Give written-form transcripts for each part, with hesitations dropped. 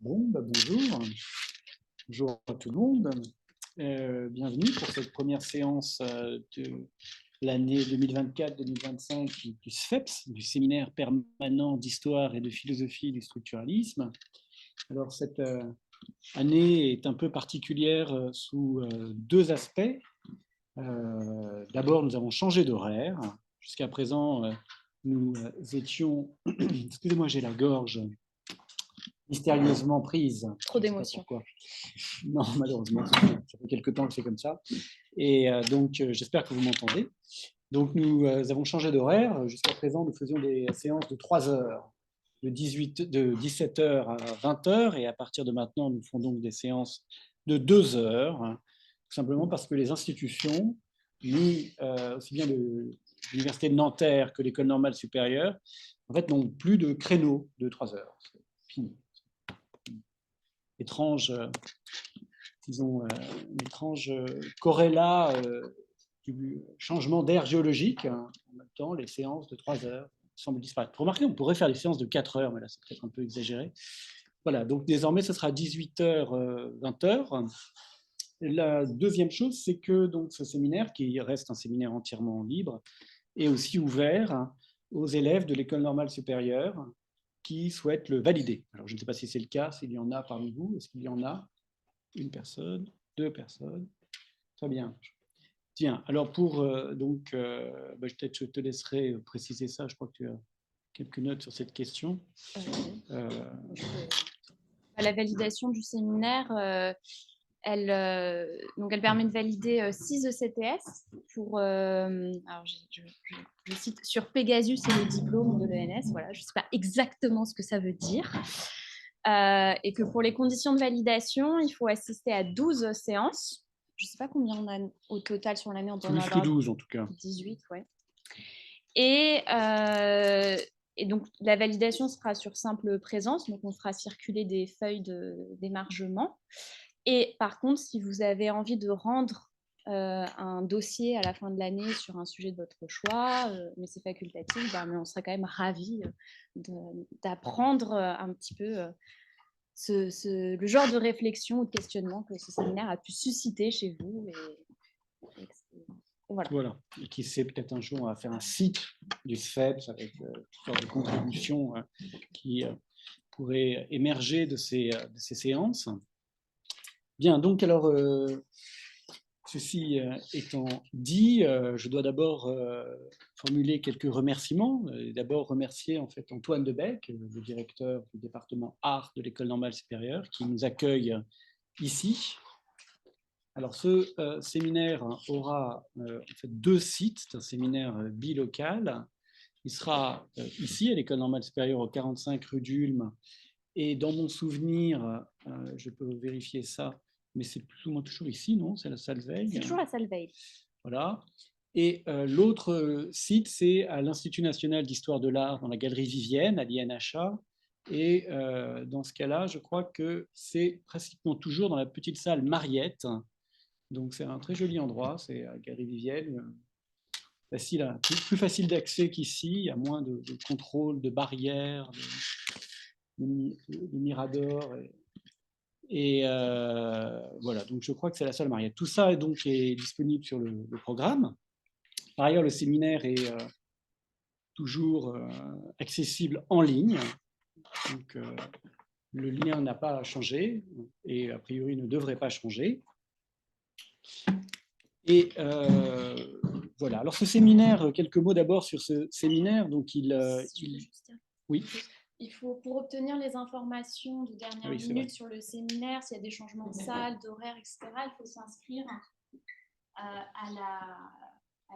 Bonjour. Bonjour à tout le monde. Bienvenue pour cette première séance de l'année 2024-2025 du SFEPS, du séminaire permanent d'histoire et de philosophie du structuralisme. Alors cette année est un peu particulière sous deux aspects. D'abord, nous avons changé d'horaire. Jusqu'à présent, nous étions... Excusez-moi, j'ai la gorge mystérieusement prise. Trop d'émotions. Non, malheureusement, ça fait quelques temps que c'est comme ça. Et donc, j'espère que vous m'entendez. Donc, nous avons changé d'horaire. Jusqu'à présent, nous faisions des séances de 3 heures, de 17h à 20h. Et à partir de maintenant, nous font donc des séances de 2 heures, tout simplement parce que les institutions, aussi bien l'Université de Nanterre que l'École normale supérieure, en fait, n'ont plus de créneaux de 3 heures. C'est fini. Étrange, disons, un étrange corrélat du changement d'air géologique. En même temps, les séances de 3 heures semblent disparaître. Remarquez, on pourrait faire des séances de 4 heures, mais là, c'est peut-être un peu exagéré. Voilà, donc désormais, ce sera 18h, 20h. La deuxième chose, c'est que donc, ce séminaire, qui reste un séminaire entièrement libre, est aussi ouvert aux élèves de l'École normale supérieure qui souhaitent le valider. Alors, je ne sais pas si c'est le cas, s'il y en a parmi vous. Est-ce qu'il y en a? Une personne, 2 personnes. Très bien. Tiens, alors pour peut-être je te laisserai préciser ça. Je crois que tu as quelques notes sur cette question. La validation du séminaire, elle permet de valider 6 ECTS pour, alors je cite, sur Pegasus et le diplôme de l'ENS. Voilà, je ne sais pas exactement ce que ça veut dire. Et que pour les conditions de validation, il faut assister à 12 séances. Je ne sais pas combien on a au total sur l'année. Plus que 12 en tout cas. 18, ouais. Et donc, la validation sera sur simple présence. Donc, on fera circuler des feuilles d'émargement. Et par contre, si vous avez envie de rendre un dossier à la fin de l'année sur un sujet de votre choix, mais c'est facultatif, mais on serait quand même ravis d'apprendre un petit peu le genre de réflexion ou de questionnement que ce séminaire a pu susciter chez vous. Et voilà. Et qui sait, peut-être un jour, on va faire un site du SFEPS avec toutes sortes de contributions qui pourraient émerger de ces séances. Bien, donc alors, ceci étant dit, je dois d'abord formuler quelques remerciements. D'abord remercier en fait Antoine Debec, le directeur du département art de l'École normale supérieure, qui nous accueille ici. Alors, ce séminaire aura en fait 2 sites. C'est un séminaire bilocal. Il sera ici, à l'École normale supérieure, au 45 rue d'Ulm. Et dans mon souvenir, je peux vérifier ça, mais c'est plus ou moins toujours ici, non? C'est la salle Veil. C'est toujours la salle Veil. Voilà. Et l'autre site, c'est à l'Institut national d'histoire de l'art, dans la galerie Vivienne, à l'INHA. Et dans ce cas-là, je crois que c'est pratiquement toujours dans la petite salle Mariette. Donc, c'est un très joli endroit, c'est à Galerie Vivienne, facile plus facile d'accès qu'ici, il y a moins de contrôle, de barrières, de miradors. Et voilà, donc je crois que c'est la salle Mariette. Tout ça est disponible sur le programme. Par ailleurs, le séminaire est toujours accessible en ligne. Donc, le lien n'a pas changé et a priori ne devrait pas changer. Et voilà. Alors ce séminaire, quelques mots d'abord sur ce séminaire. Donc oui. Il faut, pour obtenir les informations de dernière minute sur le séminaire, s'il y a des changements de salle, d'horaire, etc., il faut s'inscrire à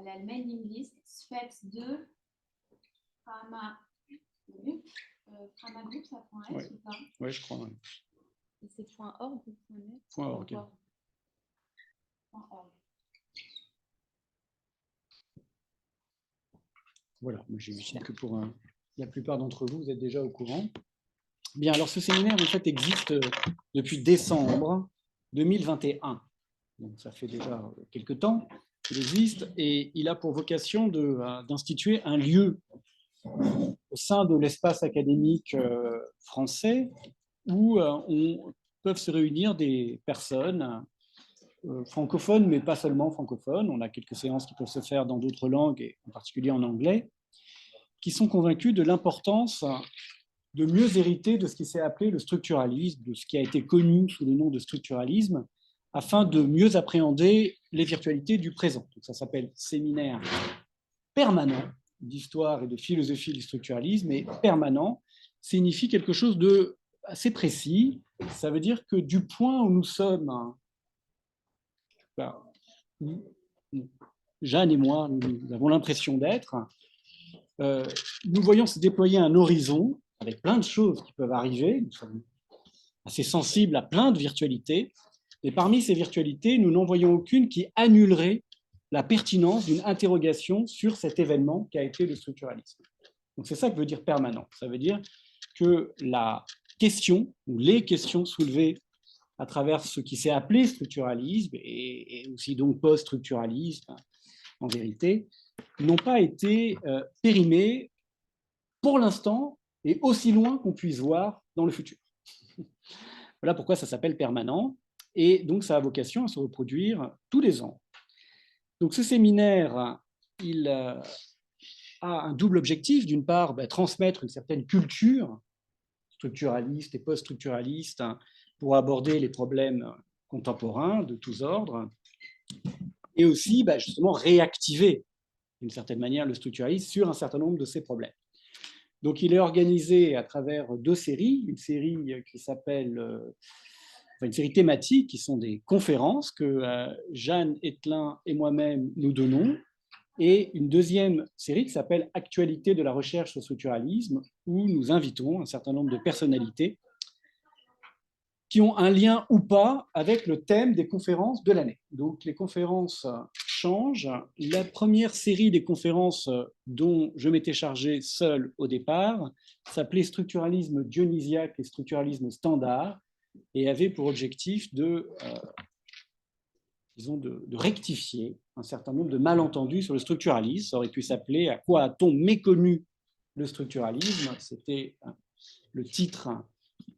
la mailing list SFEPS 2 Pramagroup.s ou pas? Oui, je crois. Ouais. Et c'est .org ou .net? .org. Voilà, j'imagine que pour la plupart d'entre vous, vous êtes déjà au courant. Bien, alors ce séminaire, en fait, existe depuis décembre 2021. Donc, ça fait déjà quelques temps qu'il existe et il a pour vocation d'instituer un lieu au sein de l'espace académique français où peuvent se réunir des personnes francophones, mais pas seulement francophones. On a quelques séances qui peuvent se faire dans d'autres langues, et en particulier en anglais, qui sont convaincus de l'importance de mieux hériter de ce qui s'est appelé le structuralisme, de ce qui a été connu sous le nom de structuralisme, afin de mieux appréhender les virtualités du présent. Donc ça s'appelle séminaire permanent d'histoire et de philosophie du structuralisme, et permanent signifie quelque chose de assez précis. Ça veut dire que du point où nous sommes, Jeanne et moi, nous avons l'impression d'être, nous voyons se déployer un horizon avec plein de choses qui peuvent arriver. Nous sommes assez sensibles à plein de virtualités, et parmi ces virtualités, nous n'en voyons aucune qui annulerait la pertinence d'une interrogation sur cet événement qui a été le structuralisme. Donc c'est ça que veut dire permanent. Ça veut dire que la question ou les questions soulevées à travers ce qui s'est appelé structuralisme et aussi donc post-structuralisme, en vérité, n'ont pas été périmées pour l'instant et aussi loin qu'on puisse voir dans le futur. Voilà pourquoi ça s'appelle permanent, et donc ça a vocation à se reproduire tous les ans. Donc ce séminaire, il a un double objectif. D'une part, transmettre une certaine culture structuraliste et post-structuraliste pour aborder les problèmes contemporains de tous ordres, et aussi justement réactiver d'une certaine manière le structuralisme sur un certain nombre de ces problèmes. Donc il est organisé à travers deux séries, une série qui s'appelle une série thématique qui sont des conférences que Jeanne Ettelin et moi-même nous donnons, et une deuxième série qui s'appelle Actualité de la recherche au structuralisme, où nous invitons un certain nombre de personnalités qui ont un lien ou pas avec le thème des conférences de l'année. Donc les conférences changent. La première série des conférences dont je m'étais chargé seul au départ s'appelait Structuralisme dionysiaque et structuralisme standard, et avait pour objectif de rectifier un certain nombre de malentendus sur le structuralisme. Ça aurait pu s'appeler « À quoi a-t-on méconnu le structuralisme ?» C'était le titre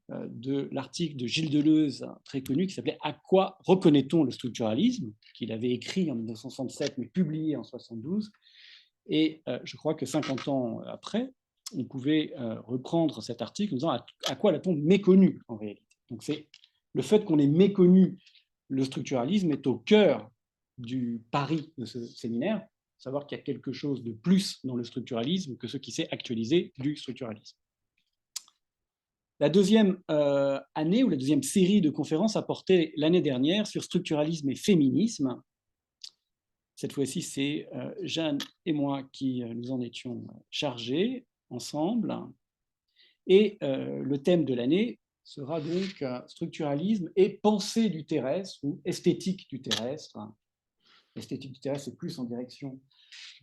de l'article de Gilles Deleuze, très connu, qui s'appelait « À quoi reconnaît-on le structuralisme ?» qu'il avait écrit en 1967, mais publié en 1972. Et je crois que 50 ans après, on pouvait reprendre cet article en disant « À quoi l'a-t-on méconnu ?» en réalité. Donc c'est le fait qu'on ait méconnu le structuralisme est au cœur du pari de ce séminaire, savoir qu'il y a quelque chose de plus dans le structuralisme que ce qui s'est actualisé du structuralisme. La deuxième année ou la deuxième série de conférences a porté l'année dernière sur structuralisme et féminisme. Cette fois-ci, c'est Jeanne et moi qui nous en étions chargés ensemble. Et le thème de l'année sera donc structuralisme et pensée du terrestre ou esthétique du terrestre. L'esthétique du terrestre, c'est plus en direction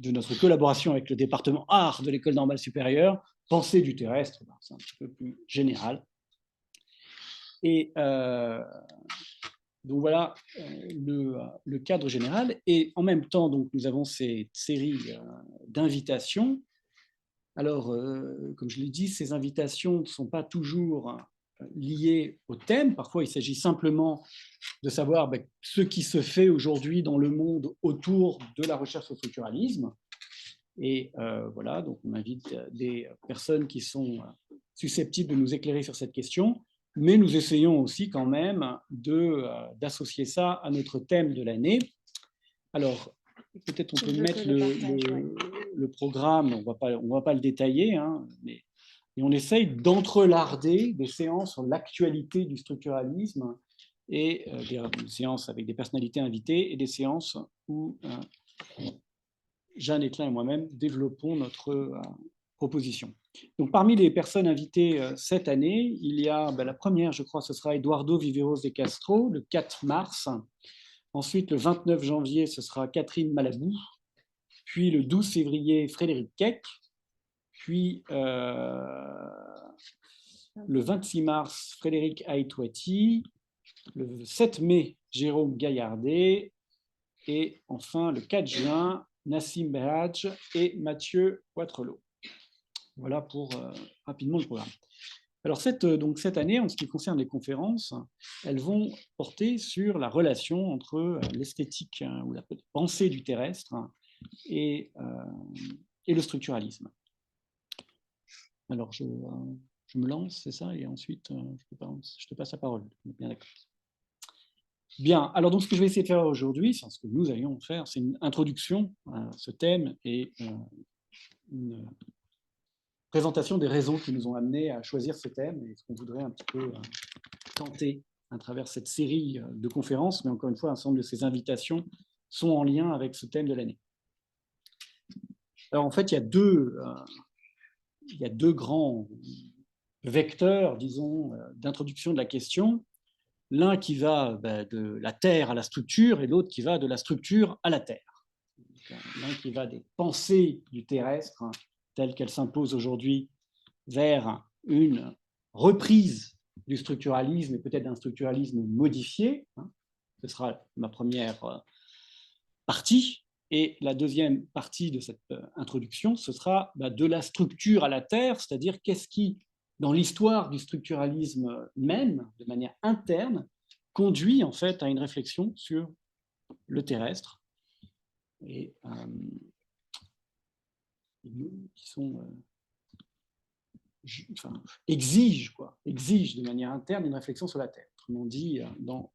de notre collaboration avec le département art de l'École normale supérieure. Pensée du terrestre, c'est un petit peu plus général. Et donc voilà le cadre général. Et en même temps, donc, nous avons cette série d'invitations. Alors, comme je l'ai dit, ces invitations ne sont pas toujours liées au thème. Parfois, il s'agit simplement de savoir ce qui se fait aujourd'hui dans le monde autour de la recherche au structuralisme. Et voilà, donc on invite des personnes qui sont susceptibles de nous éclairer sur cette question, mais nous essayons aussi quand même d'associer ça à notre thème de l'année. Alors, peut-être on peut mettre le programme, on ne va pas le détailler, hein, mais on essaye d'entrelarder des séances sur l'actualité du structuralisme et des séances avec des personnalités invitées et des séances où Jeanne Ettelin et moi-même développons notre proposition. Donc, parmi les personnes invitées cette année, il y a la première, je crois, ce sera Eduardo Viveros de Castro, le 4 mars. Ensuite, le 29 janvier, ce sera Catherine Malabou. Puis le 12 février, Frédéric Keck. Puis le 26 mars, Frédéric Aïtouati. Le 7 mai, Jérôme Gaillardet. Et enfin, le 4 juin, Nassim Berhadj et Mathieu Poitrelot. Voilà pour rapidement le programme. Alors donc cette année, en ce qui concerne les conférences, elles vont porter sur la relation entre l'esthétique ou la pensée du terrestre et le structuralisme. Alors, je me lance, c'est ça, et ensuite, je te passe la parole. Bien d'accord. Bien, alors donc ce que je vais essayer de faire aujourd'hui, ce que nous allons faire, c'est une introduction à ce thème et une présentation des raisons qui nous ont amenés à choisir ce thème et ce qu'on voudrait un petit peu tenter à travers cette série de conférences, mais encore une fois, un certain nombre de ces invitations sont en lien avec ce thème de l'année. Alors en fait, il y a deux grands vecteurs, disons, d'introduction de la question. L'un qui va de la Terre à la structure et l'autre qui va de la structure à la Terre. L'un qui va des pensées du terrestre, telles qu'elles s'imposent aujourd'hui, vers une reprise du structuralisme et peut-être d'un structuralisme modifié. Ce sera ma première partie. Et la deuxième partie de cette introduction, ce sera de la structure à la Terre, c'est-à-dire qu'est-ce qui, dans l'histoire du structuralisme même, de manière interne, conduit en fait à une réflexion sur le terrestre et qui sont exigent de manière interne une réflexion sur la Terre. Autrement dit, dans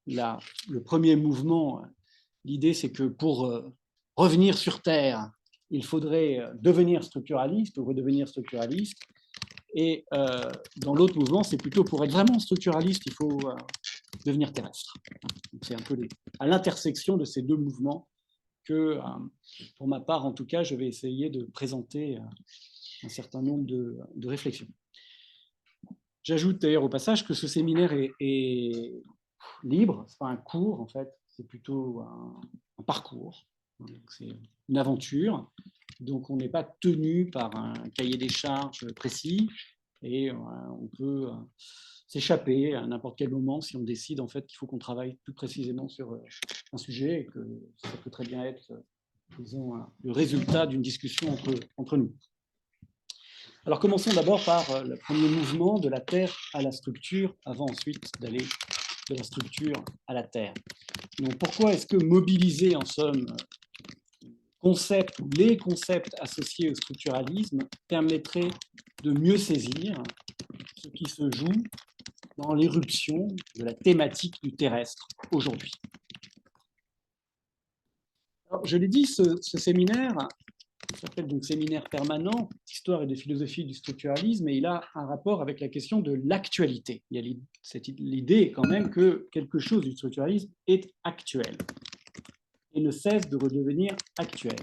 le premier mouvement, l'idée c'est que pour revenir sur Terre, il faudrait devenir structuraliste ou redevenir structuraliste. Et dans l'autre mouvement, c'est plutôt pour être vraiment structuraliste, il faut devenir terrestre. Donc c'est un peu à l'intersection de ces deux mouvements que, pour ma part en tout cas, je vais essayer de présenter un certain nombre de réflexions. J'ajoute d'ailleurs au passage que ce séminaire est libre, ce n'est pas un cours en fait, c'est plutôt un parcours, c'est une aventure. Donc on n'est pas tenu par un cahier des charges précis et on peut s'échapper à n'importe quel moment si on décide en fait qu'il faut qu'on travaille plus précisément sur un sujet et que ça peut très bien être, disons, le résultat d'une discussion entre nous. Alors commençons d'abord par le premier mouvement de la Terre à la structure, avant ensuite d'aller de la structure à la Terre. Donc pourquoi est-ce que mobiliser en somme concepts ou les concepts associés au structuralisme permettrait de mieux saisir ce qui se joue dans l'éruption de la thématique du terrestre aujourd'hui. Je l'ai dit, ce séminaire s'appelle donc Séminaire permanent d'histoire et de philosophie du structuralisme et il a un rapport avec la question de l'actualité. Il y a l'idée quand même que quelque chose du structuralisme est actuel et ne cesse de redevenir actuel.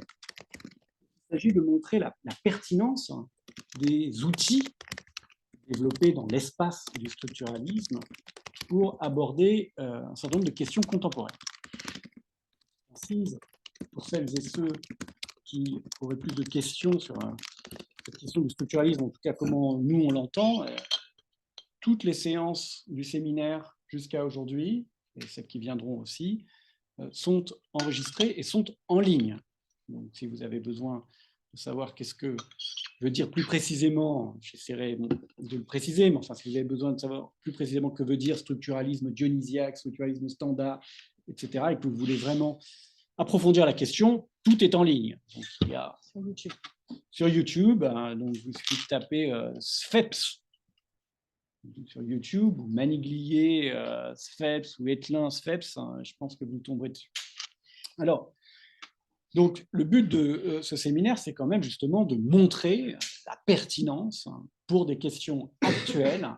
Il s'agit de montrer la pertinence des outils développés dans l'espace du structuralisme pour aborder un certain nombre de questions contemporaines. Pour celles et ceux qui auraient plus de questions sur cette question du structuralisme, en tout cas comment nous on l'entend, toutes les séances du séminaire jusqu'à aujourd'hui, et celles qui viendront aussi, sont enregistrées et sont en ligne. Donc si vous avez besoin de savoir qu'est-ce que je veux dire plus précisément, j'essaierai de le préciser, mais enfin si vous avez besoin de savoir plus précisément que veut dire structuralisme dionysiaque, structuralisme standard, etc., et que vous voulez vraiment approfondir la question, tout est en ligne. Donc, il y a sur YouTube, donc vous suffit de taper SFEPS sur YouTube, ou Maniglier SFEPS, ou Etlin SFEPS, je pense que vous tomberez dessus. Alors, donc le but de ce séminaire, c'est quand même justement de montrer la pertinence pour des questions actuelles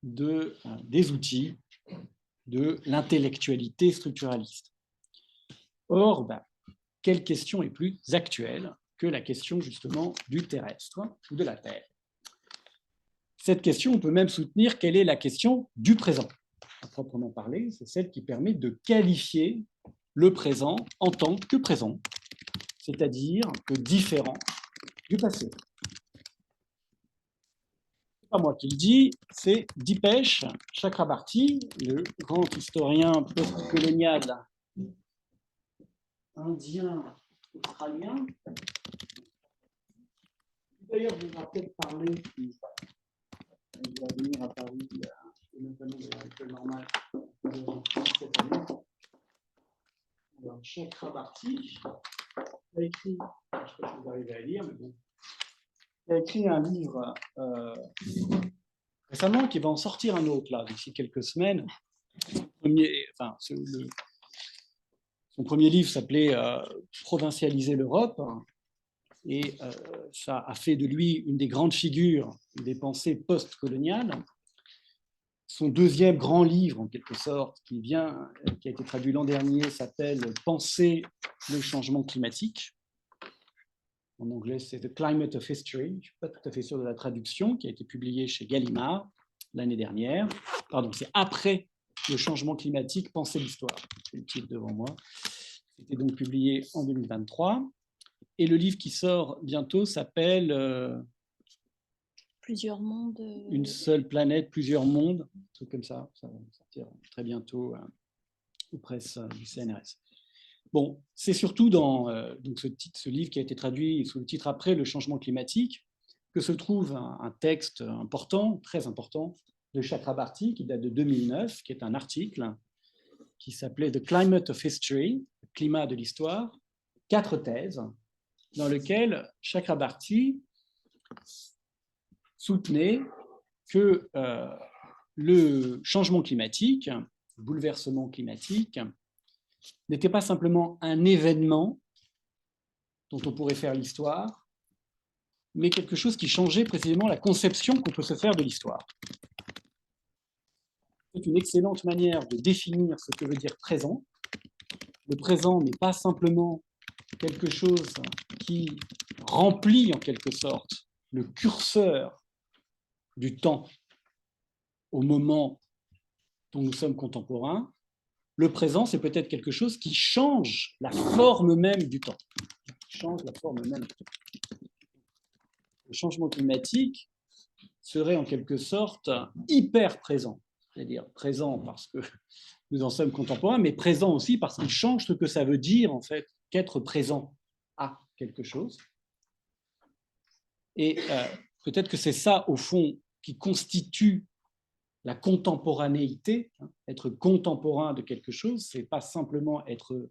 des outils de l'intellectualité structuraliste. Or, quelle question est plus actuelle que la question justement du terrestre ou de la Terre? Cette question, on peut même soutenir qu'elle est la question du présent. À proprement parler, c'est celle qui permet de qualifier le présent en tant que présent, c'est-à-dire que différent du passé. Ce n'est pas moi qui le dis, c'est Dipesh Chakrabarty, le grand historien post-colonial indien australien. D'ailleurs, je vous ai peut-être parlé, il va venir à Paris, et notamment à l'école normale cette année. Alors, Chakrabarty a écrit, je ne sais pas si vous arrivez à lire, mais bon, il a écrit un livre récemment qui va en sortir un autre là d'ici quelques semaines. Son premier livre s'appelait Provincialiser l'Europe, et ça a fait de lui une des grandes figures des pensées post-coloniales. Son deuxième grand livre, en quelque sorte, qui a été traduit l'an dernier, s'appelle Penser le changement climatique. En anglais, c'est The Climate of History. Je ne suis pas tout à fait sûr de la traduction, qui a été publiée chez Gallimard l'année dernière. Pardon, c'est Après le changement climatique, Penser l'histoire. C'est le titre devant moi. C'était donc publié en 2023. Et le livre qui sort bientôt s'appelle Plusieurs mondes. Une seule planète, plusieurs mondes, un truc comme ça. Ça va sortir très bientôt aux presses du CNRS. Bon, c'est surtout dans donc ce livre qui a été traduit sous le titre Après le changement climatique que se trouve un texte important, très important, de Chakrabarty qui date de 2009, qui est un article qui s'appelait The Climate of History, le climat de l'histoire, 4 thèses, dans lequel Chakrabarty soutenait que le changement climatique, le bouleversement climatique, n'était pas simplement un événement dont on pourrait faire l'histoire, mais quelque chose qui changeait précisément la conception qu'on peut se faire de l'histoire. C'est une excellente manière de définir ce que veut dire présent. Le présent n'est pas simplement quelque chose qui remplit en quelque sorte le curseur du temps au moment dont nous sommes contemporains. Le présent, c'est peut-être quelque chose qui change la forme même du temps. Change la forme même. Le changement climatique serait en quelque sorte hyper présent, c'est-à-dire présent parce que nous en sommes contemporains, mais présent aussi parce qu'il change ce que ça veut dire en fait qu'être présent à quelque chose. Et peut-être que c'est ça au fond qui constitue la contemporanéité. Être contemporain de quelque chose, c'est pas simplement être,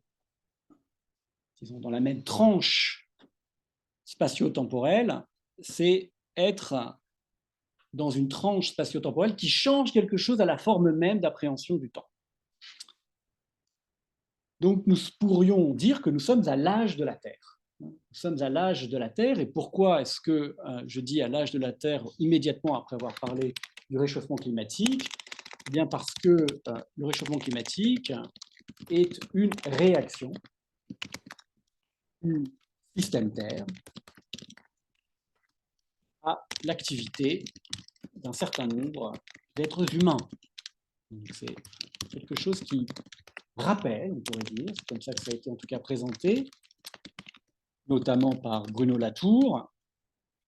disons, dans la même tranche spatio-temporelle, c'est être dans une tranche spatio-temporelle qui change quelque chose à la forme même d'appréhension du temps. Donc nous pourrions dire que nous sommes à l'âge de la Terre. Nous sommes à l'âge de la Terre, et pourquoi est-ce que je dis à l'âge de la Terre immédiatement après avoir parlé du réchauffement climatique? Eh bien parce que le réchauffement climatique est une réaction du système Terre à l'activité d'un certain nombre d'êtres humains. C'est quelque chose qui rappelle, on pourrait dire, c'est comme ça que ça a été en tout cas présenté, notamment par Bruno Latour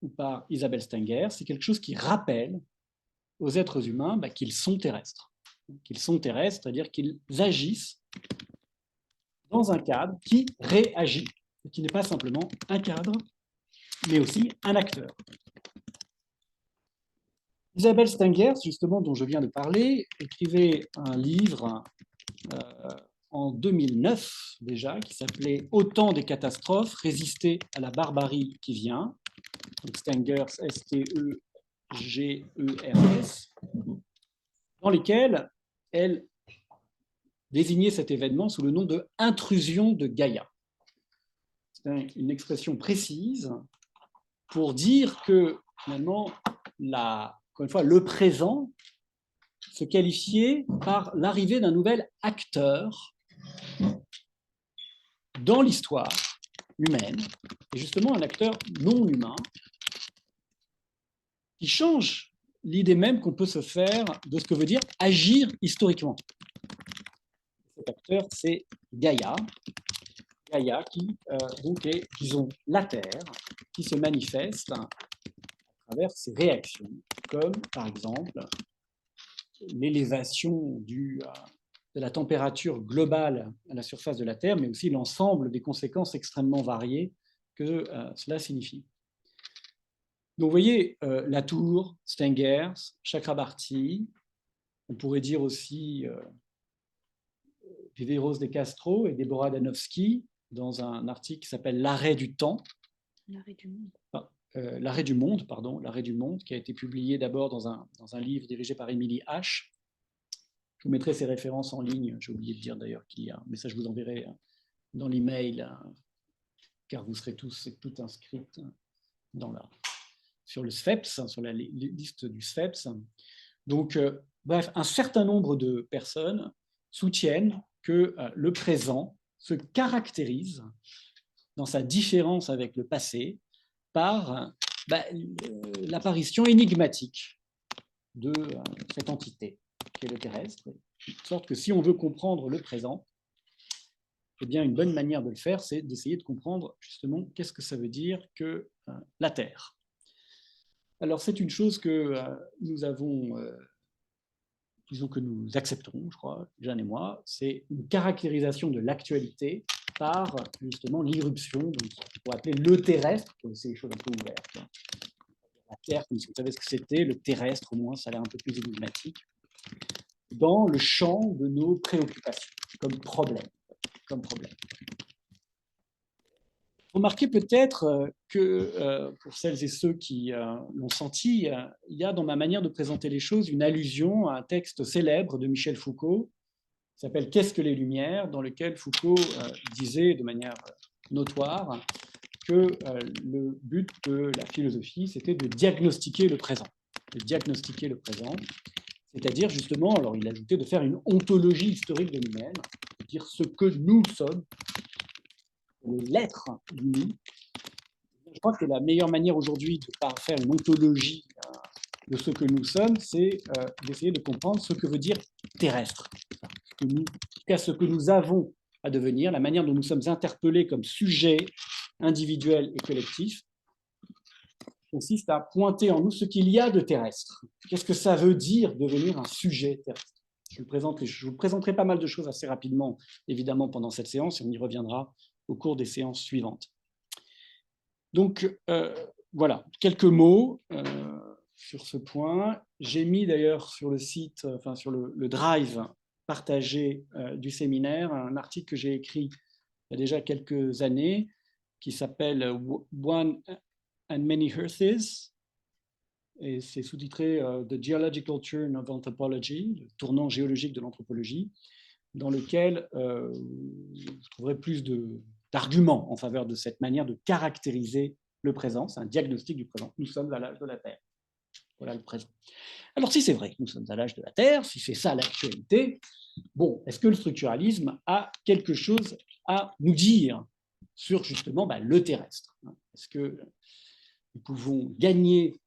ou par Isabelle Stenger, c'est quelque chose qui rappelle aux êtres humains qu'ils sont terrestres. Qu'ils sont terrestres, c'est-à-dire qu'ils agissent dans un cadre qui réagit, et qui n'est pas simplement un cadre, mais aussi un acteur. Isabelle Stenger, justement, dont je viens de parler, écrivait un livre en 2009 déjà, qui s'appelait « Au temps des catastrophes, résister à la barbarie qui vient ». Donc Stengers, S-T-E-G-E-R-S, dans lesquels elle désignait cet événement sous le nom de « intrusion de Gaïa ». C'est une expression précise pour dire que, finalement, encore une fois, le présent se qualifiait par l'arrivée d'un nouvel acteur dans l'histoire humaine, et justement un acteur non humain, qui change l'idée même qu'on peut se faire de ce que veut dire agir historiquement. Cet acteur, c'est Gaïa. Gaïa qui donc est, disons, la Terre, qui se manifeste à travers ses réactions, comme par exemple l'élévation de la température globale à la surface de la Terre, mais aussi l'ensemble des conséquences extrêmement variées que cela signifie. Donc, vous voyez, Latour, Stengers, Chakrabarty, on pourrait dire aussi Viveiros de Castro et Deborah Danowski, dans un article qui s'appelle L'arrêt du temps. L'arrêt du monde. L'arrêt du monde, pardon, L'arrêt du monde, qui a été publié d'abord dans un livre dirigé par Emily H. Je vous mettrai ces références en ligne, j'ai oublié de dire d'ailleurs qu'il y a, mais ça je vous enverrai dans l'email, car vous serez tous et toutes inscrites sur le SFEPS, sur la liste du SFEPS. Donc, bref, un certain nombre de personnes soutiennent que le présent se caractérise dans sa différence avec le passé par l'apparition énigmatique de cette entité qui est le terrestre, de sorte que si on veut comprendre le présent, eh bien, une bonne manière de le faire, c'est d'essayer de comprendre justement qu'est-ce que ça veut dire que la Terre. Alors, c'est une chose que nous avons, disons que nous acceptons, je crois, Jeanne et moi, c'est une caractérisation de l'actualité par justement l'irruption, donc on pourrait appeler le terrestre, pour laisser les choses un peu ouvertes. La Terre, comme si vous savez ce que c'était, le terrestre, au moins, ça a l'air un peu plus énigmatique, dans le champ de nos préoccupations, comme problème. Remarquez peut-être que, pour celles et ceux qui l'ont senti, il y a dans ma manière de présenter les choses une allusion à un texte célèbre de Michel Foucault, qui s'appelle « Qu'est-ce que les Lumières ?», dans lequel Foucault disait de manière notoire que le but de la philosophie, c'était de diagnostiquer le présent. C'est-à-dire justement, alors il ajoutait de faire une ontologie historique de nous-mêmes, de dire ce que nous sommes, l'être du nous. Je crois que la meilleure manière aujourd'hui de faire une ontologie de ce que nous sommes, c'est d'essayer de comprendre ce que veut dire terrestre. En tout cas, ce que nous avons à devenir, la manière dont nous sommes interpellés comme sujets individuels et collectifs, consiste à pointer en nous ce qu'il y a de terrestre. Qu'est-ce que ça veut dire devenir un sujet terrestre ? Je vous présenterai pas mal de choses assez rapidement, évidemment, pendant cette séance, et on y reviendra au cours des séances suivantes. Donc, voilà, quelques mots sur ce point. J'ai mis d'ailleurs sur le site, enfin sur le drive partagé du séminaire, un article que j'ai écrit il y a déjà quelques années, qui s'appelle « One and Many Earths », et c'est sous-titré « The Geological Turn of Anthropology », le tournant géologique de l'anthropologie, dans lequel vous trouverez plus d'arguments en faveur de cette manière de caractériser le présent. C'est un diagnostic du présent. Nous sommes à l'âge de la Terre. Voilà le présent. Alors, si c'est vrai que nous sommes à l'âge de la Terre, si c'est ça l'actualité, bon, est-ce que le structuralisme a quelque chose à nous dire sur justement le terrestre ? Est-ce que nous pouvons gagner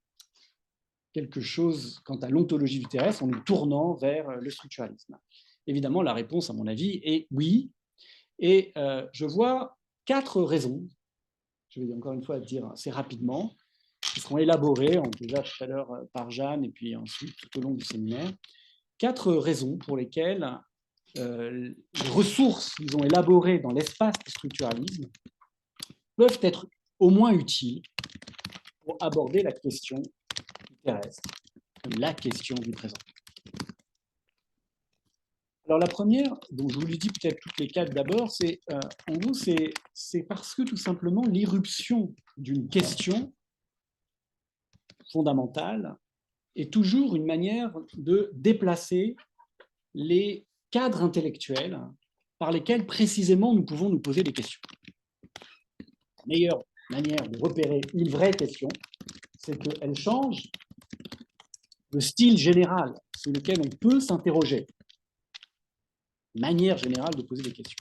quelque chose quant à l'ontologie du terrestre en nous tournant vers le structuralisme ? Évidemment, la réponse, à mon avis, est oui. Et je vois 4 raisons, je vais encore une fois dire assez rapidement, qui seront élaborées déjà tout à l'heure par Jeanne et puis ensuite tout au long du séminaire. 4 raisons pour lesquelles les ressources qu'ils ont élaborées dans l'espace du structuralisme peuvent être au moins utiles pour aborder la question du terrestre, la question du présent. Alors la première, donc je vous le dis peut-être toutes les 4 d'abord, c'est en gros c'est parce que tout simplement l'irruption d'une question fondamentale est toujours une manière de déplacer les cadres intellectuels par lesquels précisément nous pouvons nous poser des questions. La meilleure manière de repérer une vraie question, c'est qu'elle change le style général sur lequel on peut s'interroger. Manière générale de poser des questions.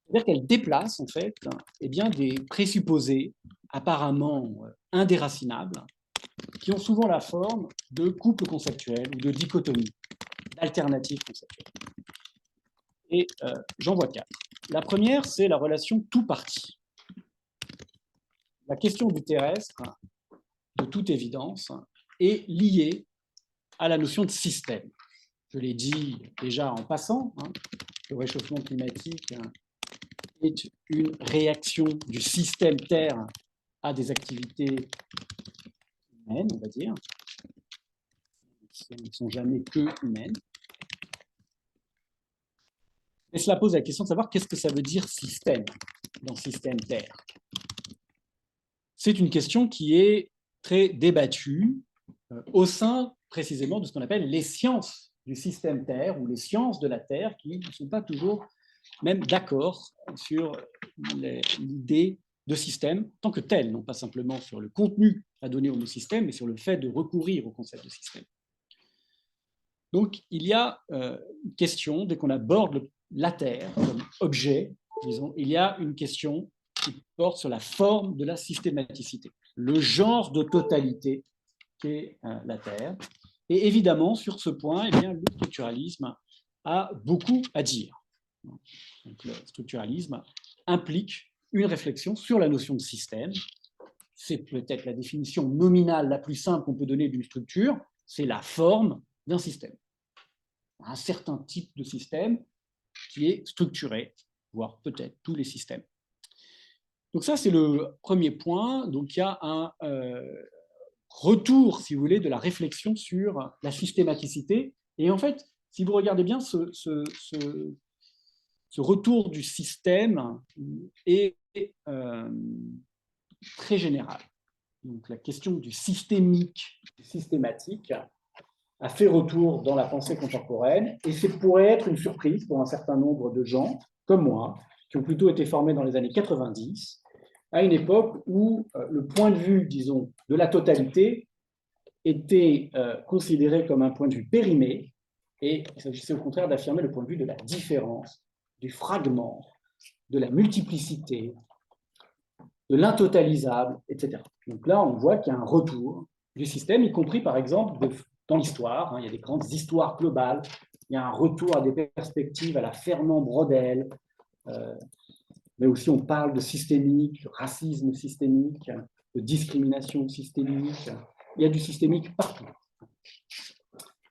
C'est-à-dire qu'elle déplace, en fait, des présupposés apparemment indéracinables qui ont souvent la forme de couples conceptuels ou de dichotomies, d'alternatives conceptuelles. Et j'en vois 4. La première, c'est la relation tout-parti. La question du terrestre, de toute évidence, est liée à la notion de système. Je l'ai dit déjà en passant, le réchauffement climatique est une réaction du système Terre à des activités humaines, on va dire. Elles ne sont jamais que humaines. Et cela pose la question de savoir qu'est-ce que ça veut dire système dans système Terre. C'est une question qui est très débattue au sein précisément de ce qu'on appelle les sciences du système Terre ou les sciences de la Terre qui ne sont pas toujours même d'accord sur l'idée de système tant que tel, non pas simplement sur le contenu à donner au mot système, mais sur le fait de recourir au concept de système. Donc, il y a une question, dès qu'on aborde la Terre comme objet, disons, il y a une question qui porte sur la forme de la systématicité, le genre de totalité qu'est la Terre. Et évidemment, sur ce point, eh bien, le structuralisme a beaucoup à dire. Donc, le structuralisme implique une réflexion sur la notion de système. C'est peut-être la définition nominale la plus simple qu'on peut donner d'une structure, c'est la forme d'un système. Un certain type de système qui est structuré, voire peut-être tous les systèmes. Donc ça, c'est le premier point. Donc il y a un retour, si vous voulez, de la réflexion sur la systématicité. Et en fait, si vous regardez bien, ce retour du système est très général. Donc la question du systémique, du systématique, a fait retour dans la pensée contemporaine, et c'est pourrait être une surprise pour un certain nombre de gens, comme moi, qui ont plutôt été formés dans les années 90, à une époque où le point de vue, disons, de la totalité était considéré comme un point de vue périmé, et il s'agissait au contraire d'affirmer le point de vue de la différence, du fragment, de la multiplicité, de l'intotalisable, etc. Donc là, on voit qu'il y a un retour du système, y compris par exemple dans l'histoire. Il y a des grandes histoires globales, il y a un retour à des perspectives à la Fernand-Braudel, mais aussi on parle de systémique, de racisme systémique, de discrimination systémique. Il y a du systémique partout.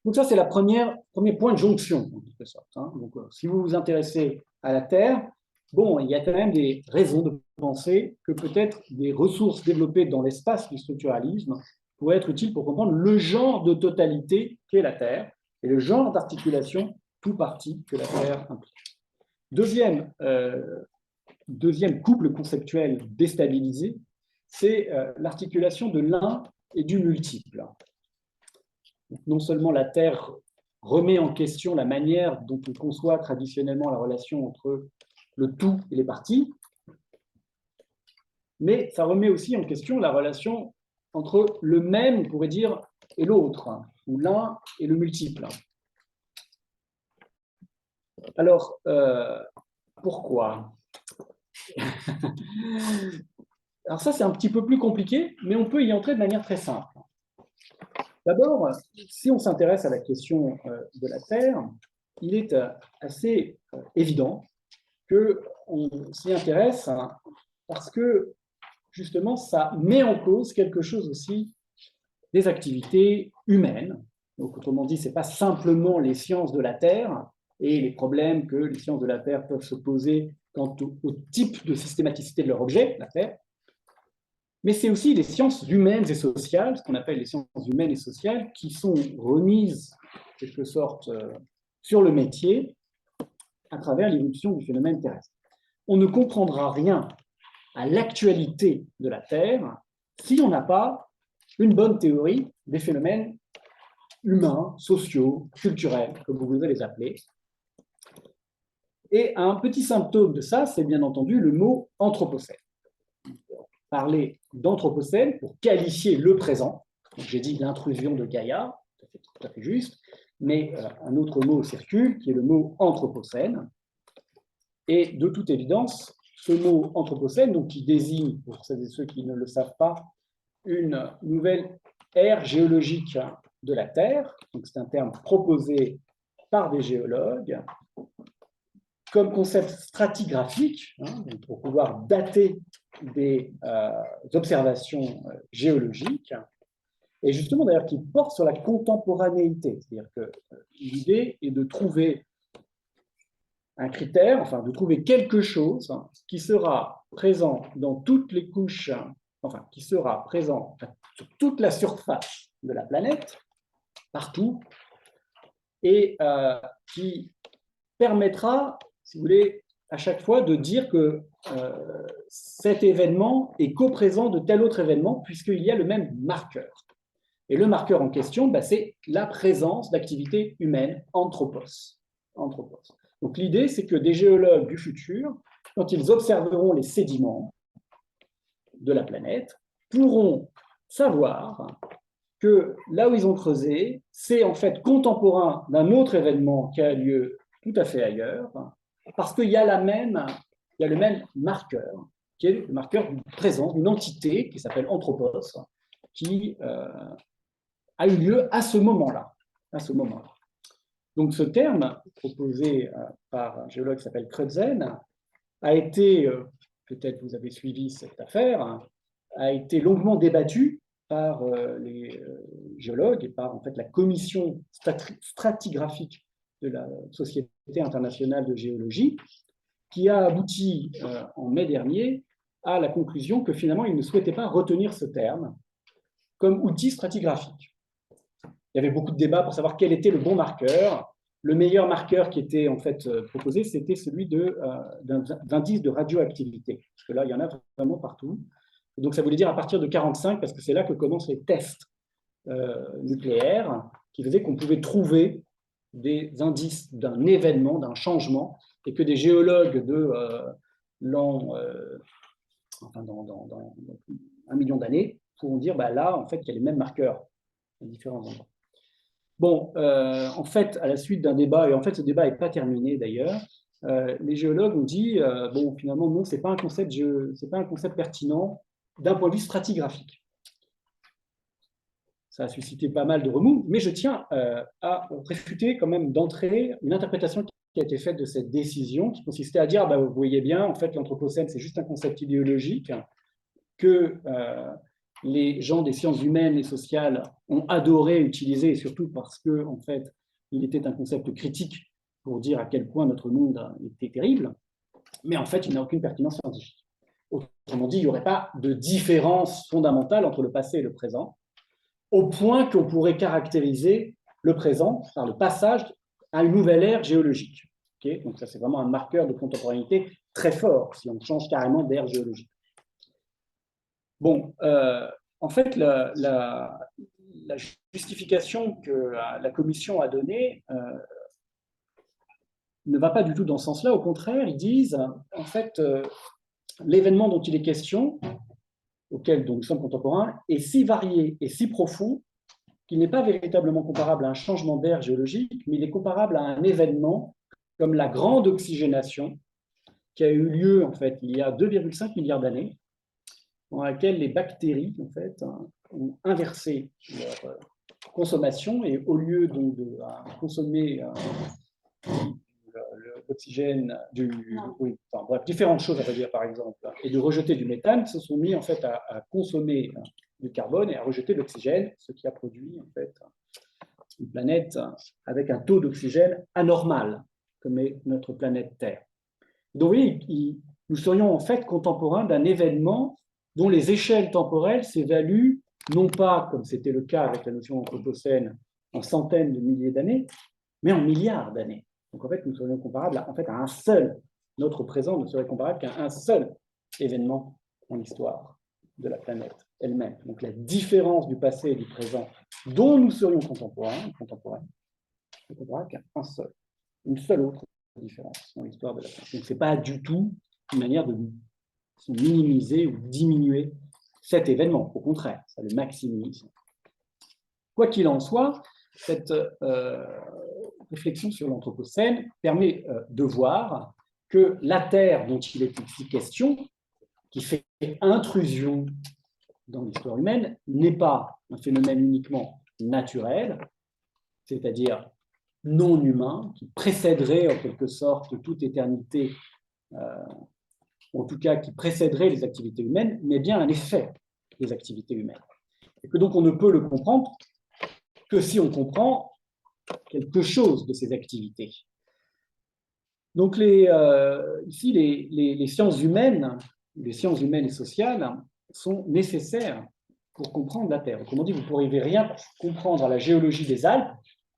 Donc ça, c'est le premier point de jonction, en quelque sorte. Donc, si vous vous intéressez à la Terre, bon, il y a quand même des raisons de penser que peut-être des ressources développées dans l'espace du structuralisme pourraient être utiles pour comprendre le genre de totalité qu'est la Terre et le genre d'articulation tout parti que la Terre implique. Deuxième couple conceptuel déstabilisé, c'est l'articulation de l'un et du multiple. Donc, non seulement la Terre remet en question la manière dont on conçoit traditionnellement la relation entre le tout et les parties, mais ça remet aussi en question la relation entre le même, on pourrait dire, et l'autre, ou l'un et le multiple. Alors, pourquoi? Alors ça, c'est un petit peu plus compliqué, mais on peut y entrer de manière très simple. D'abord, si on s'intéresse à la question de la Terre, il est assez évident qu'on s'y intéresse parce que, justement, ça met en cause quelque chose aussi des activités humaines. Donc, autrement dit, ce n'est pas simplement les sciences de la Terre et les problèmes que les sciences de la Terre peuvent se poser quant au type de systématicité de leur objet, la Terre, mais c'est aussi les sciences humaines et sociales, ce qu'on appelle les sciences humaines et sociales, qui sont remises, en quelque sorte, sur le métier à travers l'irruption du phénomène terrestre. On ne comprendra rien à l'actualité de la Terre si on n'a pas une bonne théorie des phénomènes humains, sociaux, culturels, comme vous voudrez les appeler. Et un petit symptôme de ça, c'est bien entendu le mot anthropocène. Parler d'anthropocène pour qualifier le présent. J'ai dit l'intrusion de Gaïa, c'est tout à fait juste, mais un autre mot circule qui est le mot anthropocène. Et de toute évidence, ce mot anthropocène, donc qui désigne, pour celles et ceux qui ne le savent pas, une nouvelle ère géologique de la Terre, donc c'est un terme proposé par des géologues, comme concept stratigraphique, pour pouvoir dater des observations géologiques, et justement d'ailleurs qui porte sur la contemporanéité, c'est-à-dire que l'idée est de trouver un critère, enfin de trouver quelque chose qui sera présent dans toutes les couches enfin, qui sera présent sur toute la surface de la planète, partout, et qui permettra, si vous voulez, à chaque fois de dire que cet événement est coprésent de tel autre événement, puisqu'il y a le même marqueur. Et le marqueur en question, c'est la présence d'activité humaine, anthropos. Donc l'idée, c'est que des géologues du futur, quand ils observeront les sédiments de la planète, pourront savoir que là où ils ont creusé, c'est en fait contemporain d'un autre événement qui a lieu tout à fait ailleurs, parce qu'il y a le même marqueur, qui est le marqueur d'une présence, d'une entité qui s'appelle anthropos, qui a eu lieu à ce moment-là. Donc ce terme, proposé par un géologue qui s'appelle Crutzen, a été, peut-être vous avez suivi cette affaire, a été longuement débattu par les géologues et par en fait, la commission stratigraphique de la Société internationale de géologie, qui a abouti en mai dernier à la conclusion que finalement, ils ne souhaitaient pas retenir ce terme comme outil stratigraphique. Il y avait beaucoup de débats pour savoir quel était le bon marqueur. Le meilleur marqueur qui était en fait proposé, c'était celui d'indice de radioactivité, parce que là, il y en a vraiment partout. Et donc, ça voulait dire à partir de 45, parce que c'est là que commencent les tests nucléaires, qui faisaient qu'on pouvait trouver des indices d'un événement, d'un changement, et que des géologues de dans 1 million d'années pourront dire, là, en fait, il y a les mêmes marqueurs à différents endroits. Bon, en fait, à la suite d'un débat, et en fait, ce débat n'est pas terminé d'ailleurs, les géologues ont dit, finalement, non, ce n'est pas un concept pertinent d'un point de vue stratigraphique. Ça a suscité pas mal de remous, mais je tiens à réfuter quand même d'entrée une interprétation qui a été faite de cette décision, qui consistait à dire, vous voyez bien, en fait, l'anthropocène, c'est juste un concept idéologique que les gens des sciences humaines et sociales ont adoré utiliser, et surtout parce que, en fait, il était un concept critique pour dire à quel point notre monde était terrible, mais en fait, il n'a aucune pertinence scientifique. Autrement dit, il n'y aurait pas de différence fondamentale entre le passé et le présent, au point qu'on pourrait caractériser le présent par le passage à une nouvelle ère géologique. Okay, donc ça, c'est vraiment un marqueur de contemporanéité très fort, si on change carrément d'ère géologique. Bon, en fait, la justification que la Commission a donnée ne va pas du tout dans ce sens-là. Au contraire, ils disent, en fait, l'événement dont il est question, auquel donc, nous sommes contemporains, est si varié et si profond qu'il n'est pas véritablement comparable à un changement d'ère géologique, mais il est comparable à un événement comme la grande oxygénation qui a eu lieu, en fait, il y a 2,5 milliards d'années, dans laquelle les bactéries, en fait, ont inversé leur consommation et au lieu donc de consommer l'oxygène, différentes choses, à vrai dire, par exemple, et de rejeter du méthane, se sont mis en fait à consommer du carbone et à rejeter de l'oxygène, ce qui a produit en fait une planète avec un taux d'oxygène anormal, comme est notre planète Terre. Donc, vous voyez, nous serions en fait contemporains d'un événement dont les échelles temporelles s'évaluent non pas, comme c'était le cas avec la notion anthropocène, en centaines de milliers d'années, mais en milliards d'années. Donc en fait, nous serions comparables à un seul, notre présent ne serait comparable qu'à un seul événement dans l'histoire de la planète elle-même. Donc la différence du passé et du présent dont nous serions contemporains ne comparable qu'à une seule autre différence dans l'histoire de la planète. Donc ce n'est pas du tout une manière de minimiser ou diminuer cet événement. Au contraire, ça le maximise. Quoi qu'il en soit, cette réflexion sur l'anthropocène permet de voir que la Terre dont il est ici question, qui fait intrusion dans l'histoire humaine, n'est pas un phénomène uniquement naturel, c'est-à-dire non humain, qui précéderait en quelque sorte toute éternité, en tout cas qui précéderait les activités humaines, mais bien un effet des activités humaines. Et que donc on ne peut le comprendre que si on comprend quelque chose de ces activités. Donc ici, les sciences humaines et sociales sont nécessaires pour comprendre la Terre. Autrement dit, vous ne pourriez rien comprendre à la géologie des Alpes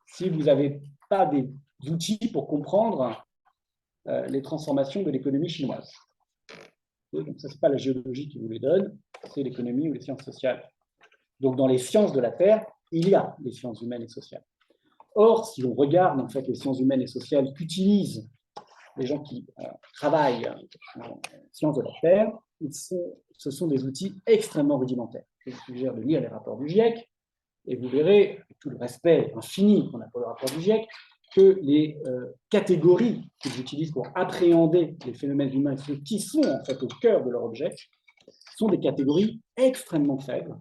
si vous n'avez pas des outils pour comprendre les transformations de l'économie chinoise. Et donc, ça, ce n'est pas la géologie qui vous les donne, c'est l'économie ou les sciences sociales. Donc, dans les sciences de la Terre, il y a les sciences humaines et sociales. Or, si on regarde en fait les sciences humaines et sociales qu'utilisent les gens qui travaillent en sciences de la Terre, ce sont des outils extrêmement rudimentaires. Je vous suggère de lire les rapports du GIEC, et vous verrez, avec tout le respect infini qu'on a pour le rapport du GIEC, que les catégories qu'ils utilisent pour appréhender les phénomènes humains, ceux qui sont en fait au cœur de leur objet, sont des catégories extrêmement faibles,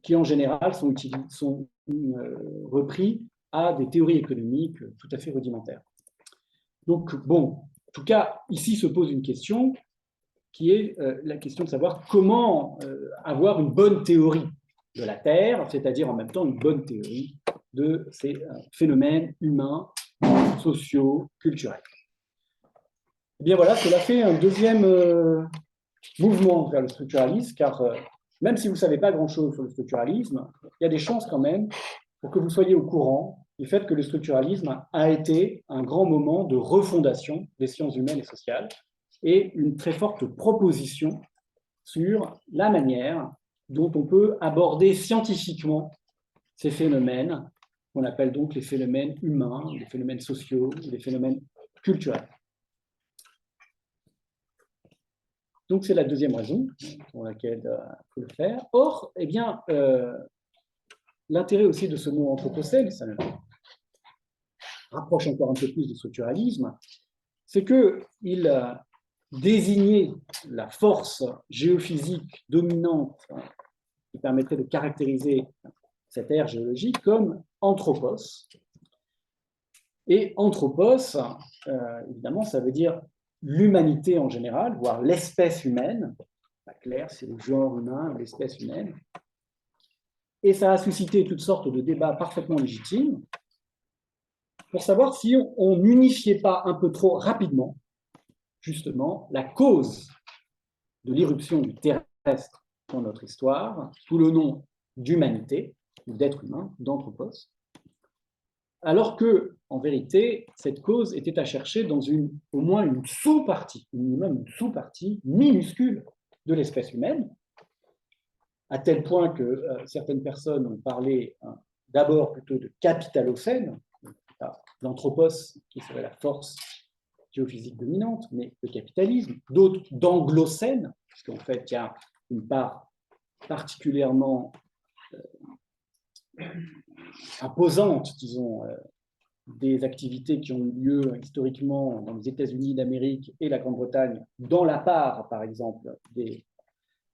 qui en général sont repris à des théories économiques tout à fait rudimentaires. Donc, bon, en tout cas, ici se pose une question qui est la question de savoir comment avoir une bonne théorie de la Terre, c'est-à-dire en même temps une bonne théorie de ces phénomènes humains, sociaux, culturels. Et bien voilà, cela fait un deuxième mouvement vers le structuralisme, car même si vous ne savez pas grand-chose sur le structuralisme, il y a des chances quand même pour que vous soyez au courant du fait que le structuralisme a été un grand moment de refondation des sciences humaines et sociales et une très forte proposition sur la manière dont on peut aborder scientifiquement ces phénomènes qu'on appelle donc les phénomènes humains, les phénomènes sociaux, les phénomènes culturels. Donc c'est la deuxième raison pour laquelle il faut le faire. Or, eh bien, l'intérêt aussi de ce mot anthropocène, ça rapproche encore un peu plus du structuralisme, c'est qu'il désignait la force géophysique dominante qui permettrait de caractériser cette ère géologique comme anthropos. Et anthropos, évidemment, ça veut dire l'humanité en général, voire l'espèce humaine. Pas clair, c'est le genre humain, l'espèce humaine. Et ça a suscité toutes sortes de débats parfaitement légitimes pour savoir si on n'unifiait pas un peu trop rapidement, justement, la cause de l'irruption du terrestre dans notre histoire, sous le nom d'humanité, ou d'être humain, d'anthropos, alors que, en vérité, cette cause était à chercher dans au moins une sous-partie, minimum une sous-partie minuscule de l'espèce humaine, à tel point que certaines personnes ont parlé d'abord plutôt de capitalocène, l'anthropos qui serait la force géophysique dominante, mais le capitalisme, d'autres d'anglocène, puisqu'en fait il y a une part particulièrement imposante, disons, des activités qui ont eu lieu historiquement dans les États-Unis d'Amérique et la Grande-Bretagne, dans la part, par exemple, des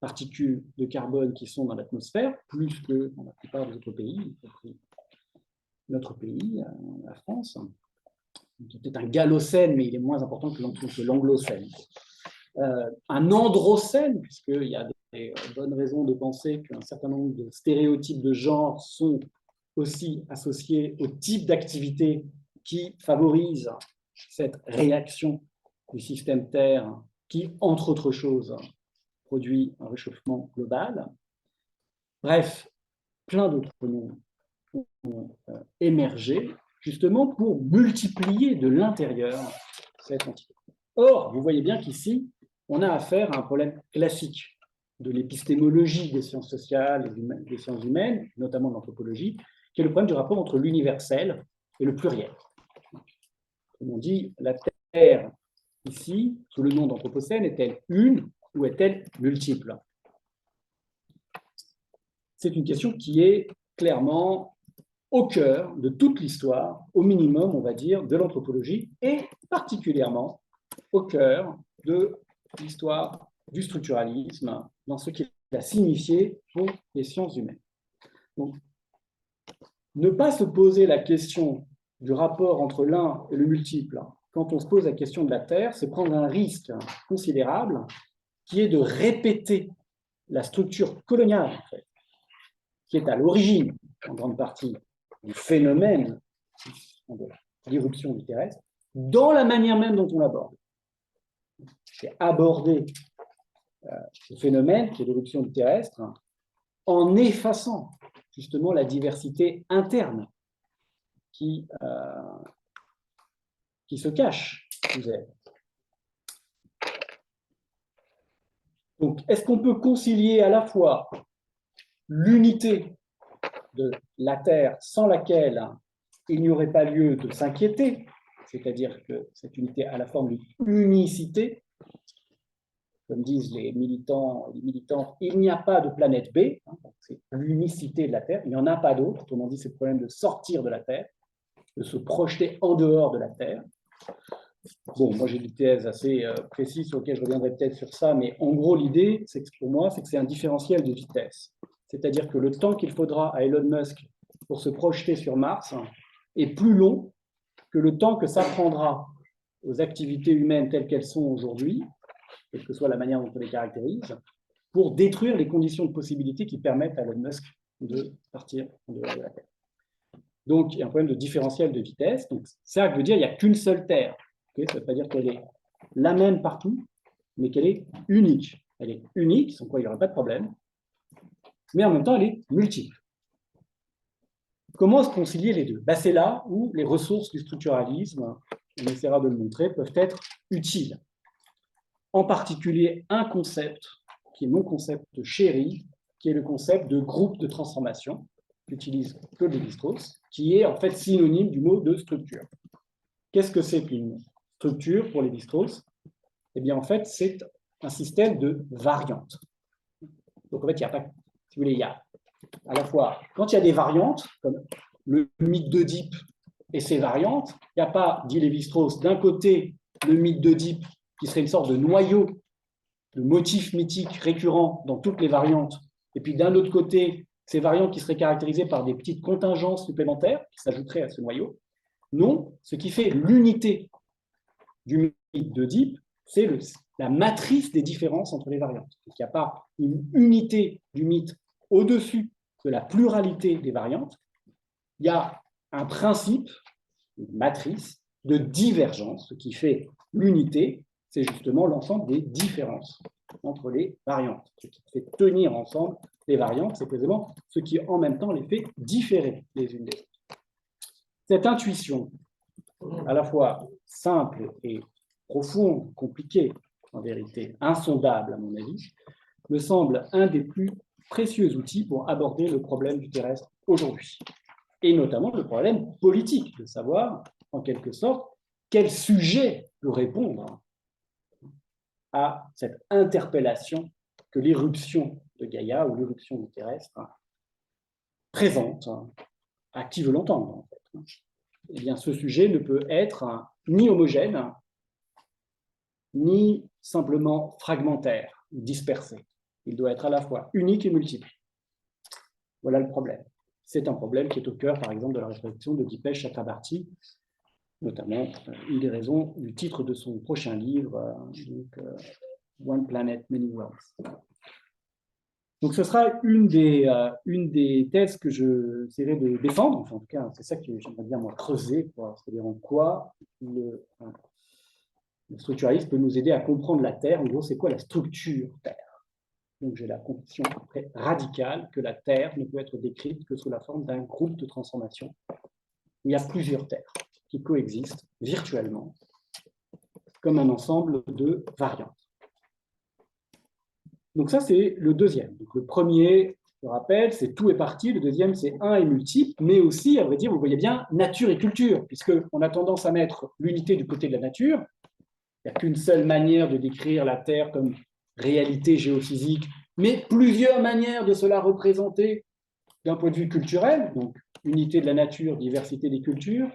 particules de carbone qui sont dans l'atmosphère, plus que dans la plupart des autres pays, y compris notre pays, la France, qui est peut-être un galocène, mais il est moins important que l'anglocène. Un androcène, puisqu'il y a des bonnes raisons de penser qu'un certain nombre de stéréotypes de genre sont aussi associés au type d'activité qui favorise cette réaction du système Terre qui, entre autres choses, produit un réchauffement global. Bref, plein d'autres noms ont émergé justement pour multiplier de l'intérieur cette entité. Or, vous voyez bien qu'ici, on a affaire à un problème classique de l'épistémologie des sciences sociales et des sciences humaines, notamment de l'anthropologie, qui est le problème du rapport entre l'universel et le pluriel. Comme on dit, la Terre, ici, sous le nom d'anthropocène, est-elle une ou est-elle multiple? C'est une question qui est clairement au cœur de toute l'histoire, au minimum, on va dire, de l'anthropologie, et particulièrement au cœur de l'histoire du structuralisme, dans ce qu'il a signifié pour les sciences humaines. Donc, ne pas se poser la question du rapport entre l'un et le multiple quand on se pose la question de la Terre, c'est prendre un risque considérable qui est de répéter la structure coloniale, en fait, qui est à l'origine, en grande partie, du phénomène de l'irruption du terrestre, dans la manière même dont on l'aborde. C'est aborder ce phénomène qui est l'éruption du terrestre, en effaçant justement la diversité interne qui se cache sous elle. Donc, est-ce qu'on peut concilier à la fois l'unité de la Terre sans laquelle il n'y aurait pas lieu de s'inquiéter, c'est-à-dire que cette unité a la forme d'une unicité, comme disent les militants et les militantes, il n'y a pas de planète B, c'est l'unicité de la Terre, il n'y en a pas d'autre, autrement dit, c'est le problème de sortir de la Terre, de se projeter en dehors de la Terre. Bon, moi j'ai des thèses assez précises sur lesquelles je reviendrai peut-être sur ça, mais en gros l'idée, c'est que pour moi, c'est que c'est un différentiel de vitesse. C'est-à-dire que le temps qu'il faudra à Elon Musk pour se projeter sur Mars est plus long que le temps que ça prendra aux activités humaines telles qu'elles sont aujourd'hui, quelle que soit la manière dont on les caractérise, pour détruire les conditions de possibilité qui permettent à Elon Musk de partir en dehors de la Terre. Donc, il y a un problème de différentiel de vitesse. Donc, ça veut dire qu'il n'y a qu'une seule Terre. Okay, ça ne veut pas dire qu'elle est la même partout, mais qu'elle est unique. Elle est unique, sans quoi il n'y aurait pas de problème, mais en même temps, elle est multiple. Comment se concilier les deux? C'est là où les ressources du structuralisme, on essaiera de le montrer, peuvent être utiles. En particulier, un concept qui est mon concept chéri, qui est le concept de groupe de transformation, qu'utilise Claude Lévi-Strauss, qui est en fait synonyme du mot de structure. Qu'est-ce que c'est qu'une structure pour Lévi-Strauss? Eh bien, en fait, c'est un système de variantes. Donc, en fait, il n'y a pas, si vous voulez, il y a à la fois, quand il y a des variantes, comme le mythe d'Oedipe et ses variantes, il n'y a pas, dit Lévi-Strauss, d'un côté, le mythe d'Oedipe, qui serait une sorte de noyau de motifs mythiques récurrents dans toutes les variantes, et puis d'un autre côté, ces variantes qui seraient caractérisées par des petites contingences supplémentaires qui s'ajouteraient à ce noyau. Non, ce qui fait l'unité du mythe d'Oedipe, c'est la matrice des différences entre les variantes. Il n'y a pas une unité du mythe au-dessus de la pluralité des variantes. Il y a un principe, une matrice de divergence. Ce qui fait l'unité, c'est justement l'ensemble des différences entre les variantes. Ce qui fait tenir ensemble les variantes, c'est précisément ce qui en même temps les fait différer les unes des autres. Cette intuition, à la fois simple et profonde, compliquée, en vérité, insondable à mon avis, me semble un des plus précieux outils pour aborder le problème du terrestre aujourd'hui. Et notamment le problème politique, de savoir, en quelque sorte, quel sujet peut répondre à cette interpellation que l'éruption de Gaïa ou l'éruption du terrestre présente à qui veut l'entendre, en fait. Eh bien, ce sujet ne peut être ni homogène, ni simplement fragmentaire, dispersé. Il doit être à la fois unique et multiple. Voilà le problème. C'est un problème qui est au cœur, par exemple, de la réflexion de Dipesh Chakrabarty, notamment une des raisons du titre de son prochain livre, One Planet, Many Worlds. Donc, ce sera une des thèses que je essaierai de défendre. Enfin, en tout cas, c'est ça que j'aimerais bien moi creuser, c'est-à-dire en quoi le structuralisme peut nous aider à comprendre la Terre. En gros, c'est quoi la structure Terre? Donc, j'ai la conviction très radicale que la Terre ne peut être décrite que sous la forme d'un groupe de transformation. Il y a plusieurs terres qui coexistent virtuellement comme un ensemble de variantes. Donc ça, c'est le deuxième. Donc, le premier, je rappelle, c'est tout est parti. Le deuxième, c'est un et multiple, mais aussi, à vrai dire, vous voyez bien, nature et culture, puisqu'on a tendance à mettre l'unité du côté de la nature. Il n'y a qu'une seule manière de décrire la Terre comme réalité géophysique, mais plusieurs manières de cela représenter d'un point de vue culturel, donc unité de la nature, diversité des cultures,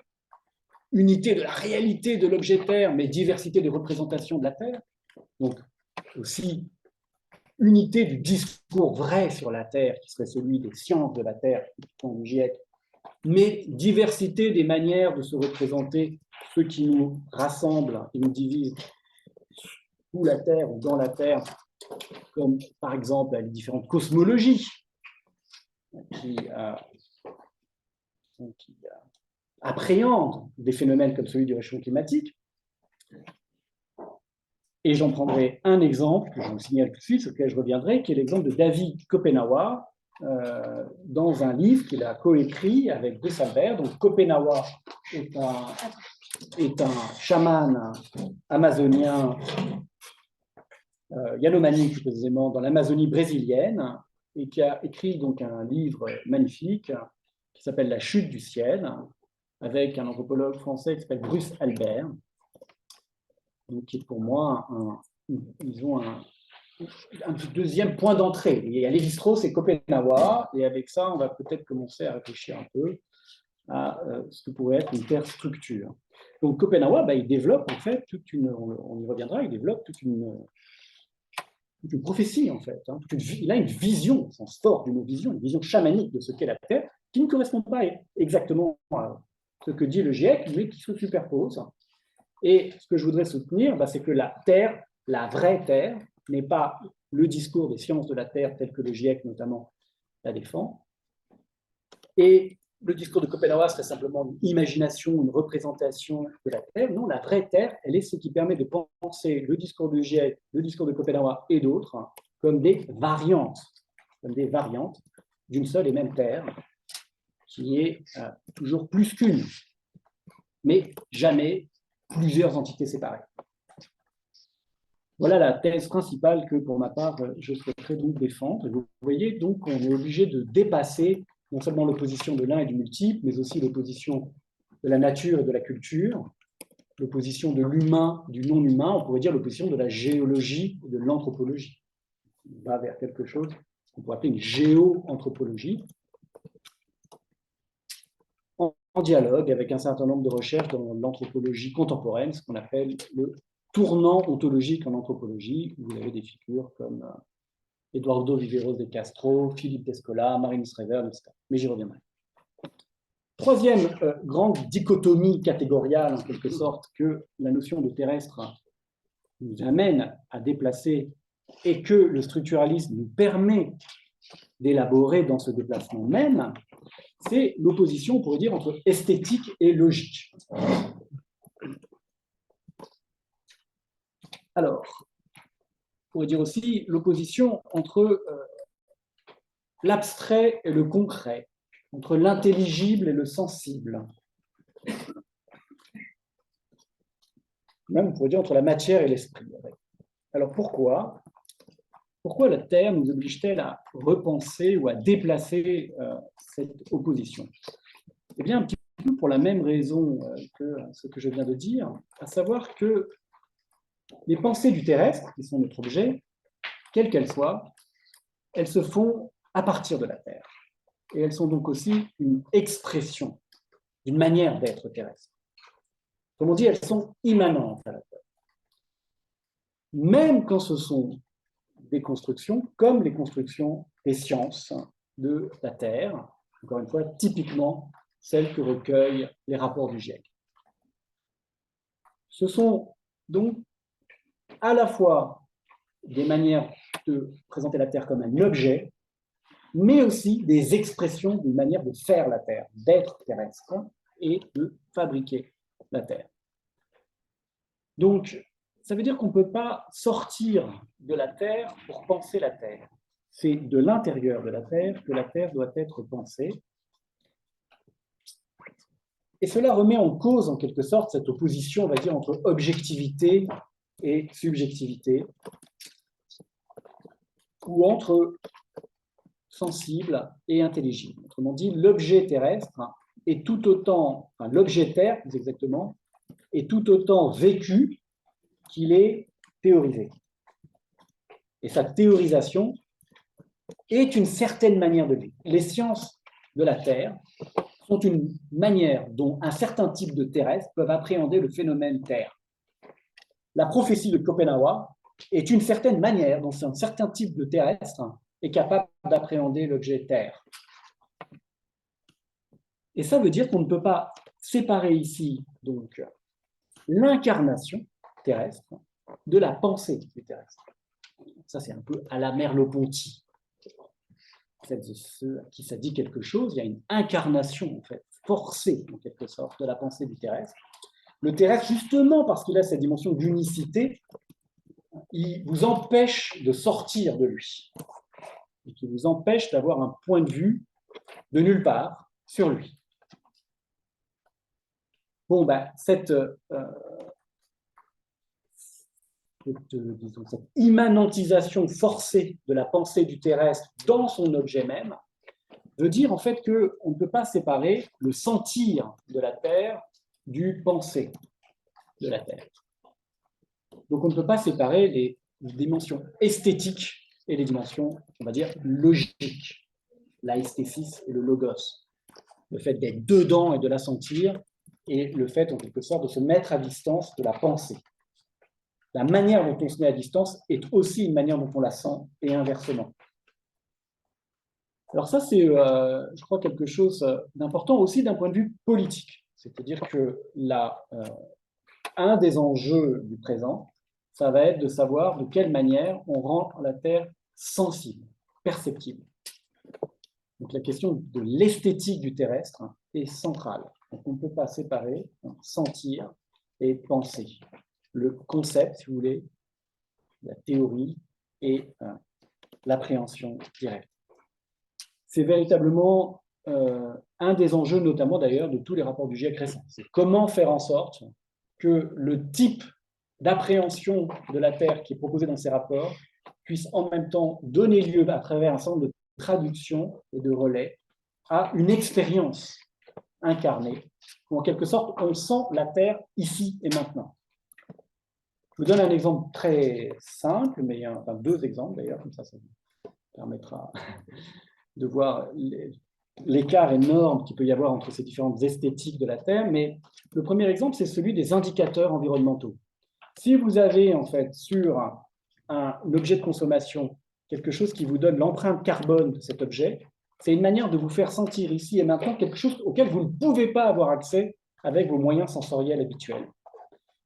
unité de la réalité de l'objet Terre, mais diversité des représentations de la Terre, donc aussi unité du discours vrai sur la Terre, qui serait celui des sciences de la Terre, mais diversité des manières de se représenter ce qui nous rassemble et nous divise sous la Terre ou dans la Terre, comme par exemple les différentes cosmologies qui appréhendent des phénomènes comme celui du réchauffement climatique. Et j'en prendrai un exemple, que je vous signale tout de suite, sur lequel je reviendrai, qui est l'exemple de David Kopenawa, dans un livre qu'il a coécrit avec Bruce Albert. Donc Kopenawa est un chaman amazonien, Yanomami plus précisément, dans l'Amazonie brésilienne, et qui a écrit donc un livre magnifique qui s'appelle La chute du ciel, avec un anthropologue français qui s'appelle Bruce Albert, donc qui est pour moi disons un deuxième point d'entrée. Il y a Lévi-Strauss et Kopenawa, et avec ça, on va peut-être commencer à réfléchir un peu à ce que pourrait être une terre structure. Donc Kopenawa, il développe en fait on y reviendra, il développe toute une prophétie en fait. Il a une vision, au sens fort d'une vision, une vision chamanique de ce qu'est la Terre, qui ne correspond pas exactement à ce que dit le GIEC, mais qui se superpose. Et ce que je voudrais soutenir, c'est que la Terre, la vraie Terre, n'est pas le discours des sciences de la Terre tel que le GIEC notamment la défend. Et le discours de Kopenawa serait simplement une imagination, une représentation de la Terre. Non, la vraie Terre, elle est ce qui permet de penser le discours du GIEC, le discours de Kopenawa et d'autres comme des variantes d'une seule et même Terre, qui est toujours plus qu'une, mais jamais plusieurs entités séparées. Voilà la thèse principale que, pour ma part, je souhaiterais donc défendre. Vous voyez donc qu'on est obligé de dépasser non seulement l'opposition de l'un et du multiple, mais aussi l'opposition de la nature et de la culture, l'opposition de l'humain, du non-humain, on pourrait dire l'opposition de la géologie et de l'anthropologie. On va vers quelque chose qu'on pourrait appeler une géo-anthropologie, en dialogue avec un certain nombre de recherches dans l'anthropologie contemporaine, ce qu'on appelle le tournant ontologique en anthropologie, où vous avez des figures comme Eduardo Viveros de Castro, Philippe Descola, Marine Schreiber, etc. Mais j'y reviendrai. Troisième grande dichotomie catégoriale, en quelque sorte, que la notion de terrestre nous amène à déplacer et que le structuralisme nous permet d'élaborer dans ce déplacement même, c'est l'opposition, on pourrait dire, entre esthétique et logique. Alors, on pourrait dire aussi l'opposition entre l'abstrait et le concret, entre l'intelligible et le sensible. Même, on pourrait dire, entre la matière et l'esprit. Alors, pourquoi la Terre nous oblige-t-elle à repenser ou à déplacer cette opposition? Eh bien, un petit peu pour la même raison que ce que je viens de dire, à savoir que les pensées du terrestre, qui sont notre objet, quelles qu'elles soient, elles se font à partir de la Terre. Et elles sont donc aussi une expression d'une manière d'être terrestre. Comme on dit, elles sont immanentes à la Terre. Même quand ce sont des constructions, comme les constructions des sciences de la Terre, encore une fois, typiquement celles que recueillent les rapports du GIEC. Ce sont donc à la fois des manières de présenter la Terre comme un objet, mais aussi des expressions d'une manière de faire la Terre, d'être terrestre et de fabriquer la Terre. Donc, ça veut dire qu'on ne peut pas sortir de la Terre pour penser la Terre. C'est de l'intérieur de la Terre que la Terre doit être pensée. Et cela remet en cause, en quelque sorte, cette opposition, on va dire, entre objectivité et subjectivité, ou entre sensible et intelligible. Autrement dit, l'objet terrestre est tout autant, enfin, l'objet Terre, plus exactement, est tout autant vécu qu'il est théorisé. Et sa théorisation est une certaine manière de vivre. Les sciences de la Terre sont une manière dont un certain type de terrestres peuvent appréhender le phénomène Terre. La prophétie de Kopenawa est une certaine manière dont un certain type de terrestre est capable d'appréhender l'objet Terre. Et ça veut dire qu'on ne peut pas séparer ici donc l'incarnation terrestre de la pensée du terrestre. Ça, c'est un peu à la Merleau-Ponty. Celles de ceux à qui ça dit quelque chose, il y a une incarnation en fait, forcée en quelque sorte de la pensée du terrestre. Le terrestre, justement parce qu'il a cette dimension d'unicité, il vous empêche de sortir de lui, et qui vous empêche d'avoir un point de vue de nulle part sur lui. Bon, ben, cette immanentisation forcée de la pensée du terrestre dans son objet même veut dire en fait qu'on ne peut pas séparer le sentir de la Terre du penser de la Terre. Donc on ne peut pas séparer les dimensions esthétiques et les dimensions, on va dire, logiques, l'aesthésis et le logos. Le fait d'être dedans et de la sentir, et le fait, en quelque sorte, de se mettre à distance de la pensée. La manière dont on se met à distance est aussi une manière dont on la sent, et inversement. Alors ça, c'est, je crois, quelque chose d'important aussi d'un point de vue politique. C'est-à-dire que un des enjeux du présent, ça va être de savoir de quelle manière on rend la Terre sensible, perceptible. Donc la question de l'esthétique du terrestre est centrale. Donc on ne peut pas séparer sentir et penser. Le concept, si vous voulez, la théorie et l'appréhension directe. C'est véritablement un des enjeux, notamment d'ailleurs, de tous les rapports du GIEC récents. C'est comment faire en sorte que le type d'appréhension de la Terre qui est proposé dans ces rapports puisse en même temps donner lieu, à travers un certain nombre de traductions et de relais, à une expérience incarnée, où en quelque sorte on sent la Terre ici et maintenant. Je vous donne un exemple très simple, mais enfin deux exemples d'ailleurs, comme ça vous permettra de voir l'écart énorme qu'il peut y avoir entre ces différentes esthétiques de la Terre. Mais le premier exemple, c'est celui des indicateurs environnementaux. Si vous avez en fait sur un objet de consommation quelque chose qui vous donne l'empreinte carbone de cet objet, c'est une manière de vous faire sentir ici et maintenant quelque chose auquel vous ne pouvez pas avoir accès avec vos moyens sensoriels habituels.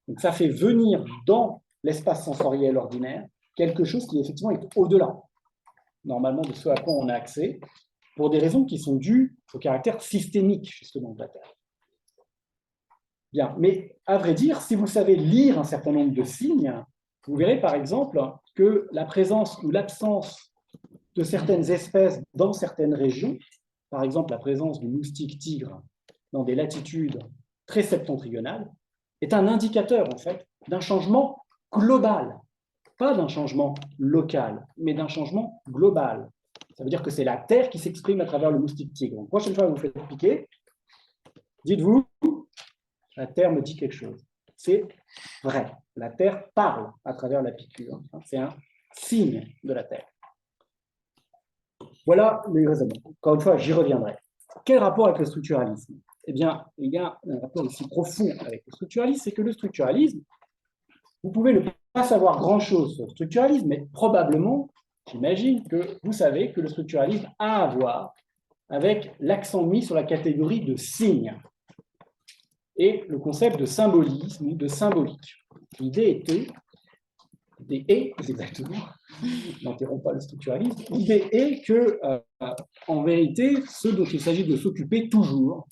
Donc ça fait venir dans l'espace sensoriel ordinaire quelque chose qui effectivement est au-delà, normalement, de ce à quoi on a accès, pour des raisons qui sont dues au caractère systémique, justement, de la Terre. Bien, mais à vrai dire, si vous savez lire un certain nombre de signes, vous verrez par exemple que la présence ou l'absence de certaines espèces dans certaines régions, par exemple la présence du moustique tigre dans des latitudes très septentrionales, est un indicateur en fait d'un changement global, pas d'un changement local, mais d'un changement global. Ça veut dire que c'est la Terre qui s'exprime à travers le moustique tigre. Donc, la prochaine fois que vous faites piquer, dites-vous, la Terre me dit quelque chose. C'est vrai. La Terre parle à travers la piqûre. C'est un signe de la Terre. Voilà les raisonnements. Encore une fois, j'y reviendrai. Quel rapport avec le structuralisme? Eh bien, il y a un rapport aussi profond avec le structuralisme, c'est que le structuralisme, vous pouvez ne pas savoir grand-chose sur le structuralisme, mais probablement, j'imagine que vous savez que le structuralisme a à voir avec l'accent mis sur la catégorie de signes et le concept de symbolisme ou de symbolique. L'idée est exactement, n'interrompt pas le structuralisme, l'idée est que, en vérité, ce dont il s'agit de s'occuper toujours,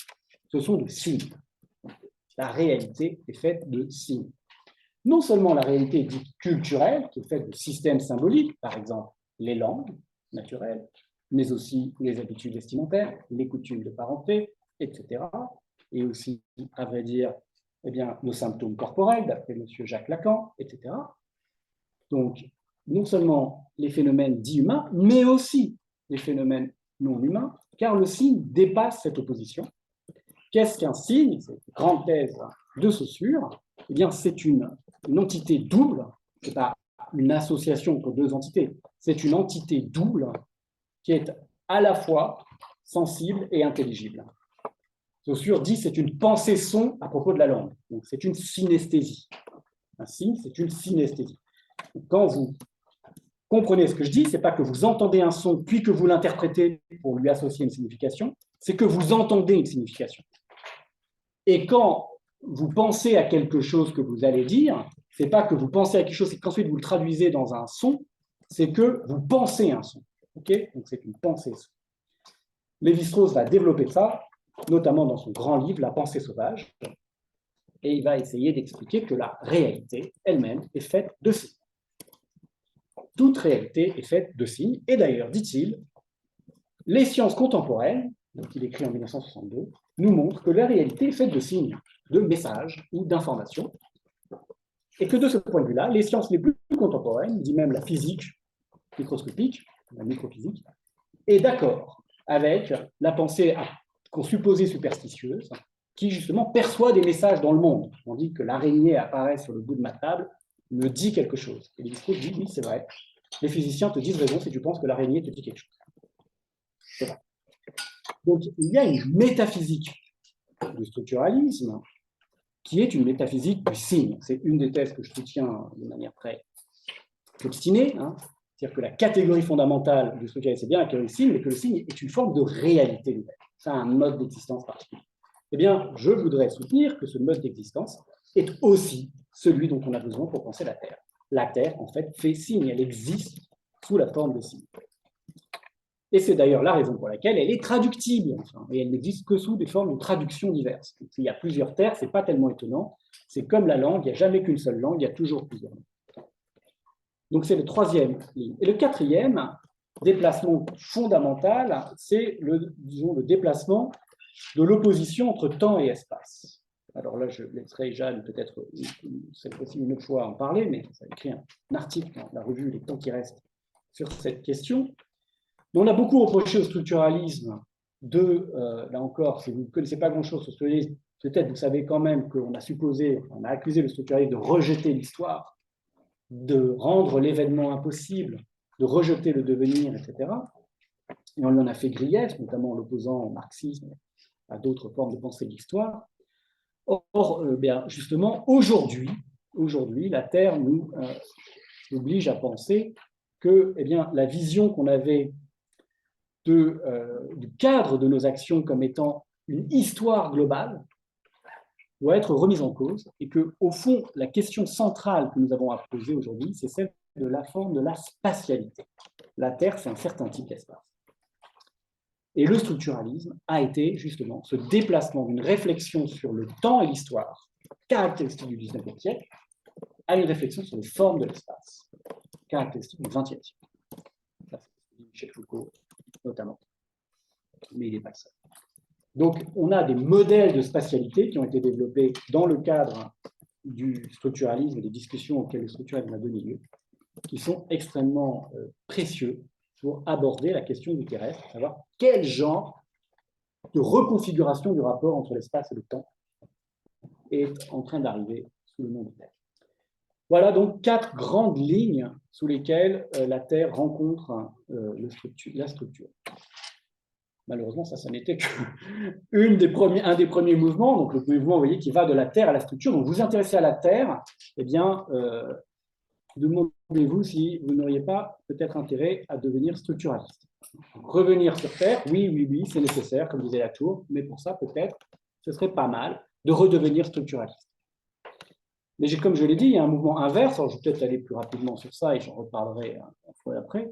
ce sont de signes. La réalité est faite de signes. Non seulement la réalité dite culturelle, qui est faite de systèmes symboliques, par exemple les langues naturelles, mais aussi les habitudes vestimentaires, les coutumes de parenté, etc. Et aussi, à vrai dire, eh bien, nos symptômes corporels, d'après M. Jacques Lacan, etc. Donc, non seulement les phénomènes dits humains, mais aussi les phénomènes non humains, car le signe dépasse cette opposition. Qu'est-ce qu'un signe? C'est une grande thèse de Saussure. Eh bien, c'est une entité double, ce n'est pas une association entre deux entités, c'est une entité double qui est à la fois sensible et intelligible. Saussure dit que c'est une pensée-son à propos de la langue, donc c'est une synesthésie. Un signe, c'est une synesthésie. Quand vous comprenez ce que je dis, ce n'est pas que vous entendez un son puis que vous l'interprétez pour lui associer une signification, c'est que vous entendez une signification. Et quand vous pensez à quelque chose que vous allez dire, ce n'est pas que vous pensez à quelque chose et qu'ensuite vous le traduisez dans un son, c'est que vous pensez un son. Okay, donc c'est une pensée-son. Lévi-Strauss va développer ça, notamment dans son grand livre, La pensée sauvage, et il va essayer d'expliquer que la réalité elle-même est faite de signes. toute réalité est faite de signes. Et d'ailleurs, dit-il, les sciences contemporaines, donc il écrit en 1962, nous montrent que la réalité est faite de signes, de messages ou d'informations. Et que de ce point de vue-là, les sciences les plus contemporaines, dit même la physique microscopique, la microphysique, est d'accord avec la pensée qu'on supposait superstitieuse, qui justement perçoit des messages dans le monde. On dit que l'araignée apparaît sur le bout de ma table, me dit quelque chose. Et Lévi-Strauss dit, oui, c'est vrai. Les physiciens te disent raison si tu penses que l'araignée te dit quelque chose. C'est vrai. Donc, il y a une métaphysique du structuralisme qui est une métaphysique du signe. C'est une des thèses que je soutiens de manière très obstinée. C'est-à-dire que la catégorie fondamentale du structuralisme, c'est bien la catégorie signe, mais que le signe est une forme de réalité nouvelle. Ça a un mode d'existence particulier. Eh bien, je voudrais soutenir que ce mode d'existence est aussi celui dont on a besoin pour penser la Terre. La Terre, en fait, fait signe, elle existe sous la forme de signe. Et c'est d'ailleurs la raison pour laquelle elle est traductible, enfin, et elle n'existe que sous des formes de traduction diverses. Donc, s'il y a plusieurs terres, ce n'est pas tellement étonnant. C'est comme la langue, il n'y a jamais qu'une seule langue, il y a toujours plusieurs langues. Donc c'est le troisième ligne. Et le quatrième déplacement fondamental, c'est le déplacement de l'opposition entre temps et espace. Alors là, je laisserai Jeanne peut-être cette fois-ci une autre fois en parler, mais ça a écrit un article dans la revue Les Temps qui restent sur cette question. On a beaucoup reproché au structuralisme là encore, si vous ne connaissez pas grand-chose sur le structuralisme, peut-être vous savez quand même qu'on a accusé le structuralisme de rejeter l'histoire, de rendre l'événement impossible, de rejeter le devenir, etc. Et on lui en a fait grief, notamment en l'opposant au marxisme, à d'autres formes de pensée de l'histoire. Or, bien, justement, aujourd'hui, la Terre nous oblige à penser que la vision qu'on avait du cadre de nos actions comme étant une histoire globale doit être remise en cause et que, au fond, la question centrale que nous avons à poser aujourd'hui, c'est celle de la forme de la spatialité. La Terre, c'est un certain type d'espace. Et le structuralisme a été justement ce déplacement d'une réflexion sur le temps et l'histoire, caractéristique du XIXe siècle, à une réflexion sur les formes de l'espace, caractéristique du XXe siècle. Ça, c'est Michel Foucault, notamment. Mais il n'est pas le seul. Donc, on a des modèles de spatialité qui ont été développés dans le cadre du structuralisme et des discussions auxquelles le structuralisme a donné lieu, qui sont extrêmement précieux pour aborder la question du terrestre, savoir quel genre de reconfiguration du rapport entre l'espace et le temps est en train d'arriver sous le nom de Terre. Voilà donc 4 grandes lignes sous lesquelles la Terre rencontre la structure. Malheureusement, ça n'était qu'un des premiers mouvements. Donc, le premier mouvement, vous voyez, qui va de la Terre à la structure. Donc, vous vous intéressez à la Terre, eh bien, demandez-vous si vous n'auriez pas peut-être intérêt à devenir structuraliste. Donc, revenir sur Terre, oui, c'est nécessaire, comme disait Latour, mais pour ça, peut-être, ce serait pas mal de redevenir structuraliste. Mais comme je l'ai dit, il y a un mouvement inverse. Alors, je vais peut-être aller plus rapidement sur ça et j'en reparlerai une fois après.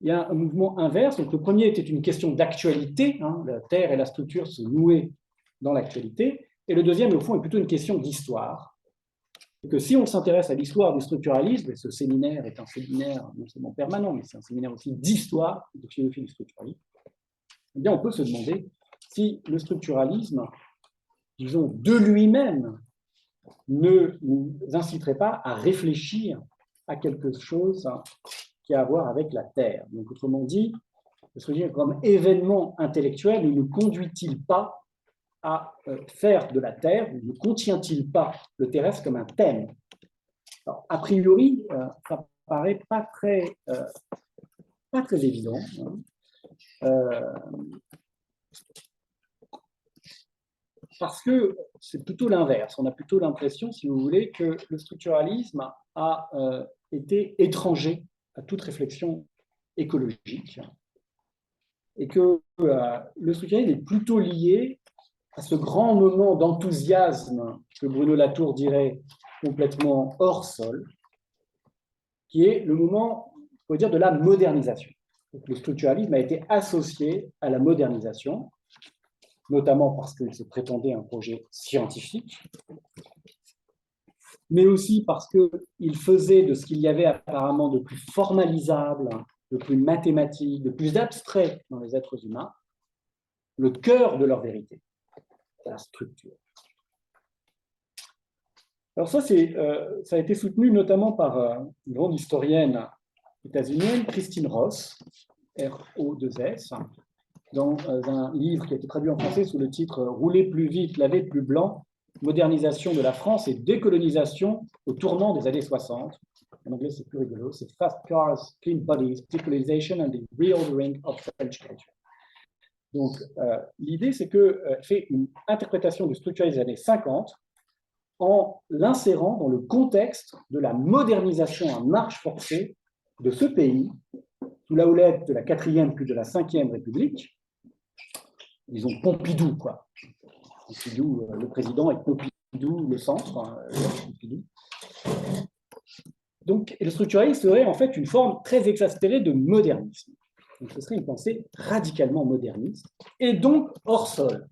Il y a un mouvement inverse. Donc, le premier était une question d'actualité. La Terre et la structure se nouaient dans l'actualité. Et le deuxième, au fond, est plutôt une question d'histoire. Et que si on s'intéresse à l'histoire du structuralisme, et ce séminaire est un séminaire non seulement permanent, mais c'est un séminaire aussi d'histoire, de philosophie du structuralisme, eh bien, on peut se demander si le structuralisme, disons, de lui-même, ne nous inciterait pas à réfléchir à quelque chose qui a à voir avec la Terre. Donc, autrement dit, le structuralisme comme événement intellectuel ne nous conduit-il pas à faire de la Terre, ne contient-il pas le terrestre comme un thème? Alors, a priori, ça paraît pas très évident. Parce que c'est plutôt l'inverse. On a plutôt l'impression, si vous voulez, que le structuralisme a été étranger à toute réflexion écologique et que le structuralisme est plutôt lié à ce grand moment d'enthousiasme que Bruno Latour dirait complètement hors sol, qui est le moment, il faut dire, de la modernisation. Donc, le structuralisme a été associé à la modernisation, notamment parce qu'il se prétendait un projet scientifique. mais aussi parce qu'il faisait de ce qu'il y avait apparemment de plus formalisable, de plus mathématique, de plus abstrait dans les êtres humains, le cœur de leur vérité, la structure. Alors ça, ça a été soutenu notamment par une grande historienne états-unienne, Christine Ross, R-O-2-S, dans un livre qui a été traduit en français sous le titre « Rouler plus vite, laver plus blanc, modernisation de la France et décolonisation au tournant des années 60 ». En anglais, c'est plus rigolo, c'est « Fast Cars, Clean Bodies, Decolonization and the Reordering of French Culture ». Donc, l'idée, c'est qu'elle fait une interprétation du structuralisme des années 50 en l'insérant dans le contexte de la modernisation en marche forcée de ce pays, sous la houlette de la 4e puis de la 5e République. Disons Pompidou, quoi. Pompidou, le président, et Pompidou, le centre. Pompidou. Donc, le structuralisme serait en fait une forme très exaspérée de modernisme. Donc, ce serait une pensée radicalement moderniste, et donc hors sol.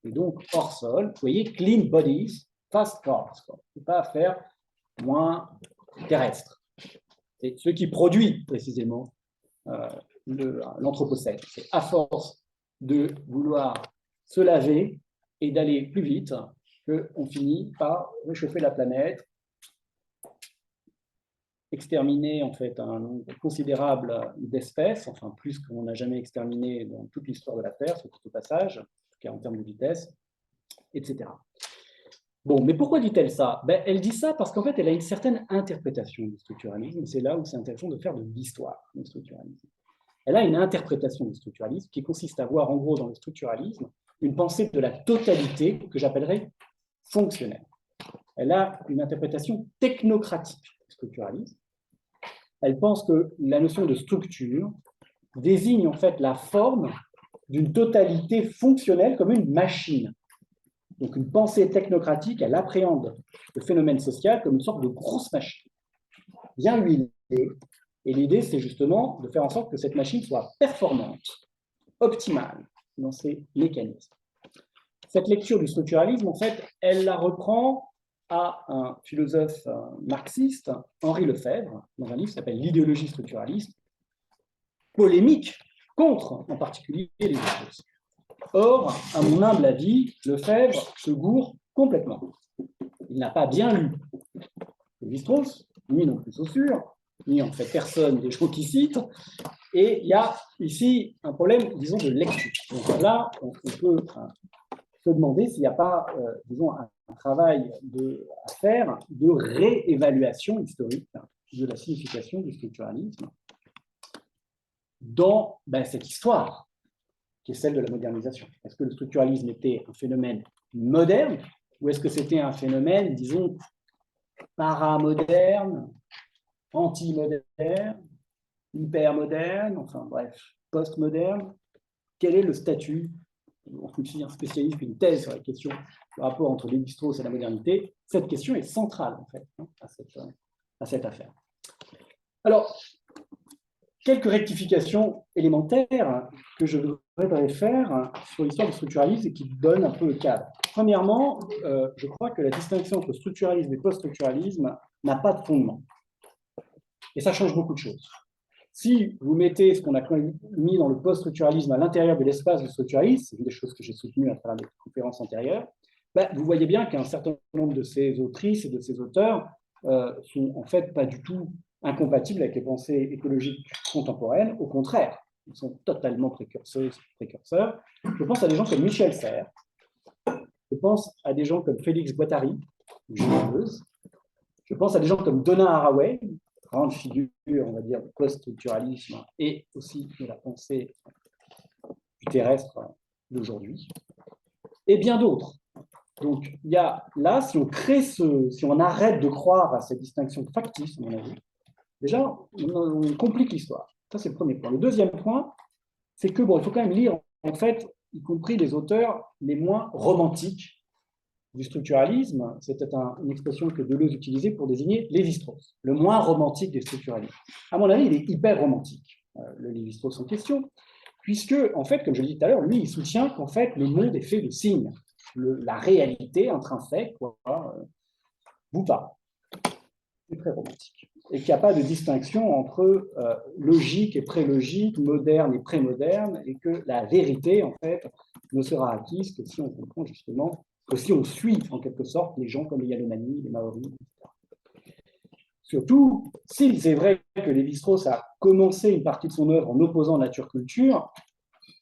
Et donc, hors sol, vous voyez, clean bodies, fast cars. Il ne faut pas faire moins terrestre. C'est ce qui produit précisément l'anthropocène. C'est à force de vouloir se laver et d'aller plus vite qu'on finit par réchauffer la planète, exterminer en fait un nombre considérable d'espèces, enfin plus qu'on n'a jamais exterminé dans toute l'histoire de la Terre, sur tout au passage, en tout cas en termes de vitesse, etc. Bon, mais pourquoi dit-elle ça? Elle dit ça parce qu'en fait, elle a une certaine interprétation du structuralisme, et c'est là où c'est intéressant de faire de l'histoire du structuralisme. Elle a une interprétation du structuralisme qui consiste à voir en gros dans le structuralisme une pensée de la totalité que j'appellerais fonctionnelle. Elle a une interprétation technocratique du structuralisme. Elle pense que la notion de structure désigne en fait la forme d'une totalité fonctionnelle comme une machine. Donc une pensée technocratique, elle appréhende le phénomène social comme une sorte de grosse machine, bien huilée. Et l'idée, c'est justement de faire en sorte que cette machine soit performante, optimale dans ses mécanismes. Cette lecture du structuralisme, en fait, elle la reprend à un philosophe marxiste, Henri Lefebvre, dans un livre qui s'appelle « L'idéologie structuraliste », polémique contre, en particulier, les Lévi-Strauss. Or, à mon humble avis, Lefebvre se gourre complètement. Il n'a pas bien lu Lévi-Strauss, ni non plus Saussure, ni en fait personne des gens qui citent, et il y a ici un problème, disons, de lecture. Donc là, on peut se demander s'il n'y a pas, disons, un travail à faire de réévaluation historique de la signification du structuralisme dans cette histoire qui est celle de la modernisation. Est-ce que le structuralisme était un phénomène moderne ou est-ce que c'était un phénomène, disons, paramoderne, anti-moderne, hyper-moderne, enfin bref, post-moderne? Quel est le statut? On suis un spécialiste, une thèse sur la question du rapport entre Lévi-Strauss et la modernité. Cette question est centrale, en fait, à cette affaire. Alors, quelques rectifications élémentaires que je voudrais faire sur l'histoire du structuralisme et qui donnent un peu le cadre. Premièrement, je crois que la distinction entre structuralisme et post-structuralisme n'a pas de fondement. Et ça change beaucoup de choses. Si vous mettez ce qu'on a mis dans le post-structuralisme à l'intérieur de l'espace du structuralisme, c'est une des choses que j'ai soutenues à travers des conférences antérieures, vous voyez bien qu'un certain nombre de ces autrices et de ces auteurs sont en fait pas du tout incompatibles avec les pensées écologiques contemporaines. Au contraire, ils sont totalement précurseurs. Je pense à des gens comme Michel Serres, je pense à des gens comme Félix Guattari, je pense à des gens comme Donna Haraway, grande figure, on va dire, du post-structuralisme et aussi de la pensée du terrestre d'aujourd'hui, et bien d'autres. Donc, il y a là, si on arrête de croire à cette distinction factice, à mon avis, déjà, on complique l'histoire. Ça, c'est le premier point. Le deuxième point, c'est que, il faut quand même lire, en fait, y compris les auteurs les moins romantiques du structuralisme. C'était une expression que Deleuze utilisait pour désigner Lévi-Strauss, le moins romantique des structuralistes. À mon avis, il est hyper romantique, le Lévi-Strauss en question, puisque, en fait, comme je l'ai dit tout à l'heure, lui, il soutient qu'en fait, le monde est fait de signes. La réalité intrinsèque, vous parle. C'est très romantique. Et qu'il n'y a pas de distinction entre logique et pré-logique, moderne et pré-moderne, et que la vérité, en fait, ne sera acquise que si on comprend justement, que si on suit en quelque sorte les gens comme les Yanomami, les Maoris, etc. Surtout, s'il est vrai que Lévi-Strauss a commencé une partie de son œuvre en opposant nature-culture,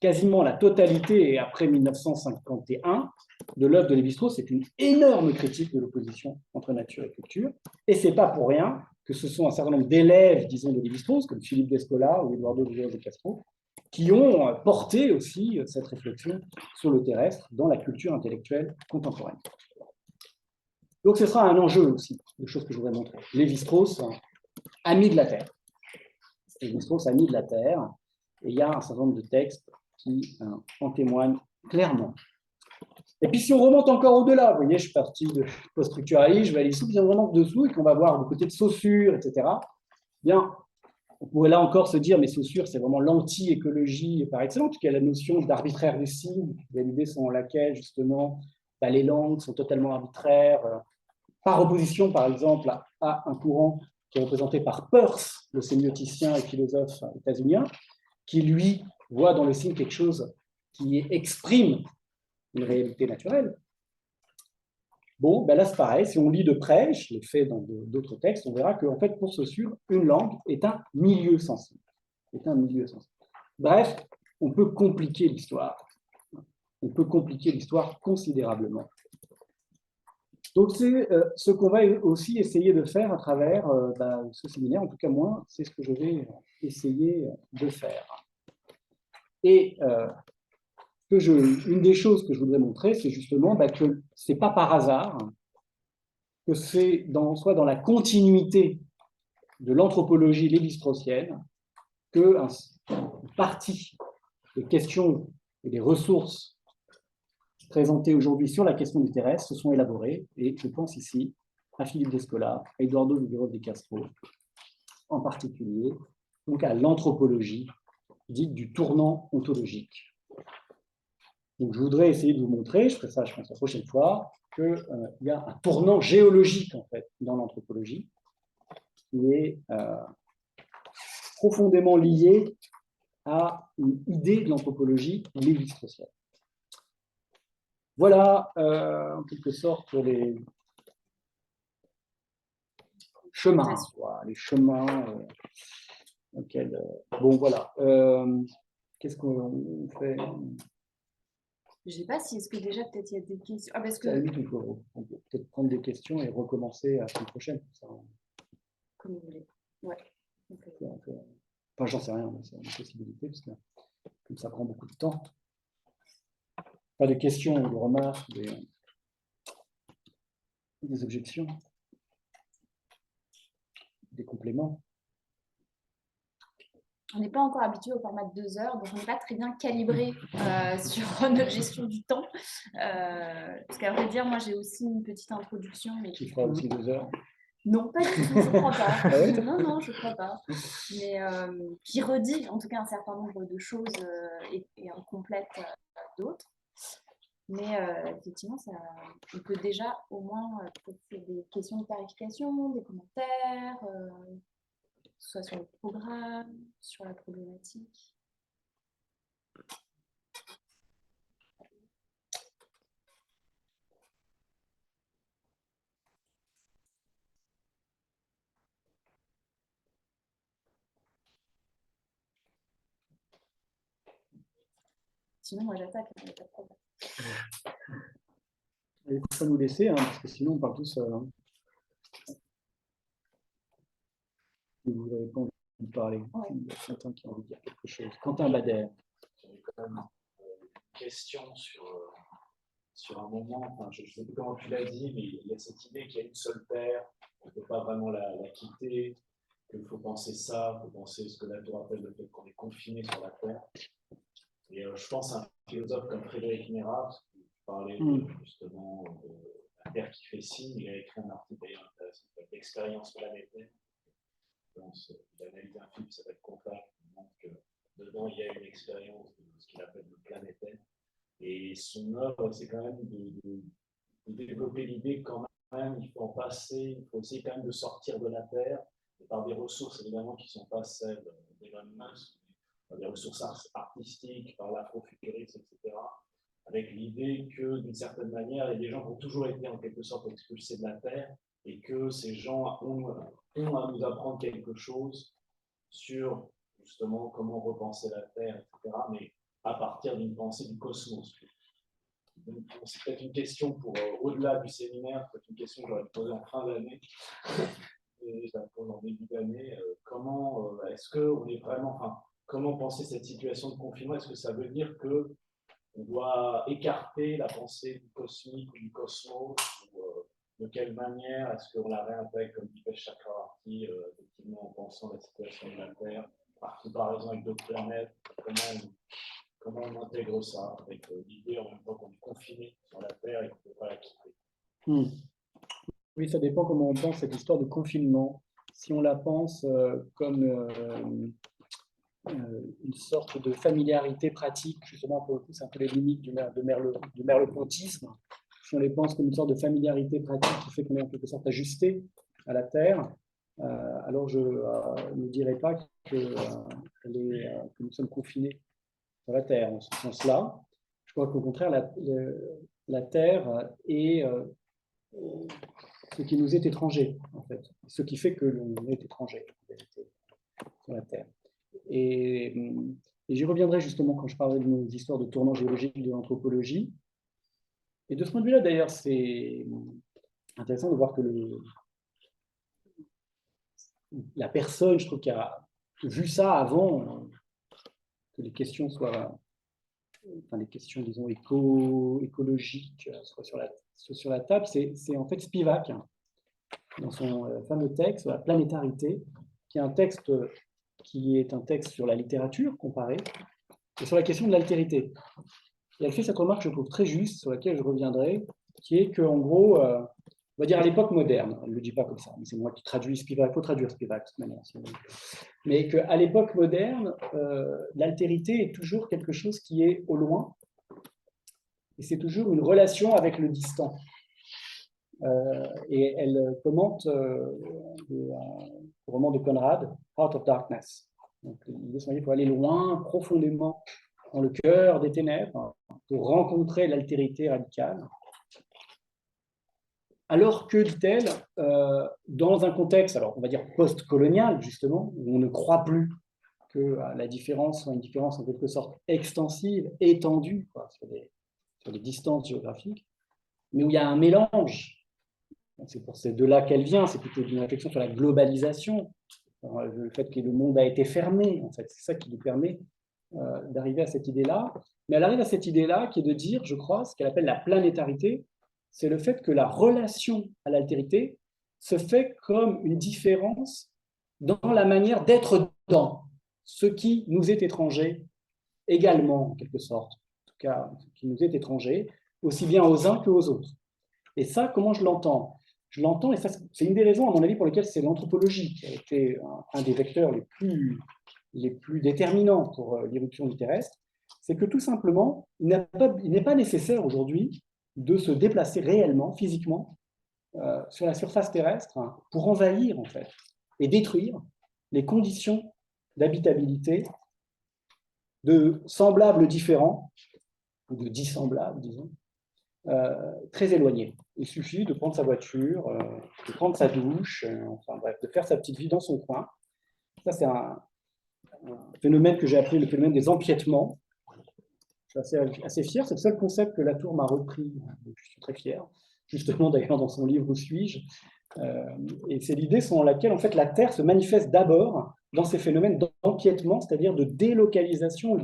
quasiment la totalité, et après 1951, de l'œuvre de Lévi-Strauss, c'est une énorme critique de l'opposition entre nature et culture. Et ce n'est pas pour rien que ce sont un certain nombre d'élèves, disons, de Lévi-Strauss, comme Philippe Descola ou Eduardo de Castro, qui ont porté aussi cette réflexion sur le terrestre dans la culture intellectuelle contemporaine. Donc ce sera un enjeu aussi, de choses que je voudrais montrer. Lévi-Strauss, ami de la Terre. Lévi-Strauss, ami de la Terre. Et il y a un certain nombre de textes qui en témoignent clairement. Et puis si on remonte encore au-delà, vous voyez, je suis parti de post-structuralisme, je vais aller si on remonte dessous et qu'on va voir du côté de Saussure, etc., bien, on pourrait là encore se dire, mais Saussure, c'est vraiment l'anti-écologie par excellence, puisqu'il y a la notion d'arbitraire du signe, il y a l'idée selon laquelle, justement, les langues sont totalement arbitraires, par opposition, par exemple, à un courant qui est représenté par Peirce, le sémioticien et philosophe états-unien, qui, lui, voit dans le signe quelque chose qui exprime une réalité naturelle. Bon, ben là, c'est pareil. Si on lit de près, je l'ai fait dans d'autres textes, on verra qu'en fait, pour Saussure, une langue est un milieu sensible. Bref, on peut compliquer l'histoire. On peut compliquer l'histoire considérablement. Donc, c'est ce qu'on va aussi essayer de faire à travers ce séminaire. En tout cas, moi, c'est ce que je vais essayer de faire. Et une des choses que je voudrais montrer, c'est justement que ce n'est pas par hasard que c'est soit dans la continuité de l'anthropologie lévi-straussienne qu'une partie des questions et des ressources présentées aujourd'hui sur la question du terrestre se sont élaborées, et je pense ici à Philippe Descola, à Eduardo Figueroa de Castro, en particulier, donc à l'anthropologie dite du tournant ontologique. Donc, je voudrais essayer de vous montrer, je ferai ça, je pense, la prochaine fois, qu'il y a un tournant géologique, en fait, dans l'anthropologie, qui est profondément lié à une idée de l'anthropologie lévi-straussienne. Voilà, en quelque sorte, pour les chemins, les chemins auxquels... bon, voilà. Qu'est-ce qu'on fait? Je ne sais pas si est-ce que déjà peut-être il y a des questions. Ah, parce que... On peut peut-être prendre des questions et recommencer la semaine prochaine. Ça. Comme vous voulez. Ouais. Okay. Enfin, j'en sais rien, mais c'est une possibilité, parce que comme ça prend beaucoup de temps. Pas de questions, de remarques, des objections, des compléments. On n'est pas encore habitué au format de 2 heures, donc on n'est pas très bien calibré sur notre gestion du temps. Parce qu'à vrai dire, moi j'ai aussi une petite introduction. Mais... Qui fera aussi 2 heures? Non, pas du tout, je ne crois pas. Ah ouais, non, je ne crois pas. Mais qui redit en tout cas un certain nombre de choses et en complète d'autres. Mais effectivement, on peut déjà au moins poser des questions de clarification, des commentaires. Soit sur le programme, sur la problématique. Sinon, moi j'attaque, il n'y a pas de problème. Il ne faut pas nous laisser, hein, parce que sinon on parle tout seul. Hein. Vous n'avez pas envie de parler. Ouais. Il y a Quentin qui a envie de dire quelque chose. Quentin Bader. J'avais quand même une question sur un moment, enfin, je ne sais plus comment tu l'as dit, mais il y a cette idée qu'il y a une seule terre, on ne peut pas vraiment la quitter, qu'il faut penser ça, il faut penser ce que la Tour appelle le fait qu'on est confiné sur la terre. Et je pense à un philosophe comme Frédéric Mérard, parce qu'il parlait justement de la Terre qui fait signe. Il a écrit un article d'ailleurs intéressant qui s'appelle L'expérience planétaire. Il a analysé un film qui s'appelle Contact, qui montre que dedans il y a une expérience de ce qu'il appelle le planétaire. Et son œuvre, c'est quand même de développer l'idée quand même, il faut en passer, il faut essayer quand même de sortir de la Terre, et par des ressources évidemment qui ne sont pas celles d'Elon Musk, par des ressources artistiques, par l'afrofuturisme, etc., avec l'idée que d'une certaine manière, il y a des gens qui ont toujours été en quelque sorte expulsés de la Terre, et que ces gens ont à nous apprendre quelque chose sur justement comment repenser la Terre, etc., mais à partir d'une pensée du cosmos. C'est peut-être une question pour au-delà du séminaire, c'est une question que j'aurais posée en fin d'année, et je la pose en début d'année. Comment est-ce qu'on est vraiment, enfin, comment penser cette situation de confinement? Est-ce que ça veut dire que on doit écarter la pensée du cosmique ou du cosmos, ou de quelle manière est-ce qu'on la réintègre, comme dit Chakravarti, effectivement en pensant la situation de la Terre, par comparaison avec d'autres planètes, comment on intègre ça, avec l'idée en même temps qu'on est confiné sur la Terre et qu'on ne peut pas la quitter. Oui, ça dépend comment on pense cette histoire de confinement. Si on la pense comme une sorte de familiarité pratique, justement, pour le coup, c'est un peu les limites du merleau-pontisme. Si on les pense comme une sorte de familiarité pratique qui fait qu'on est en quelque sorte ajusté à la Terre, alors je ne dirais pas que nous sommes confinés sur la Terre, en ce sens-là. Je crois qu'au contraire, la Terre est ce qui nous est étranger, en fait. Ce qui fait que l'on est étranger, en vérité, sur la Terre. Et j'y reviendrai justement quand je parlerai de nos histoires de tournant géologique de l'anthropologie. Et de ce point de vue-là, d'ailleurs, c'est intéressant de voir que la personne, je trouve, qui a vu ça avant que les questions soient, enfin les questions, disons, écologiques soient sur la table, c'est en fait Spivak, dans son fameux texte, La planétarité, qui est un texte sur la littérature comparée, et sur la question de l'altérité. Et elle fait cette remarque, je trouve très juste, sur laquelle je reviendrai, qui est qu'en gros, on va dire à l'époque moderne, elle ne le dit pas comme ça, mais c'est moi qui traduis Spivak, il faut traduire Spivak de toute manière, mais qu'à l'époque moderne, l'altérité est toujours quelque chose qui est au loin, et c'est toujours une relation avec le distant. Et elle commente le roman de Conrad, Heart of Darkness. Donc, il faut aller loin, profondément dans le cœur des ténèbres, pour rencontrer l'altérité radicale. Alors que, dit-elle, dans un contexte, alors on va dire post-colonial, justement, où on ne croit plus que la différence soit une différence en quelque sorte extensive, étendue, quoi, sur des distances géographiques, mais où il y a un mélange. C'est de là qu'elle vient, c'est plutôt une réflexion sur la globalisation, le fait que le monde a été fermé, en fait, c'est ça qui lui permet d'arriver à cette idée-là. Mais elle arrive à cette idée-là qui est de dire, je crois, ce qu'elle appelle la planétarité, c'est le fait que la relation à l'altérité se fait comme une différence dans la manière d'être dans ce qui nous est étranger également, en quelque sorte, en tout cas, ce qui nous est étranger, aussi bien aux uns qu'aux autres. Et ça, comment je l'entends? Je l'entends, et ça, c'est une des raisons, à mon avis, pour lesquelles c'est l'anthropologie qui a été un des vecteurs les plus déterminants pour l'irruption du terrestre, c'est que tout simplement, il n'est pas nécessaire aujourd'hui de se déplacer réellement, physiquement, sur la surface terrestre pour envahir, en fait, et détruire les conditions d'habitabilité de semblables différents, ou de dissemblables, disons, très éloignés. Il suffit de prendre sa voiture, de prendre sa douche, enfin bref, de faire sa petite vie dans son coin. Ça, c'est un phénomène que j'ai appelé le phénomène des empiètements. Je suis assez fier, c'est le seul concept que Latour m'a repris, donc je suis très fier, justement d'ailleurs dans son livre Où suis-je, et c'est l'idée selon laquelle en fait la Terre se manifeste d'abord dans ces phénomènes d'empiètement, c'est-à-dire de délocalisation,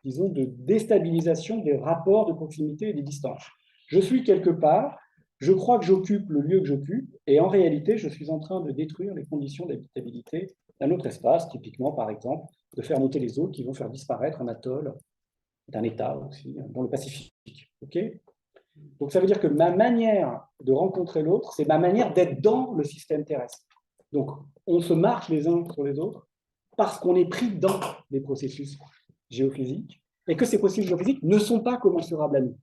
disons de déstabilisation des rapports de proximité et des distances. Je suis quelque part, je crois que j'occupe le lieu que j'occupe, et en réalité, je suis en train de détruire les conditions d'habitabilité d'un autre espace, typiquement, par exemple, de faire monter les eaux qui vont faire disparaître un atoll d'un État aussi, dans le Pacifique. Okay, donc ça veut dire que ma manière de rencontrer l'autre, c'est ma manière d'être dans le système terrestre. Donc on se marche les uns sur les autres parce qu'on est pris dans des processus géophysiques et que ces processus géophysiques ne sont pas commensurables à nous.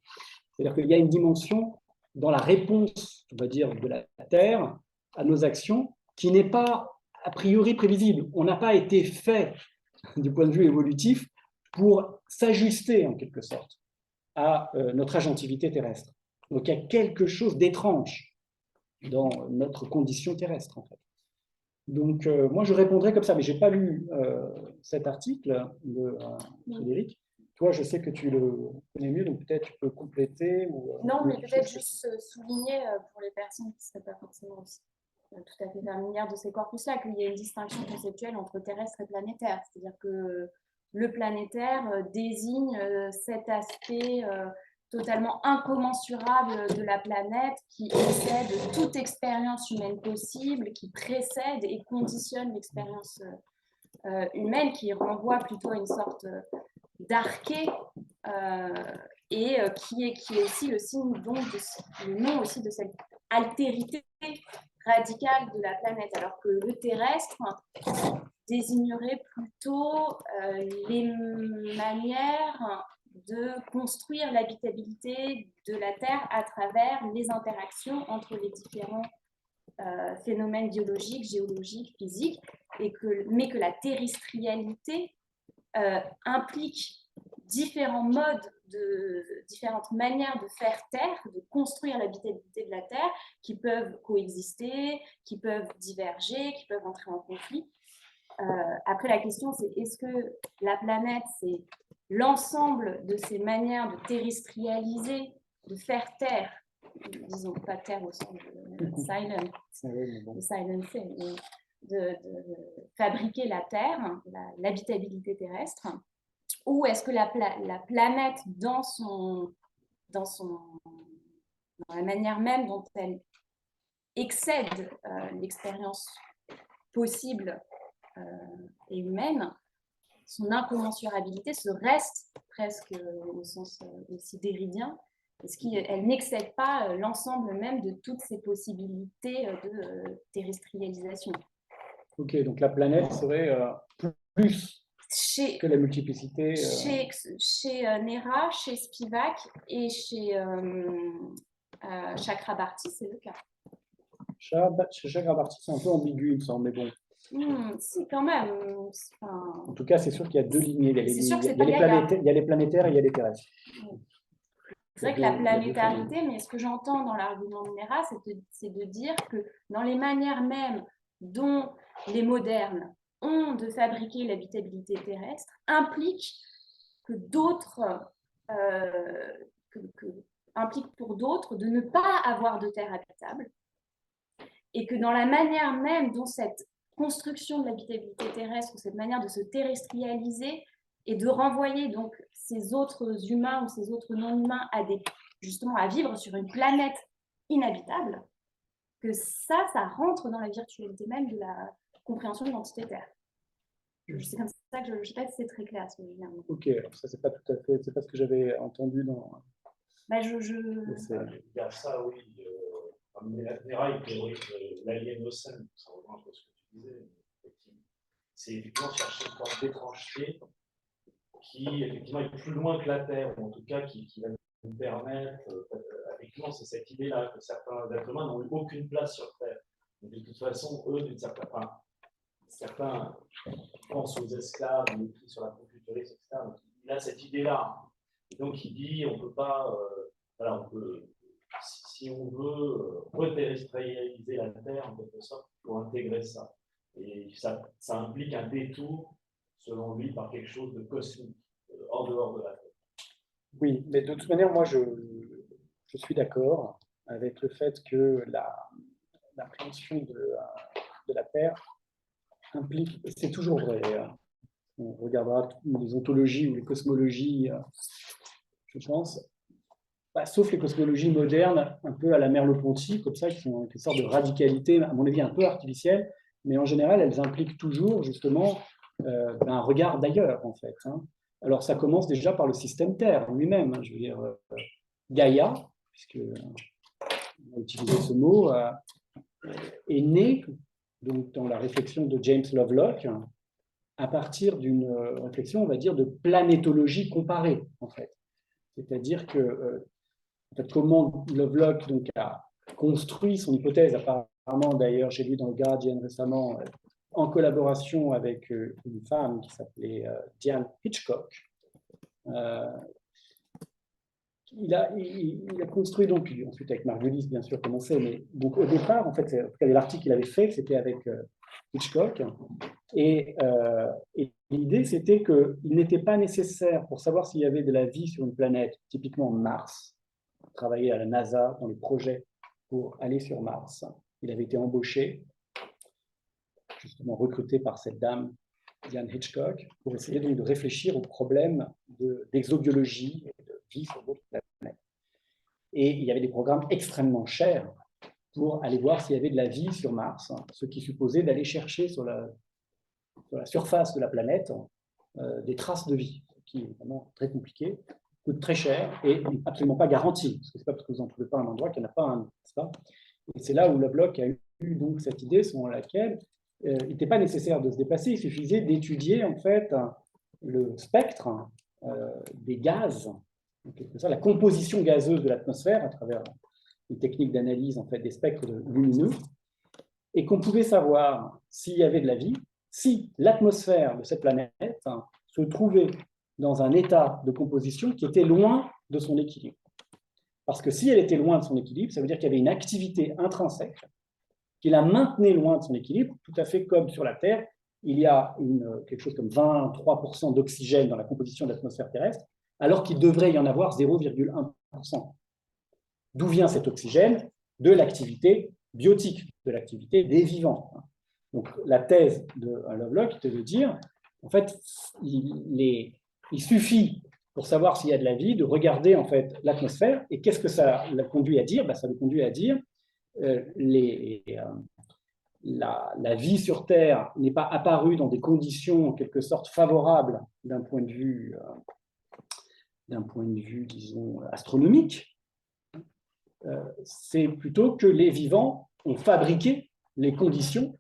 C'est-à-dire qu'il y a une dimension dans la réponse, on va dire, de la Terre à nos actions, qui n'est pas a priori prévisible. On n'a pas été fait, du point de vue évolutif, pour s'ajuster en quelque sorte à notre agentivité terrestre. Donc il y a quelque chose d'étrange dans notre condition terrestre, en fait. Donc moi je répondrais comme ça, mais je n'ai pas lu cet article de Frédéric. Toi, je sais que tu le connais mieux, donc peut-être tu peux compléter. Non, mais peut-être juste souligner pour les personnes qui ne seraient pas forcément aussi tout à fait familières de ces corpus-là, qu'il y a une distinction conceptuelle entre terrestre et planétaire. C'est-à-dire que le planétaire désigne cet aspect totalement incommensurable de la planète qui excède toute expérience humaine possible, qui précède et conditionne l'expérience humaine, qui renvoie plutôt à une sorte d'arché et qui est aussi le signe, donc, le nom aussi de cette altérité radicale de la planète, alors que le terrestre désignerait plutôt les manières de construire l'habitabilité de la Terre à travers les interactions entre les différents phénomènes biologiques, géologiques, physiques, mais que la terrestrialité implique différents modes, différentes manières de faire terre, de construire l'habitabilité de la Terre, qui peuvent coexister, qui peuvent diverger, qui peuvent entrer en conflit. Après, la question, c'est est-ce que la planète, c'est l'ensemble de ces manières de terrestrialiser, de faire terre, disons pas terre au sens de silencer, de fabriquer la Terre, l'habitabilité terrestre, ou est-ce que la planète, dans la manière même dont elle excède l'expérience possible et humaine, son incommensurabilité, ce reste presque au sens aussi déridien, est-ce qu'elle n'excède pas l'ensemble même de toutes ces possibilités de terrestrialisation? Ok, donc la planète serait plus que la multiplicité. Chez Nera, chez Spivak et chez Chakrabarty, c'est le cas. Chez Chakrabarty, c'est un peu ambigu, il me semble, mais bon. Si, quand même. En tout cas, c'est sûr qu'il y a deux lignées. Il y a les planétaires et il y a les terrestres. C'est vrai que la planétarité, mais ce que j'entends dans l'argument de Nera, c'est de dire que dans les manières mêmes dont les modernes ont de fabriquer l'habitabilité terrestre, implique que d'autres, implique pour d'autres de ne pas avoir de terre habitable, et que dans la manière même dont cette construction de l'habitabilité terrestre, cette manière de se terrestrialiser et de renvoyer donc ces autres humains ou ces autres non-humains justement à vivre sur une planète inhabitable, que ça rentre dans la virtualité même de la compréhension de l'entité Terre. C'est comme ça que je ne sais pas si c'est très clair ce que je viens de dire. Ok, alors ça c'est pas tout à fait, c'est pas ce que j'avais entendu dans. Il y a ça, oui. Nera, il théorise l'aliénocène, ça rejoint un peu ce que tu disais. C'est effectivement chercher une forme d'étrangeté qui, effectivement, est plus loin que la Terre, ou en tout cas qui va nous permettre, effectivement, c'est cette idée-là que certains êtres humains n'ont eu aucune place sur Terre. Donc, de toute façon, eux, d'une certaine façon, certains pensent aux esclaves, ou écrit sur la confuturiste, etc. Donc, il a cette idée-là. Et donc, il dit, on ne peut pas, voilà, on peut. Si on veut reterrestrialiser la Terre, en quelque sorte, il faut intégrer ça. Et ça implique un détour, selon lui, par quelque chose de cosmique, hors dehors de la Terre. Oui, mais de toute manière, moi, je suis d'accord avec le fait que l'appréhension de la Terre implique, c'est toujours vrai, on regardera les ontologies ou les cosmologies, je pense, sauf les cosmologies modernes, un peu à la Merleau-Ponty, comme ça, qui ont une sorte de radicalité, à mon avis, un peu artificielle, mais en général, elles impliquent toujours, justement, un regard d'ailleurs, en fait. Alors, ça commence déjà par le système Terre lui-même. Je veux dire, Gaïa, puisque on a utilisé ce mot, est né donc, dans la réflexion de James Lovelock, à partir d'une réflexion, on va dire, de planétologie comparée, en fait. C'est-à-dire que en fait, comment Lovelock donc, a construit son hypothèse, apparemment d'ailleurs, j'ai lu dans le Guardian récemment, en collaboration avec une femme qui s'appelait Diane Hitchcock. Il a construit donc, ensuite avec Margulis, bien sûr, comme on sait, mais donc au départ, en fait, l'article qu'il avait fait, c'était avec Hitchcock, et l'idée, c'était qu'il n'était pas nécessaire, pour savoir s'il y avait de la vie sur une planète, typiquement Mars, travailler à la NASA dans les projets pour aller sur Mars. Il avait été embauché, justement recruté par cette dame, Diane Hitchcock, pour essayer donc de réfléchir aux problèmes d'exobiologie et de vie sur d'autres planètes. Et il y avait des programmes extrêmement chers pour aller voir s'il y avait de la vie sur Mars, ce qui supposait d'aller chercher sur la surface de la planète des traces de vie, ce qui est vraiment très compliqué, coûte très cher et n'est absolument pas garanti, parce que ce n'est pas parce que vous n'en trouvez pas un endroit qu'il n'y en a pas un. Et c'est là où Lovelock a eu donc cette idée selon laquelle il n'était pas nécessaire de se déplacer, il suffisait d'étudier en fait le spectre des gaz, en quelque sorte, la composition gazeuse de l'atmosphère à travers une technique d'analyse en fait, des spectres lumineux, et qu'on pouvait savoir s'il y avait de la vie, si l'atmosphère de cette planète se trouvait dans un état de composition qui était loin de son équilibre. Parce que si elle était loin de son équilibre, ça veut dire qu'il y avait une activité intrinsèque qui la maintenait loin de son équilibre, tout à fait comme sur la Terre, il y a quelque chose comme 23% d'oxygène dans la composition de l'atmosphère terrestre, alors qu'il devrait y en avoir 0,1%. D'où vient cet oxygène? De l'activité biotique, de l'activité des vivants. Donc la thèse de Lovelock était de dire, en fait, il suffit, pour savoir s'il y a de la vie, de regarder en fait l'atmosphère. Et qu'est-ce que ça l'a conduit à dire? Ça le conduit à dire la vie sur Terre n'est pas apparue dans des conditions en quelque sorte favorables d'un point de vue, disons, astronomique. C'est plutôt que les vivants ont fabriqué les conditions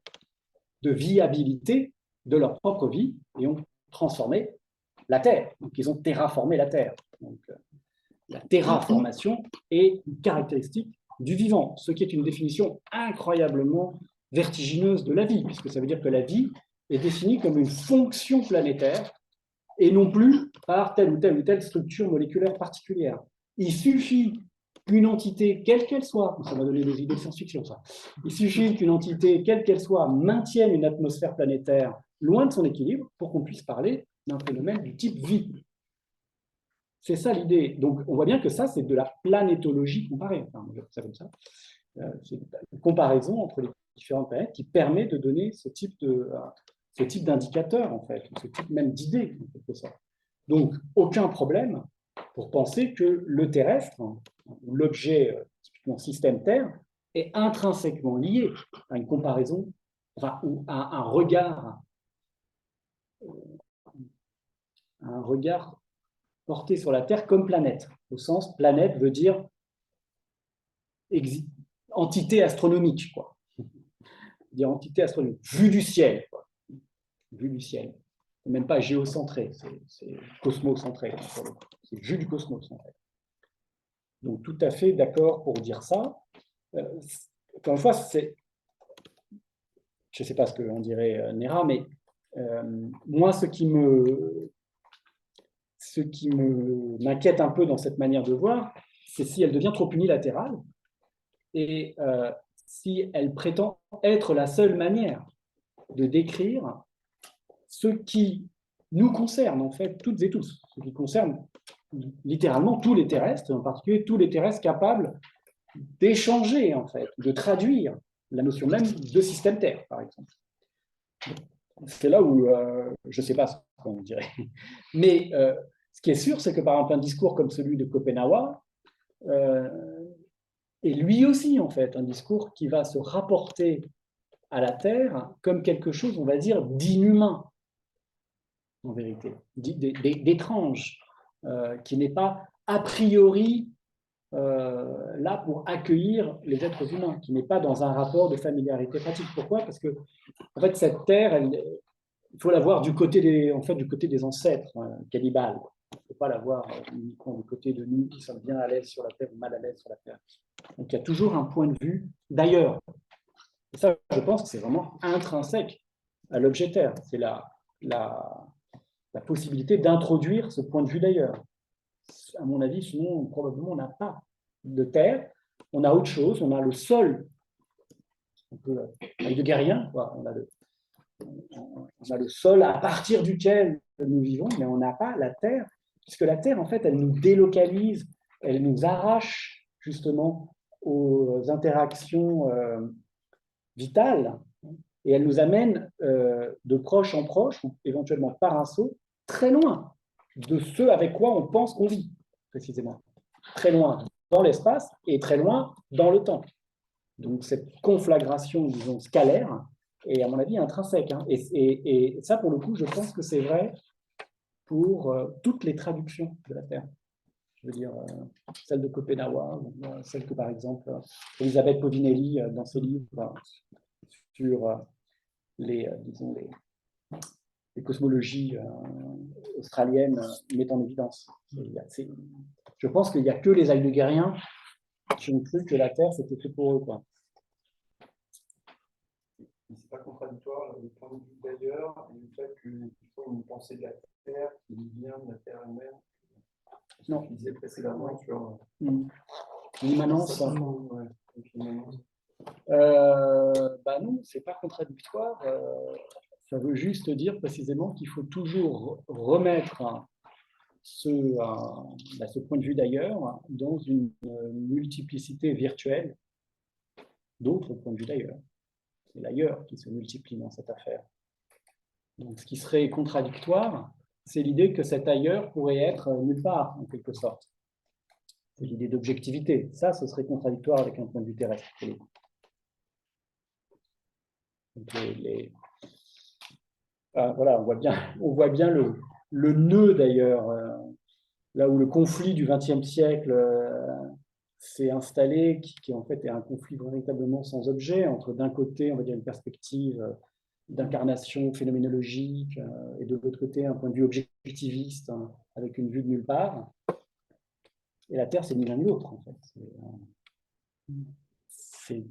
de viabilité de leur propre vie et ont transformé la Terre. Donc, ils ont terraformé la Terre. Donc, la terraformation est une caractéristique du vivant, ce qui est une définition incroyablement vertigineuse de la vie, puisque ça veut dire que la vie est définie comme une fonction planétaire et non plus par telle ou telle structure moléculaire particulière. Il suffit qu'une entité, quelle qu'elle soit, ça m'a donné des idées de science-fiction, ça, il suffit qu'une entité, quelle qu'elle soit, maintienne une atmosphère planétaire loin de son équilibre pour qu'on puisse parler d'un phénomène du type vie. C'est ça l'idée. Donc, on voit bien que ça, c'est de la planétologie comparée. Enfin, ça comme ça. C'est une comparaison entre les différentes planètes qui permet de donner ce type d'indicateur, en fait, ce type même d'idée, en quelque sorte. Donc, aucun problème pour penser que le terrestre, ou l'objet, typiquement système Terre, est intrinsèquement lié à une comparaison, enfin, ou à un regard porté sur la Terre comme planète. Au sens, planète veut dire entité astronomique, quoi. Dire entité astronomique, vue du ciel, quoi. Vue du ciel. Même pas géocentré, c'est cosmocentré. C'est vue du cosmos, en fait. Donc, tout à fait d'accord pour dire ça. Encore une fois, je ne sais pas ce qu'on dirait Néra, mais moi, ce qui m'inquiète un peu dans cette manière de voir, c'est si elle devient trop unilatérale et si elle prétend être la seule manière de décrire ce qui nous concerne, en fait, toutes et tous, ce qui concerne littéralement tous les terrestres, en particulier tous les terrestres capables d'échanger, en fait, de traduire la notion même de système Terre, par exemple. C'est là où je ne sais pas ce qu'on dirait. Mais ce qui est sûr, c'est que par exemple, un discours comme celui de Schopenhauer est lui aussi, en fait, un discours qui va se rapporter à la Terre comme quelque chose, on va dire, d'inhumain, en vérité, d'étrange, qui n'est pas a priori là pour accueillir les êtres humains, qui n'est pas dans un rapport de familiarité pratique. Pourquoi? Parce que en fait, cette terre, il faut la voir du côté des ancêtres cannibales. On ne peut pas l'avoir uniquement du côté de nous qui sommes bien à l'aise sur la Terre ou mal à l'aise sur la Terre. Donc il y a toujours un point de vue d'ailleurs. Et ça, je pense que c'est vraiment intrinsèque à l'objet Terre. C'est la possibilité d'introduire ce point de vue d'ailleurs. À mon avis, sinon, probablement, on n'a pas de Terre. On a autre chose, on a le sol, un peu heideggerien, quoi. On a le sol à partir duquel nous vivons, mais on n'a pas la Terre, puisque la Terre, en fait, elle nous délocalise, elle nous arrache justement aux interactions vitales, et elle nous amène de proche en proche, ou éventuellement par un saut, très loin de ce avec quoi on pense qu'on vit, précisément. Très loin dans l'espace et très loin dans le temps. Donc cette conflagration, disons, scalaire, est à mon avis intrinsèque. Hein. Et ça, pour le coup, je pense que c'est vrai pour toutes les traductions de la Terre. Je veux dire, celle de Schopenhauer, celle que, par exemple, Elisabeth Povinelli, dans ses livres sur disons, les cosmologies australiennes, mettent en évidence. Je pense qu'il n'y a que les heideggeriens qui ont cru que la Terre, c'était fait pour eux, quoi. C'est pas contradictoire le point de vue d'ailleurs et le fait qu'il faut une pensée de la Terre qui vient de la Terre elle-même. Non. Je disais précédemment sur l'immanence. Bah non, c'est pas contradictoire. Ça veut juste dire précisément qu'il faut toujours remettre ce point de vue d'ailleurs dans une multiplicité virtuelle d'autres points de vue d'ailleurs. C'est l'ailleurs qui se multiplie dans cette affaire. Donc, ce qui serait contradictoire, c'est l'idée que cet ailleurs pourrait être nulle part, en quelque sorte. C'est l'idée d'objectivité. Ça, ce serait contradictoire avec un point de vue terrestre. Donc, voilà, on voit bien le nœud, d'ailleurs, là où le conflit du XXe siècle s'est installé, qui en fait est un conflit véritablement sans objet, entre d'un côté, on va dire, une perspective d'incarnation phénoménologique, et de l'autre côté, un point de vue objectiviste, hein, avec une vue de nulle part. Et la Terre, c'est ni l'un ni l'autre, en fait. C'est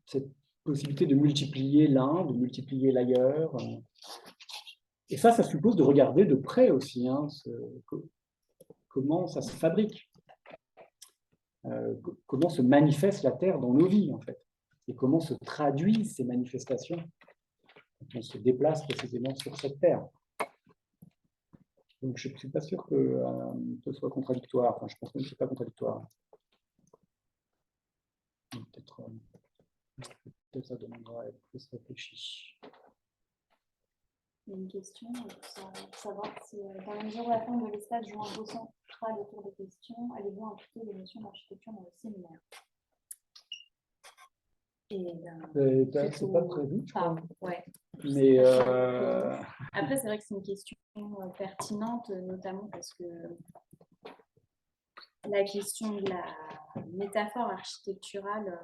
cette possibilité de multiplier l'un, de multiplier l'ailleurs. Et ça suppose de regarder de près aussi, hein, comment ça se fabrique. Comment se manifeste la Terre dans nos vies, en fait, et comment se traduisent ces manifestations quand on se déplace précisément sur cette Terre. Donc, je ne suis pas sûr que ce soit contradictoire. Enfin, je pense même que ce n'est pas contradictoire. Peut-être ça demandera à être plus réfléchi. Il y a une question pour savoir si, dans la mesure où la forme de l'espace joue un beau central autour des questions, allez-vous impliquer les notions d'architecture dans le séminaire? C'est pas prévu, je crois. Ouais. Mais après, c'est vrai que c'est une question pertinente, notamment parce que la question de la métaphore architecturale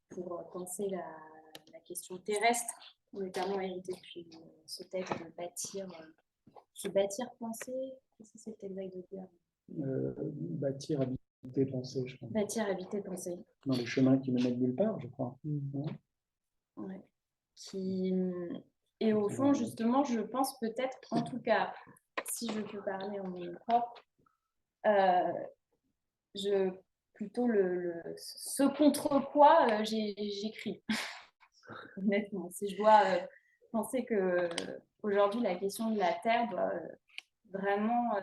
pour penser la question terrestre, notamment héritée depuis ce texte de bâtir, penser, qu'est-ce que c'est le texte d'Heidegger? Bâtir, habiter, penser, je crois. Bâtir, habiter, penser. Dans les chemins qui ne mènent nulle part, je crois. Ouais. Et au fond, justement, je pense peut-être, en tout cas, si je peux parler en mon propre, plutôt ce contre quoi j'écris. Honnêtement, si je dois penser que aujourd'hui la question de la Terre doit vraiment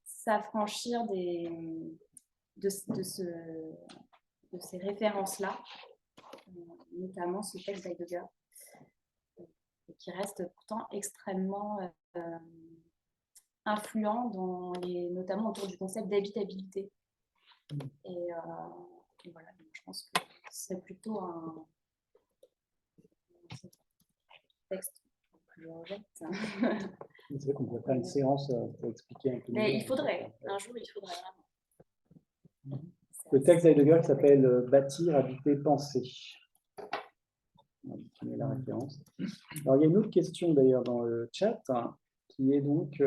s'affranchir de ces références-là, notamment ce texte d'Heidegger, qui reste pourtant extrêmement influent notamment autour du concept d'habitabilité. Et voilà, donc je pense que c'est plutôt un texte que je rejette. C'est vrai qu'on pourrait faire une séance pour expliquer un peu. Mais il faudrait, un jour, il faudrait vraiment. Le texte d'Heidegger s'appelle Bâtir, habiter, penser. On va donner la référence. Alors, il y a une autre question d'ailleurs dans le chat. qui est donc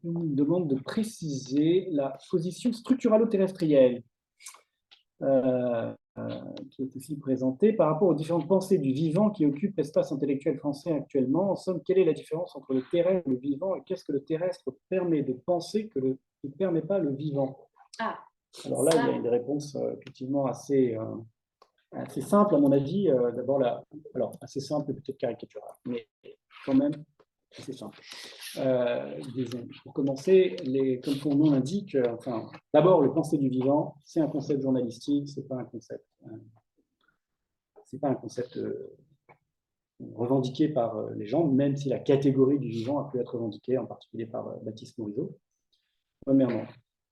une demande de préciser la position structuralo-terrestrielle qui est ici présentée par rapport aux différentes pensées du vivant qui occupent l'espace intellectuel français actuellement. En somme, quelle est la différence entre le terrestre et le vivant et qu'est-ce que le terrestre permet de penser que ne permet pas le vivant? Alors là, il y a une réponse effectivement assez simple à mon avis. D'abord, alors assez simple, peut-être caricaturale, mais quand même assez simple. Disons, pour commencer, comme son nom l'indique, d'abord, le penser du vivant, c'est un concept journalistique, c'est pas un concept, revendiqué par les gens, même si la catégorie du vivant a pu être revendiquée, en particulier par Baptiste Morisot. Premièrement.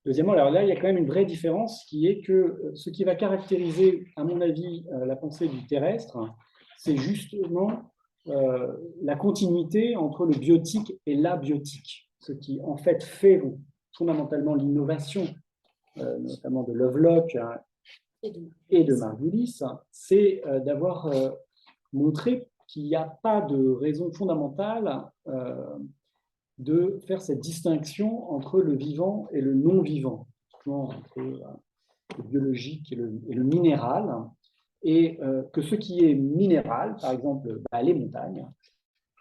Deuxièmement, alors là, il y a quand même une vraie différence qui est que ce qui va caractériser, à mon avis, la pensée du terrestre, c'est justement la continuité entre le biotique et l'abiotique. Ce qui, en fait, fait fondamentalement l'innovation, notamment de Lovelock et de Margulis, c'est d'avoir montré qu'il n'y a pas de raison fondamentale de faire cette distinction entre le vivant et le non-vivant, entre le biologique et le minéral, et que ce qui est minéral, par exemple les montagnes,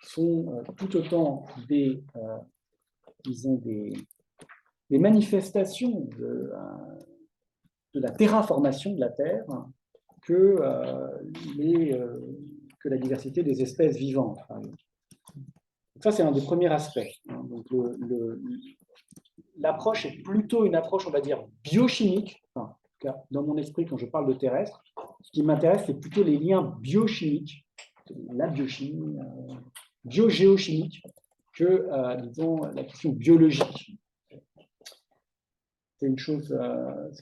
sont tout autant des manifestations de la terraformation de la Terre que la diversité des espèces vivantes. Ça, c'est un des premiers aspects. Donc, l'approche est plutôt une approche, on va dire, biochimique. Enfin, en tout cas, dans mon esprit, quand je parle de terrestre, ce qui m'intéresse, c'est plutôt les liens biochimiques, la biochimie, biogéochimique, que, disons, la question biologique. C'est une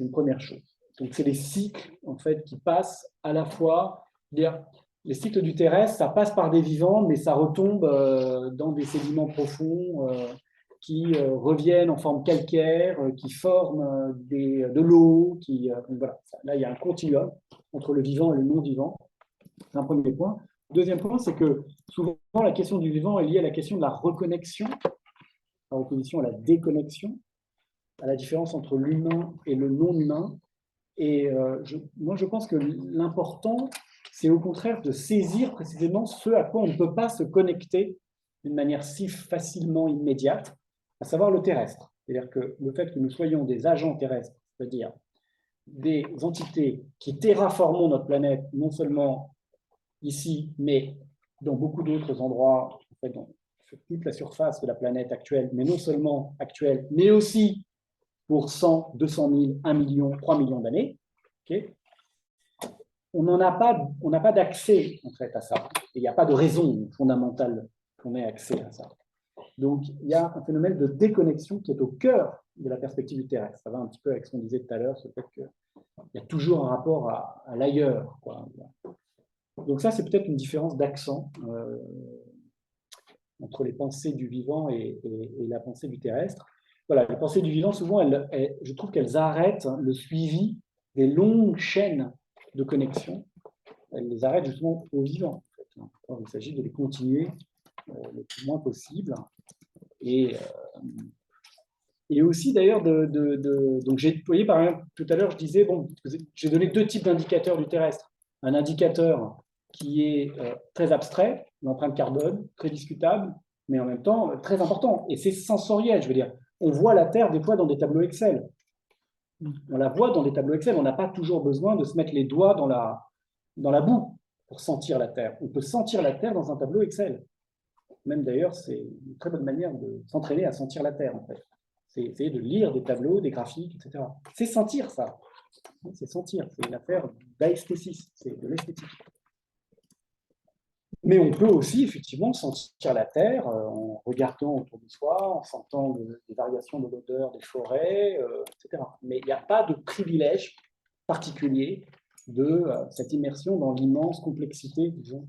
première chose. Donc, c'est les cycles, en fait, qui passent à la fois... Les cycles du terrestre, ça passe par des vivants, mais ça retombe dans des sédiments profonds qui reviennent en forme calcaire, qui forment de l'eau. Voilà. Là, il y a un continuum entre le vivant et le non-vivant. C'est un premier point. Deuxième point, c'est que souvent, la question du vivant est liée à la question de la reconnexion, à l'opposition à la déconnexion, à la différence entre l'humain et le non-humain. Et moi, je pense que l'important, c'est au contraire de saisir précisément ce à quoi on ne peut pas se connecter d'une manière si facilement immédiate, à savoir le terrestre. C'est-à-dire que le fait que nous soyons des agents terrestres, c'est-à-dire des entités qui terraformons notre planète, non seulement ici, mais dans beaucoup d'autres endroits, en fait, sur toute la surface de la planète actuelle, mais non seulement actuelle, mais aussi pour 100, 200 000, 1 million, 3 millions d'années, okay, on n'a pas d'accès en fait à ça. Et il n'y a pas de raison fondamentale qu'on ait accès à ça. Donc, il y a un phénomène de déconnexion qui est au cœur de la perspective du terrestre. Ça va un petit peu avec ce qu'on disait tout à l'heure, ce fait qu'il y a toujours un rapport à l'ailleurs. Donc ça, c'est peut-être une différence d'accent entre les pensées du vivant et la pensée du terrestre. Voilà, les pensées du vivant, souvent, je trouve qu'elles arrêtent le suivi des longues chaînes de connexion. Elles les arrêtent justement au vivant. En fait. Alors, il s'agit de les continuer le plus moins possible. Et aussi, d'ailleurs, donc vous voyez, par exemple, tout à l'heure, je disais, j'ai donné deux types d'indicateurs du terrestre. Un indicateur qui est très abstrait, l'empreinte carbone, très discutable, mais en même temps très important. Et c'est sensoriel, je veux dire. On voit la Terre des fois dans des tableaux Excel. On la voit dans des tableaux Excel. On n'a pas toujours besoin de se mettre les doigts dans la boue pour sentir la Terre. On peut sentir la Terre dans un tableau Excel. Même d'ailleurs, c'est une très bonne manière de s'entraîner à sentir la Terre, en fait. C'est essayer de lire des tableaux, des graphiques, etc. C'est sentir ça. C'est sentir. C'est une affaire d'aesthétisme. C'est de l'esthétique. Mais on peut aussi, effectivement, sentir la Terre en regardant autour de soi, en sentant des variations de l'odeur des forêts, etc. Mais il n'y a pas de privilège particulier de cette immersion dans l'immense complexité, disons,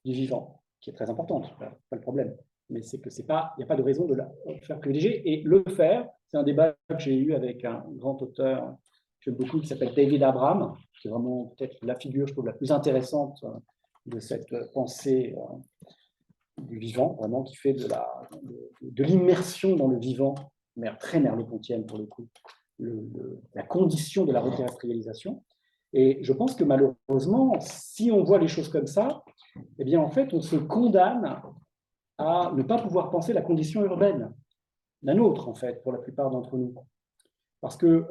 du vivant, qui est très importante, pas le problème. Mais c'est que il n'y a pas de raison de la faire privilégier. Et le faire, c'est un débat que j'ai eu avec un grand auteur que j'aime beaucoup, qui s'appelle David Abram, qui est vraiment peut-être la figure, je trouve, la plus intéressante de cette pensée du vivant, vraiment, qui fait de l'immersion dans le vivant, mais très merleau-pontienne pour le coup, la condition de la reterrestrialisation. Et je pense que malheureusement, si on voit les choses comme ça, eh bien en fait, on se condamne à ne pas pouvoir penser la condition urbaine, la nôtre en fait, pour la plupart d'entre nous. Parce que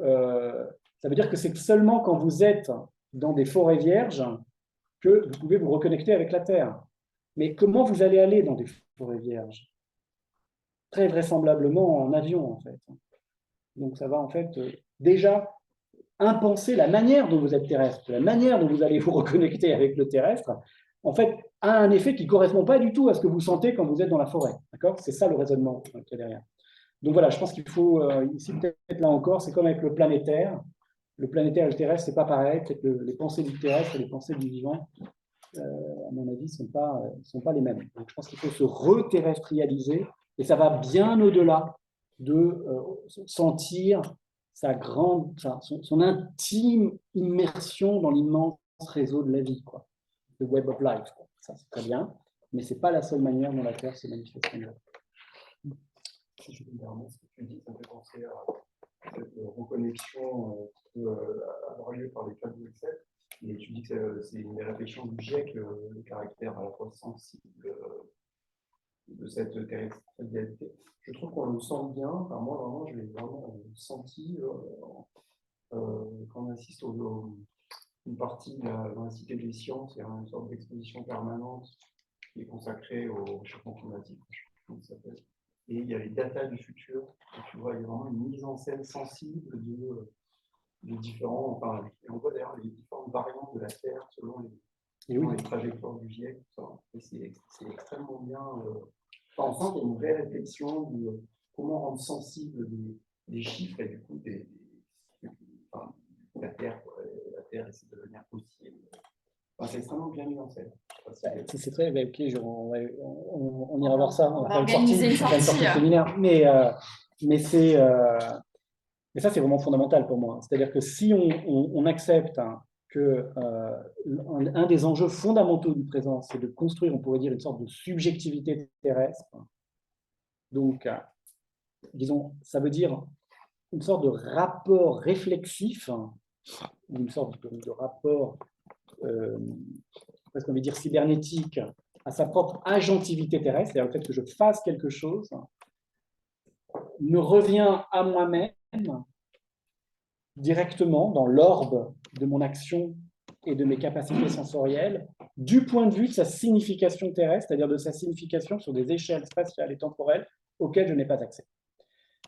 ça veut dire que c'est seulement quand vous êtes dans des forêts vierges que vous pouvez vous reconnecter avec la Terre. Mais comment vous allez aller dans des forêts vierges? Très vraisemblablement en avion, en fait. Donc ça va en fait déjà impenser la manière dont vous êtes terrestre, la manière dont vous allez vous reconnecter avec le terrestre, en fait, a un effet qui ne correspond pas du tout à ce que vous sentez quand vous êtes dans la forêt. D'accord? C'est ça le raisonnement qu'il y a derrière. Donc voilà, je pense qu'il faut, ici peut-être là encore, c'est comme avec le planétaire. Le planétaire et le terrestre, ce n'est pas pareil. Peut-être que les pensées du terrestre et les pensées du vivant, à mon avis, ne sont pas les mêmes. Donc je pense qu'il faut se reterrestrialiser, et ça va bien au-delà de sentir son intime immersion dans l'immense réseau de la vie, quoi, le web of life. Quoi. Ça, c'est très bien, mais ce n'est pas la seule manière dont la Terre se manifeste. Si je peux me permettre, ce que tu dis, ça me fait penser à cette reconnexion qui peut avoir lieu par les cas de Excel. Et tu dis que c'est une réflexion du GIEC, le caractère à la fois sensible de cette territorialité. Je trouve qu'on le sent bien. Enfin, moi, vraiment, je l'ai vraiment senti quand on assiste une partie dans la Cité des Sciences. Il y a une sorte d'exposition permanente qui est consacrée au réchauffement climatique. Je sais pas comment ça s'appelle. Et il y a les datas du futur. Et tu vois, il y a vraiment une mise en scène sensible de différents. Enfin, et on voit d'ailleurs les différentes variantes de la Terre selon les trajectoires du GIEC. Et c'est extrêmement bien. Enfin, on sent qu'il y a une vraie réflexion de comment rendre sensible des chiffres et du coup la Terre essaie de devenir possible. Enfin, c'est extrêmement bien mis en scène. C'est très, ok, on ira voir ça. On va organiser une sortie. Séminaire. Mais ça, c'est vraiment fondamental pour moi. C'est-à-dire que si on accepte que un des enjeux fondamentaux du présent, c'est de construire, on pourrait dire, une sorte de subjectivité terrestre. Donc, disons, ça veut dire une sorte de rapport réflexif, une sorte de rapport, presque on va dire cybernétique, à sa propre agentivité terrestre, c'est-à-dire le fait que je fasse quelque chose, me revient à moi-même directement dans l'orbe de mon action et de mes capacités sensorielles, du point de vue de sa signification terrestre, c'est-à-dire de sa signification sur des échelles spatiales et temporelles auxquelles je n'ai pas accès.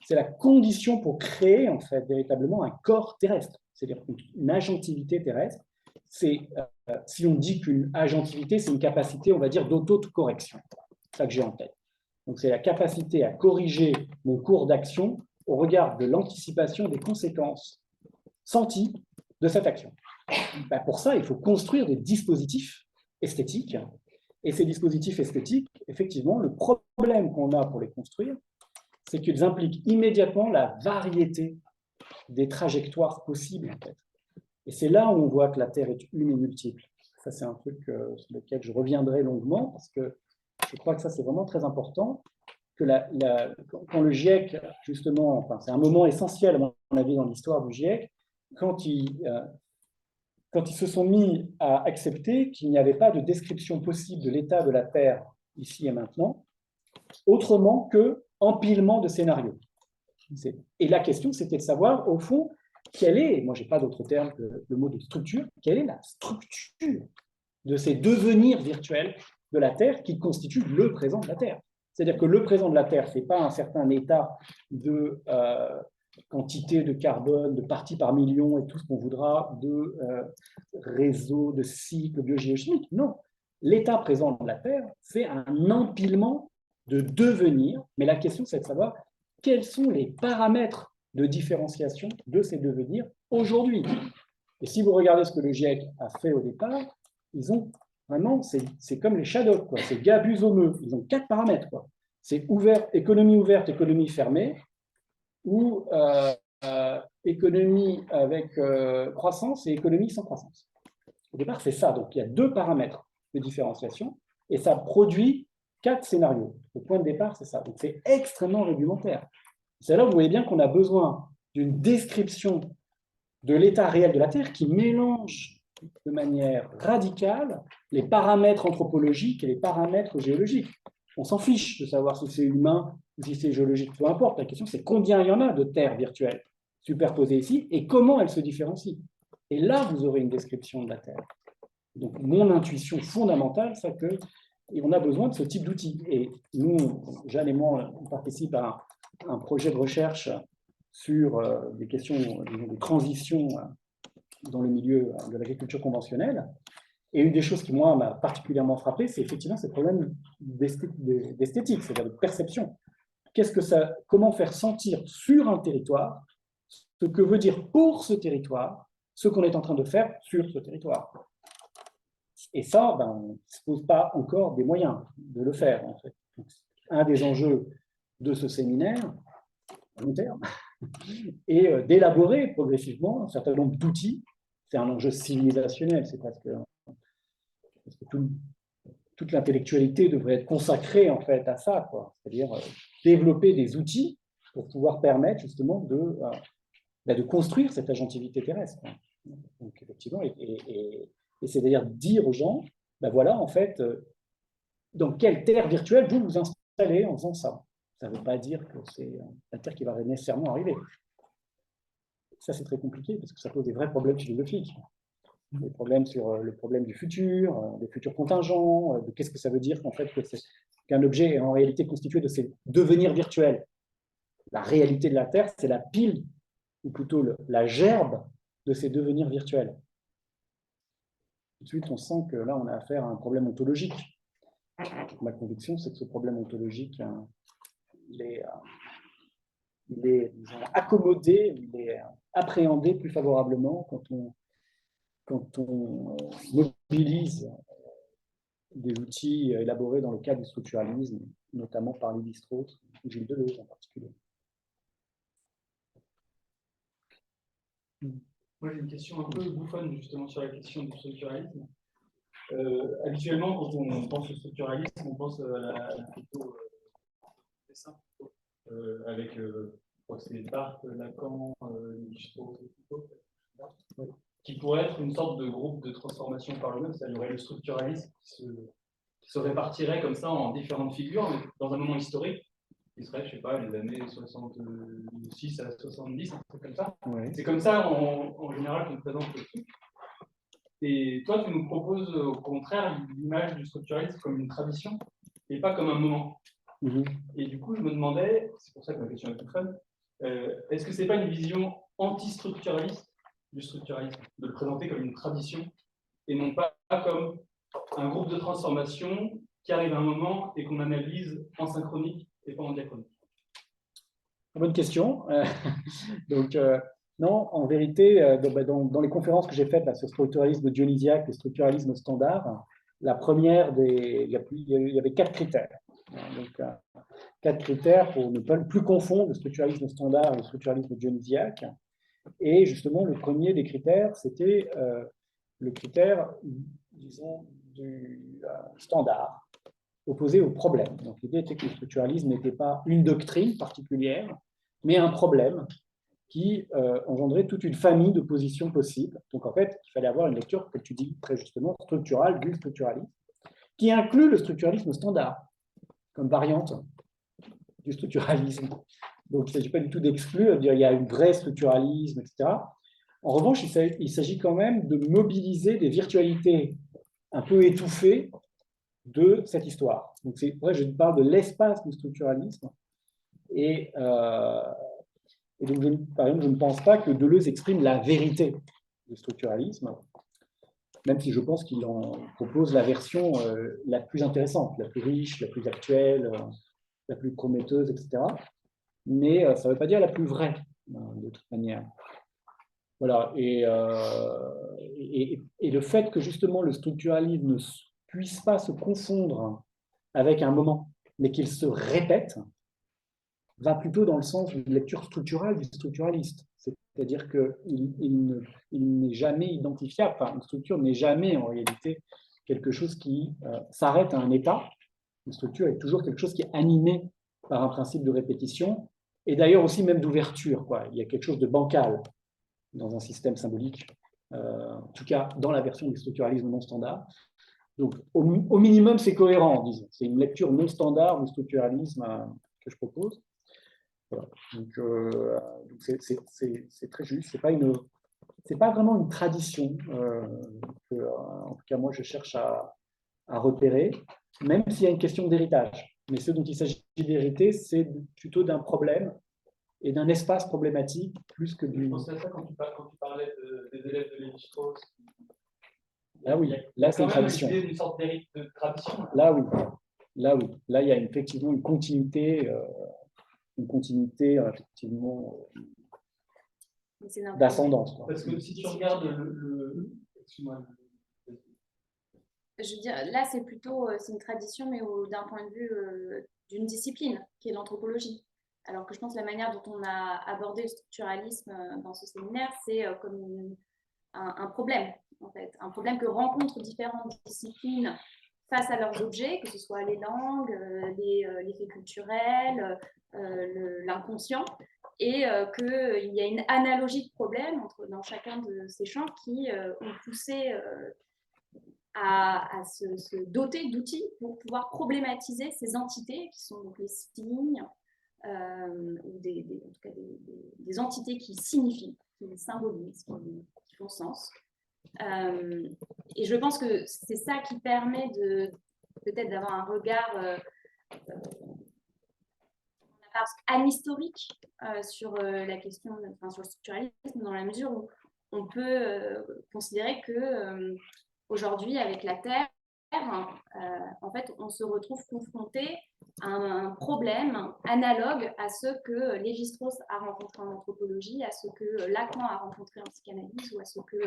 C'est la condition pour créer, en fait, véritablement un corps terrestre, c'est-à-dire une agentivité terrestre. Si on dit qu'une agentivité, c'est une capacité, on va dire, d'auto-correction. C'est ça que j'ai en tête. Donc, c'est la capacité à corriger mon cours d'action au regard de l'anticipation des conséquences senties de cette action. Ben, pour ça, il faut construire des dispositifs esthétiques. Et ces dispositifs esthétiques, effectivement, le problème qu'on a pour les construire, c'est qu'ils impliquent immédiatement la variété des trajectoires possibles, en fait. Et c'est là où on voit que la Terre est une et multiple. Ça, c'est un truc sur lequel je reviendrai longuement, parce que je crois que ça, c'est vraiment très important, que quand le GIEC, justement, enfin, c'est un moment essentiel, à mon avis, dans l'histoire du GIEC, quand ils se sont mis à accepter qu'il n'y avait pas de description possible de l'état de la Terre ici et maintenant, autrement que empilement de scénarios. Et la question, c'était de savoir, au fond, quelle est, moi je n'ai pas d'autre terme que le mot de structure, quelle est la structure de ces devenirs virtuels de la Terre qui constituent le présent de la Terre. C'est-à-dire que le présent de la Terre, ce n'est pas un certain état de quantité de carbone, de parties par million et tout ce qu'on voudra, de réseau, de cycle biogéochimique. Non, l'état présent de la Terre, c'est un empilement de devenirs, mais la question, c'est de savoir quels sont les paramètres de différenciation de ces devenirs aujourd'hui. Et si vous regardez ce que le GIEC a fait au départ, ils ont vraiment, c'est comme les Shadocks, quoi. C'est gabusomeux. Ils ont 4 paramètres. C'est économie ouverte, économie fermée, ou économie avec croissance et économie sans croissance. Au départ, c'est ça. Donc, il y a 2 paramètres de différenciation, et ça produit 4 scénarios. Le point de départ, c'est ça. Donc, c'est extrêmement rudimentaire. C'est là où vous voyez bien qu'on a besoin d'une description de l'état réel de la Terre qui mélange de manière radicale les paramètres anthropologiques et les paramètres géologiques. On s'en fiche de savoir si c'est humain ou si c'est géologique, peu importe. La question, c'est combien il y en a de terres virtuelles superposées ici et comment elles se différencient. Et là, vous aurez une description de la Terre. Donc, mon intuition fondamentale, c'est qu'on a besoin de ce type d'outils. Et nous, Jeanne et moi, on participe à un projet de recherche sur des questions de transition dans le milieu de l'agriculture conventionnelle. Et une des choses qui, moi, m'a particulièrement frappé, c'est effectivement ces problèmes d'esthétique, c'est-à-dire de perception. Comment faire sentir sur un territoire ce que veut dire pour ce territoire ce qu'on est en train de faire sur ce territoire. Et ça, on ne se pose pas encore des moyens de le faire, en fait. Un des enjeux de ce séminaire, à long terme, est d'élaborer progressivement un certain nombre d'outils. C'est un enjeu civilisationnel, c'est parce que toute l'intellectualité devrait être consacrée en fait à ça, quoi. C'est-à-dire développer des outils pour pouvoir permettre justement de construire cette agentivité terrestre. Donc effectivement, et c'est-à-dire dire aux gens, voilà, en fait, dans quelle terre virtuelle vous vous installez en faisant ça. Ça ne veut pas dire que c'est la terre qui va nécessairement arriver. Ça, c'est très compliqué parce que ça pose des vrais problèmes philosophiques. Des problèmes sur le problème du futur, des futurs contingents, de qu'est-ce que ça veut dire en fait qu'un objet est en réalité constitué de ses devenirs virtuels. La réalité de la Terre, c'est la pile, ou plutôt la gerbe de ces devenirs virtuels. Tout de suite, on sent que là, on a affaire à un problème ontologique. Ma conviction, c'est que ce problème ontologique, il est disons, accommodé, il est appréhendé plus favorablement quand on mobilise des outils élaborés dans le cadre du structuralisme, notamment par Lévi-Strauss ou Gilles Deleuze en particulier. Moi, j'ai une question un peu bouffonne justement sur la question du structuralisme. Habituellement, quand on pense au structuralisme, on pense à la plutôt dessin, avec je crois que c'est Barthes, Lacan, Lévi-Strauss, qui pourrait être une sorte de groupe de transformation par lui-même. Il y aurait le structuralisme qui se répartirait comme ça en différentes figures, mais dans un moment historique, qui serait, je ne sais pas, les années 66 à 70, un truc comme ça. Ouais. C'est comme ça, en général, qu'on présente le truc. Et toi, tu nous proposes, au contraire, l'image du structuralisme comme une tradition, et pas comme un moment. Et du coup, je me demandais, c'est pour ça que ma question est toute fun, est-ce que ce n'est pas une vision anti-structuraliste du structuralisme, de le présenter comme une tradition, et non pas comme un groupe de transformation qui arrive à un moment et qu'on analyse en synchronique et pas en diachronique? Bonne question. Donc, non, en vérité, dans les conférences que j'ai faites là, sur le structuralisme dionysiaque et le structuralisme standard, la première, il y avait 4 critères. Donc, 4 critères pour ne pas plus confondre le structuralisme standard et le structuralisme dionysiaque. Et justement, le premier des critères, c'était le critère, disons, du standard, opposé au problème. Donc l'idée était que le structuralisme n'était pas une doctrine particulière, mais un problème qui engendrait toute une famille de positions possibles. Donc en fait, il fallait avoir une lecture, comme tu dis très justement, structurale du structuralisme, qui inclut le structuralisme standard, comme variante du structuralisme. Donc, il ne s'agit pas du tout d'exclure, de dire il y a un vrai structuralisme, etc. En revanche, il s'agit quand même de mobiliser des virtualités un peu étouffées de cette histoire. Donc, c'est vrai, je parle de l'espace du structuralisme. Et donc, par exemple, je ne pense pas que Deleuze exprime la vérité du structuralisme, même si je pense qu'il en propose la version la plus intéressante, la plus riche, la plus actuelle, la plus prometteuse, etc. Mais ça ne veut pas dire la plus vraie, de toute manière. Voilà, et le fait que justement le structuralisme ne puisse pas se confondre avec un moment, mais qu'il se répète, va plutôt dans le sens d'une lecture structurale du structuraliste. C'est-à-dire qu'il n'est jamais identifiable, enfin, une structure n'est jamais en réalité quelque chose qui s'arrête à un état, Une structure est toujours quelque chose qui est animé par un principe de répétition, et d'ailleurs aussi même d'ouverture, quoi. Il y a quelque chose de bancal dans un système symbolique, en tout cas dans la version du structuralisme non standard. Donc, au minimum, c'est cohérent, disons. C'est une lecture non standard du structuralisme que je propose. Voilà. Donc c'est très juste. C'est pas vraiment une tradition en tout cas, moi, je cherche à repérer, même s'il y a une question d'héritage. Mais ce dont il s'agit d'hériter, c'est plutôt d'un problème et d'un espace problématique plus que du... Je pensais à ça quand tu parlais des élèves de Lévi-Strauss. Là, oui, là, c'est une tradition. Il y a une sorte d'hérite de tradition. Là, oui. Là, oui. Là, il y a effectivement une continuité effectivement, d'ascendance. Parce que si tu regardes excuse-moi. Je veux dire, là, c'est plutôt c'est une tradition, mais d'un point de vue d'une discipline, qui est l'anthropologie. Alors que je pense que la manière dont on a abordé le structuralisme dans ce séminaire, c'est comme un problème, en fait. Un problème que rencontrent différentes disciplines face à leurs objets, que ce soit les langues, les faits culturels, l'inconscient, et qu'il y a une analogie de problème dans chacun de ces champs qui ont poussé à se doter d'outils pour pouvoir problématiser ces entités qui sont donc les signes, ou en tout cas des entités qui signifient, qui symbolisent, qui font sens. Et je pense que c'est ça qui permet peut-être d'avoir un regard anhistorique sur la question, sur le structuralisme, dans la mesure où on peut considérer que aujourd'hui, avec la Terre, en fait, on se retrouve confronté à un problème analogue à ce que Lévi-Strauss a rencontré en anthropologie, à ce que Lacan a rencontré en psychanalyse ou à ce que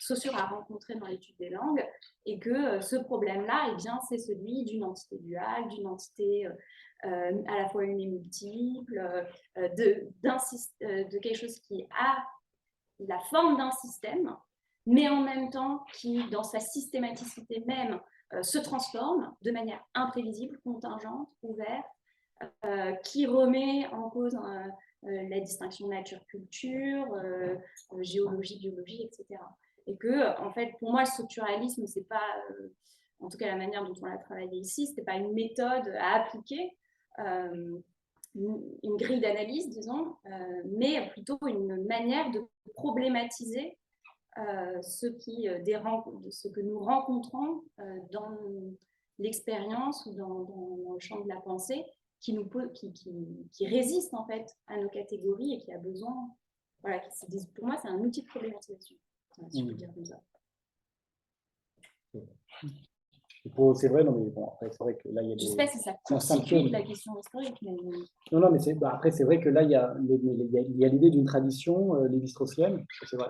Saussure a rencontré dans l'étude des langues, et que ce problème-là, eh bien, c'est celui d'une entité duale, d'une entité à la fois une et multiple, de quelque chose qui a la forme d'un système, mais en même temps qui, dans sa systématicité même, se transforme de manière imprévisible, contingente, ouverte, qui remet en cause la distinction nature-culture, géologie, biologie, etc. Et que, en fait, pour moi, le structuralisme, c'est pas, en tout cas la manière dont on l'a travaillé ici, c'était pas une méthode à appliquer, une grille d'analyse, disons, mais plutôt une manière de problématiser ce que nous rencontrons dans l'expérience ou dans le champ de la pensée qui résiste en fait à nos catégories et qui a besoin, voilà, pour moi c'est un outil de problématisation, si je peux dire comme ça. C'est vrai, non mais bon, après c'est vrai que là il y a des... Je sais pas si ça constitue la question historique, mais... Non, mais après c'est vrai que là il y a l'idée d'une tradition lévi-straussienne, c'est vrai.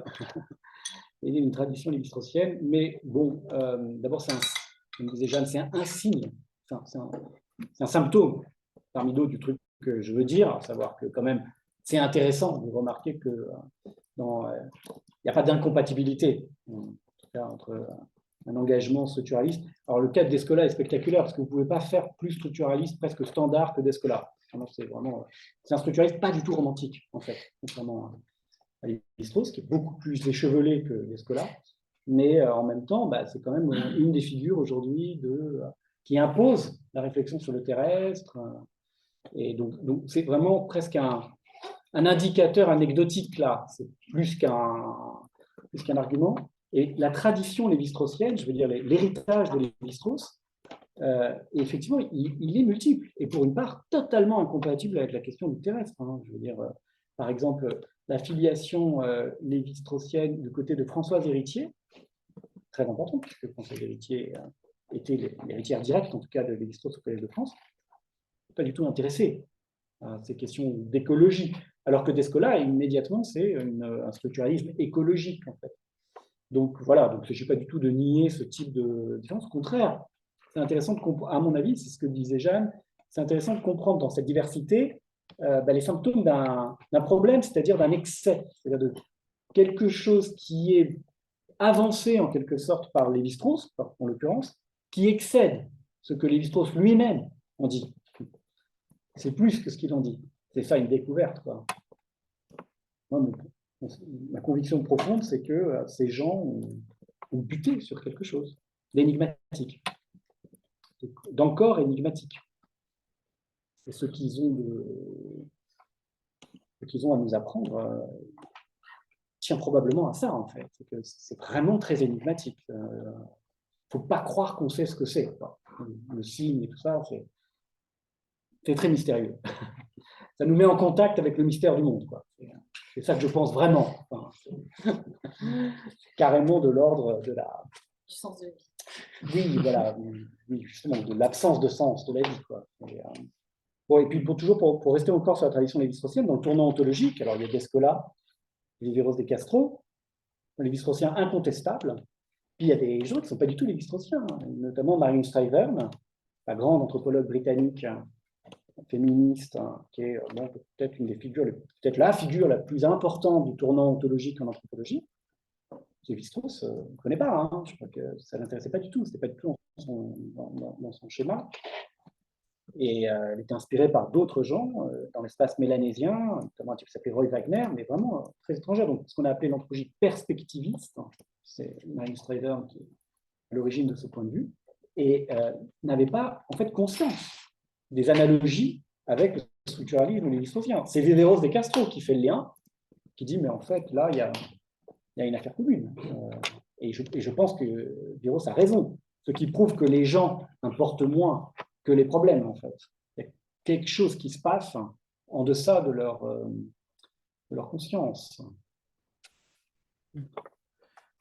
L'idée d'une tradition lévi-straussienne, mais bon, d'abord comme disait Jeanne, c'est un signe, c'est un symptôme parmi d'autres du truc que je veux dire, à savoir que quand même c'est intéressant de remarquer que il n'y a pas d'incompatibilité en tout cas entre un engagement structuraliste. Alors le cas d'Escola est spectaculaire parce que vous ne pouvez pas faire plus structuraliste, presque standard que d'Escola. C'est un structuraliste pas du tout romantique en fait, contrairement à Lévi-Strauss, qui est beaucoup plus échevelé que Escola, mais en même temps, c'est quand même une des figures aujourd'hui qui impose la réflexion sur le terrestre. Et donc c'est vraiment presque un indicateur anecdotique là, c'est plus qu'un argument. Et la tradition lévi-straussienne, je veux dire l'héritage de Lévi-Strauss, effectivement, il est multiple et pour une part totalement incompatible avec la question du terrestre. Je veux dire, par exemple, la filiation lévi-straussienne du côté de Françoise Héritier, très importante, puisque Françoise Héritier était l'héritière directe, en tout cas, de Lévi-Strauss au Collège de France, pas du tout intéressée à ces questions d'écologie, alors que Descola, immédiatement, c'est un structuralisme écologique, en fait. Donc voilà, donc il ne s'agit pas du tout de nier ce type de différence. Au contraire, c'est intéressant, à mon avis, c'est ce que disait Jeanne, c'est intéressant de comprendre dans cette diversité les symptômes d'un problème, c'est-à-dire d'un excès, c'est-à-dire de quelque chose qui est avancé en quelque sorte par Lévi-Strauss, en l'occurrence, qui excède ce que Lévi-Strauss lui-même on dit. C'est plus que ce qu'il en dit. C'est ça une découverte, quoi. Moi, ma conviction profonde, c'est que ces gens ont buté sur quelque chose d'énigmatique, d'encore énigmatique. Et ce qu'ils ont à nous apprendre tient probablement à ça, en fait. C'est vraiment très énigmatique. Il ne faut pas croire qu'on sait ce que c'est. Le signe et tout ça, c'est très mystérieux. Ça nous met en contact avec le mystère du monde, quoi. C'est ça que je pense vraiment. Enfin, carrément de l'ordre de la... Du sens de la vie. Oui, voilà. Oui, justement, de l'absence de sens de la vie, quoi. Bon, et puis pour rester encore sur la tradition lévi-straussienne, dans le tournant ontologique, alors il y a Descola, Viveiros de Castro, les lévi-straussiens incontestables. Puis il y a des gens qui ne sont pas du tout lévi-straussiens, notamment Marion Scrivern, la grande anthropologue britannique féministe, qui est peut-être une des figures, peut-être la figure la plus importante du tournant ontologique en anthropologie. Lévi-Strauss ne connaît pas, hein. Je crois que ça ne l'intéressait pas du tout, ce n'était pas du tout dans son schéma. Et elle était inspirée par d'autres gens dans l'espace mélanésien, notamment un type qui s'appelait Roy Wagner, mais vraiment très étranger. Donc, ce qu'on a appelé l'anthropologie perspectiviste, c'est Marion Scrivern qui est à l'origine de ce point de vue, et n'avait pas en fait conscience des analogies avec le structuralisme lévi-straussien. C'est Viveiros de Castro qui fait le lien, qui dit mais en fait là il y a une affaire commune. Et je pense que Viveiros a raison, ce qui prouve que les gens importent moins que les problèmes, en fait. Il y a quelque chose qui se passe en deçà de leur conscience.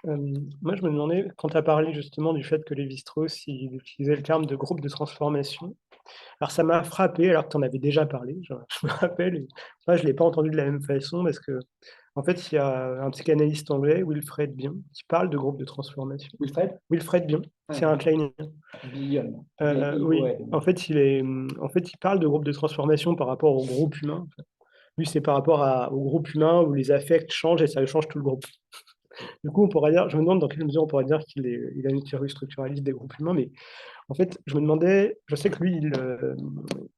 Moi, je me demandais, quand tu as parlé justement du fait que Lévi-Strauss il utilisait le terme de groupe de transformation, alors ça m'a frappé, alors que tu en avais déjà parlé, je me rappelle, et moi, je ne l'ai pas entendu de la même façon, parce que en fait, il y a un psychanalyste anglais, Wilfred Bion, qui parle de groupe de transformation. Wilfred Bion, c'est un kleinien. Bion. Oui, en fait, il parle de groupe de transformation par rapport au groupe humain. Lui, c'est par rapport au groupe humain où les affects changent et ça change tout le groupe. Du coup, on pourrait dire, je me demande dans quelle mesure on pourrait dire qu'il a une théorie structuraliste des groupes humains, mais en fait, je me demandais, je sais que lui,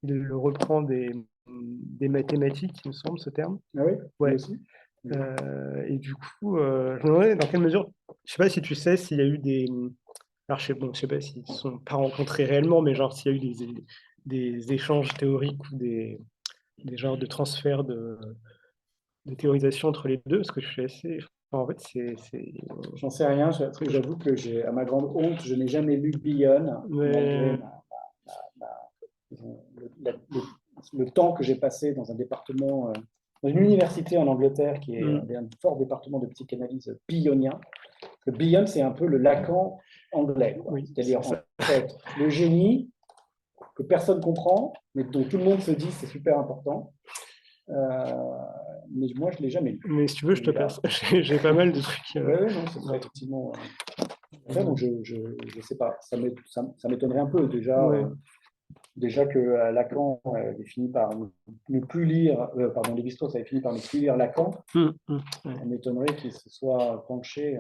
il reprend des mathématiques, il me semble, ce terme. Ah oui, ouais. Aussi. Et du coup, je me demandais dans quelle mesure, je sais pas si tu sais s'il y a eu des... Alors, je sais pas s'ils ne sont pas rencontrés réellement, mais genre s'il y a eu des échanges théoriques ou des genres de transferts de théorisation entre les deux, parce que je suis assez... En fait, J'en sais rien, j'avoue que à ma grande honte, je n'ai jamais lu Bion, malgré le temps que j'ai passé dans un département, dans une université en Angleterre, qui est un fort département de psychanalyse bionien. Le Bion, c'est un peu le Lacan anglais. Oui, c'est-à-dire, en fait, le génie que personne ne comprend, mais dont tout le monde se dit c'est super important. Mais moi, je ne l'ai jamais lu. Mais si tu veux, je te passe. J'ai pas mal de trucs. Oui, non, c'est ça, effectivement. Donc, je ne sais pas. Ça m'étonnerait un peu, déjà. Ouais. Déjà que Lacan avait fini par ne plus lire, pardon, Lévi-Strauss avait fini par ne plus lire Lacan. Ça m'étonnerait qu'il se soit penché.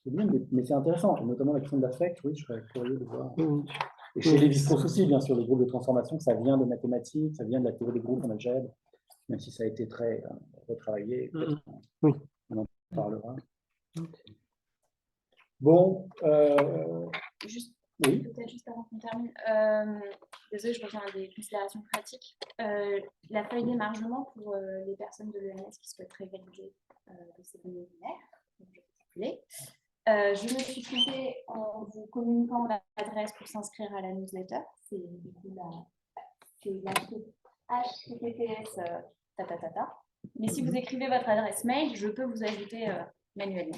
Mais c'est intéressant, et notamment la question de l'affect, oui, je serais curieux de voir. Et chez Lévi-Strauss aussi, bien sûr, les groupes de transformation, ça vient de mathématiques, ça vient de la théorie des groupes en algèbre, même si ça a été très retravaillé. On en parlera. Bon. Oui. Peut-être juste avant qu'on termine, désolée, je reviens à des considérations pratiques. La feuille d'émargement pour les personnes de l'ENS qui souhaiteraient valider le séminaire, je me suis trompée en vous communiquant l'adresse pour s'inscrire à la newsletter. C'est du coup la HTTPS tatatata. Mais si vous écrivez votre adresse mail, je peux vous ajouter manuellement.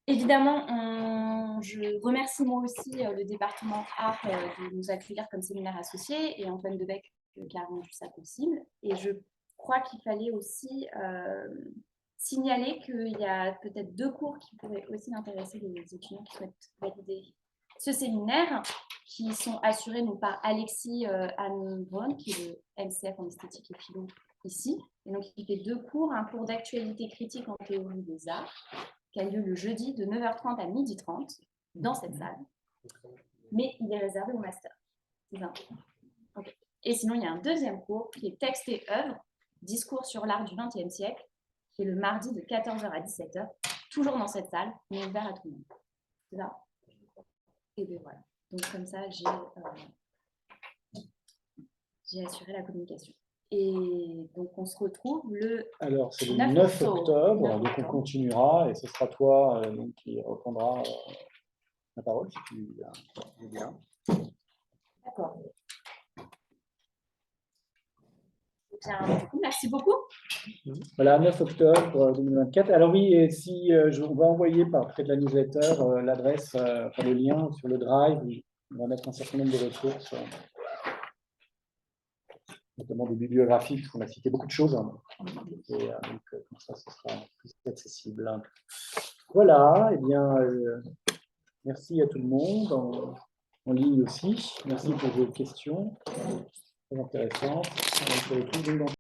Évidemment, je remercie moi aussi le département art de nous accueillir comme séminaire associé et Antoine Debec qui a rendu ça possible. Et je crois qu'il fallait aussi signaler qu'il y a peut-être 2 cours qui pourraient aussi intéresser les étudiants qui souhaitent valider ce séminaire, qui sont assurés donc par Alexis Anne-Braun, qui est le MCF en esthétique et philo ici. Et donc, il fait 2 cours, un cours d'actualité critique en théorie des arts, qui a lieu le jeudi de 9h30 à 12h30 dans cette salle, mais il est réservé au master. C'est ça. Ok. Et sinon, il y a un deuxième cours qui est texte et œuvre, discours sur l'art du XXe siècle, qui est le mardi de 14h à 17h, toujours dans cette salle, mais ouvert à tout le monde. C'est ça. Et bien voilà. Donc comme ça, j'ai assuré la communication. Et donc on se retrouve le Alors, c'est le 9 9 octobre. octobre, 9 donc on octobre. continuera, et ce sera toi donc, qui reprendra la parole, si tu veux bien. D'accord. Bien, du coup, merci beaucoup. Voilà, 9 octobre 2024. Alors oui, et si on va envoyer par près de la newsletter l'adresse, enfin, le lien sur le Drive, on va mettre un certain nombre de ressources, notamment des bibliographies, parce qu'on a cité beaucoup de choses, hein. Et donc, comme ça, ce sera plus accessible. Voilà, et bien, merci à tout le monde, en ligne aussi. Merci pour vos questions, très intéressantes. On se retrouve donc dans